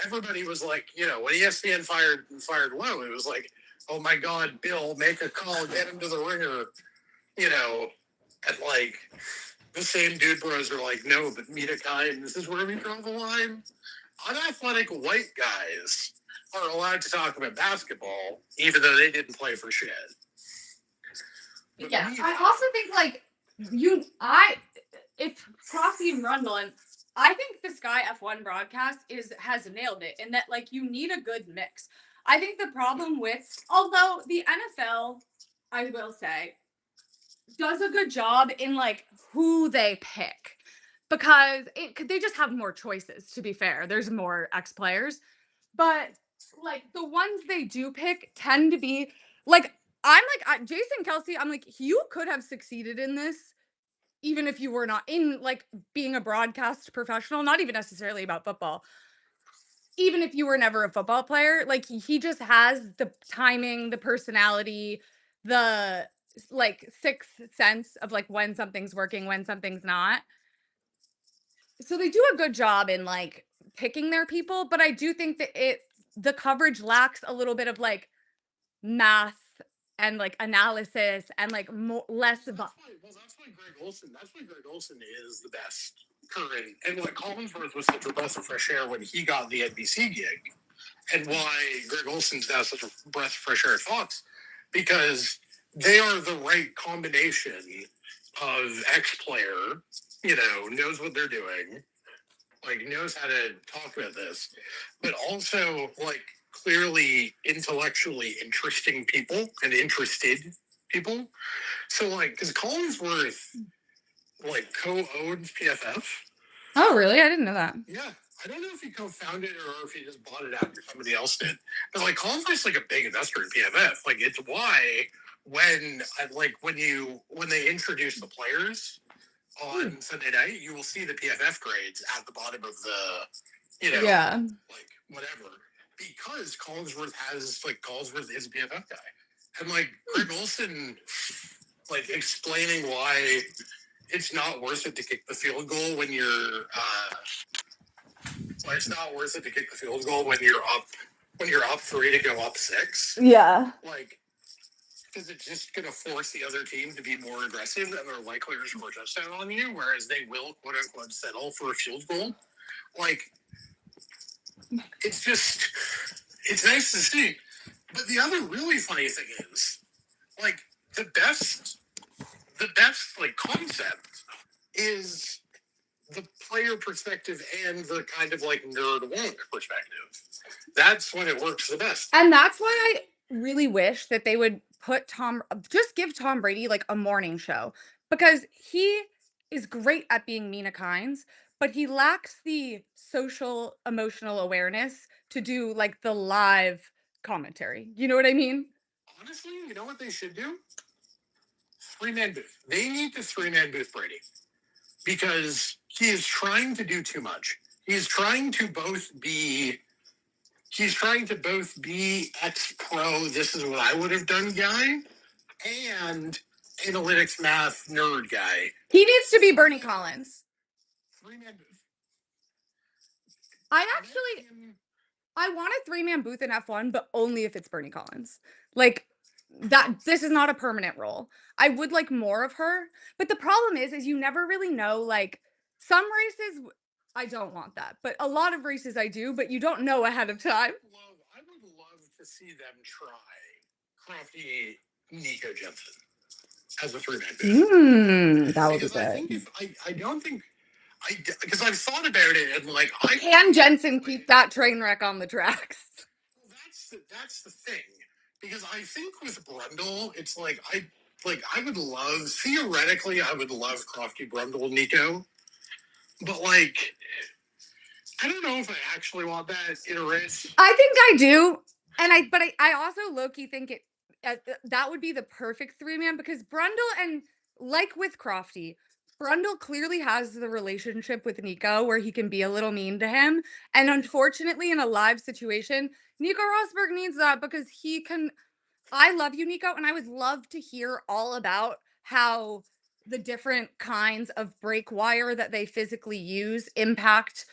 everybody was like, when ESPN fired Lowe, it was like, oh my God, Bill, make a call, get him to the ringer, and like the same dude bros are like, no, but Mita Kine, this is where we draw the line. Unathletic white guys are allowed to talk about basketball, even though they didn't play for shit. But Yeah, Mita, I also think like if Crossy and Rundle, and I think the Sky F1 broadcast has nailed it in that like you need a good mix. I think the problem with, although the NFL, I will say, does a good job in like who they pick because they just have more choices. To be fair, there's more ex players, but like the ones they do pick tend to be like, Jason Kelsey. I'm like, you could have succeeded in this even if you were not in like being a broadcast professional, not even necessarily about football. Even if you were never a football player, like he just has the timing, the personality, the like sixth sense of like when something's working, when something's not. So they do a good job in like picking their people, but I do think that the coverage lacks a little bit of like math and like analysis and like more less that's why Greg Olson. That's why Greg Olson is the best current. And like Collinsworth was such a breath of fresh air when he got the NBC gig, and why Greg Olson's now such a breath of fresh air at Fox, because they are the right combination of ex player, knows what they're doing, like knows how to talk about this, but also like clearly intellectually interesting people and interested people. So like, because Collinsworth like co-owns PFF. Oh, really? I didn't know that. Yeah, I don't know if he co-founded it or if he just bought it after somebody else did. But like Collinsworth's like a big investor in PFF. Like it's why when they introduce the players on Sunday night, you will see the PFF grades at the bottom of Yeah. like whatever, because Collinsworth is a PFF guy, and like Greg Olson, like explaining why it's not worth it to kick the field goal when you're why it's not worth it to kick the field goal when you're up 3 to go up 6, Yeah. like because it's just going to force the other team to be more aggressive and they're likely to score a touchdown on you, whereas they will quote unquote settle for a field goal. Like it's nice to see. But the other really funny thing is, like, the best like concept is the player perspective and the kind of like nerd wonk perspective. That's when it works the best. And that's why I really wish that they would just give Tom Brady like a morning show because he is great at being Mina Kimes, but he lacks the social emotional awareness to do like the live commentary. You know what I mean? Honestly, you know what they should do? 3-man booth. They need to 3-man booth Brady because he is trying to do too much. He's trying to both be ex pro, this is what I would have done guy, and analytics math nerd guy. He needs to be Bernie Collins. 3-man booth. I actually I want a three-man booth in F1, but only if it's Bernie Collins. Like that this is not a permanent role. I would like more of her, but the problem is you never really know like some races I don't want that. But a lot of races I do, but you don't know ahead of time. I would love to see them try Crafty Nico Jensen as a three-man band. That would be Because I think good. if I don't think because I've thought about it and like I Can Jensen like, keep that train wreck on the tracks? well, that's the thing because I think with Brundle it's like I would love theoretically I would love Crofty Brundle Nico, but like I don't know if I actually want that in a race. I think I do. But I also low key think that would be the perfect three man because Brundle and like with Crofty, Brundle clearly has the relationship with Nico where he can be a little mean to him. And unfortunately, in a live situation, Nico Rosberg needs that because he can. I love you, Nico, and I would love to hear all about how the different kinds of brake wire that they physically use impact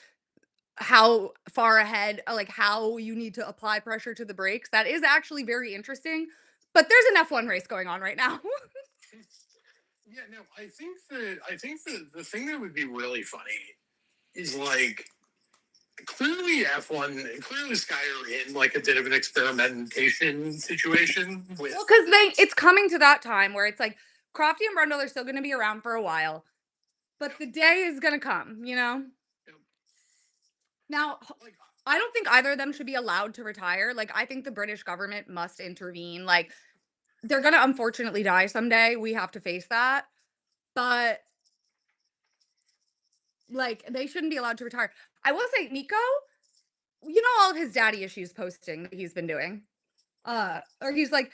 how far ahead, like how you need to apply pressure to the brakes. That is actually very interesting. But there's an F1 race going on right now. Yeah, no, I think the thing that would be really funny is like clearly F1, clearly Sky are in like a bit of an experimentation situation with. Well, because it's coming to that time where it's like Crofty and Brundle are still going to be around for a while, but the day is going to come, you know? Yep. Now, Like, I don't think either of them should be allowed to retire. Like, I think the British government must intervene. Like, they're going to unfortunately die someday. We have to face that. But like, they shouldn't be allowed to retire. I will say, Nico, you know, all of his daddy issues posting that he's been doing. Or he's like,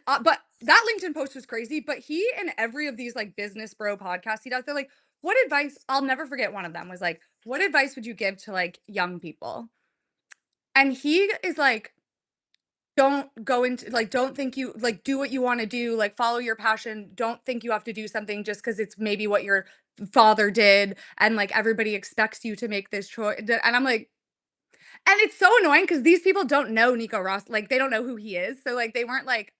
but that LinkedIn post was crazy. But he and every of these like business bro podcasts he does, they're like, what advice? I'll never forget one of them was like, what advice would you give to like young people? And he is like, don't go into like, don't think you like do what you want to do, like follow your passion. Don't think you have to do something just because it's maybe what your father did and like everybody expects you to make this choice. And I'm like, and it's so annoying because these people don't know Nico Ross, like they don't know who he is. So like they weren't like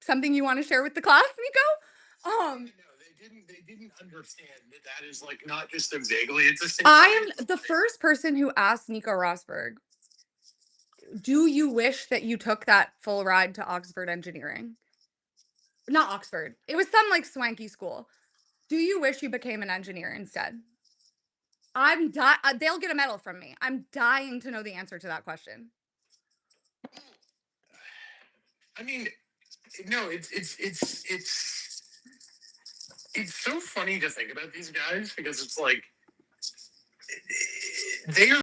something you want to share with the class, Nico. no, they didn't understand that that is like not just a vaguely interesting I science. am the first person who asked Nico Rosberg, do you wish that you took that full ride to Oxford Engineering? Not Oxford. It was some like swanky school. Do you wish you became an engineer instead? They'll get a medal from me. I'm dying to know the answer to that question. I mean, no, it's so funny to think about these guys because it's like they are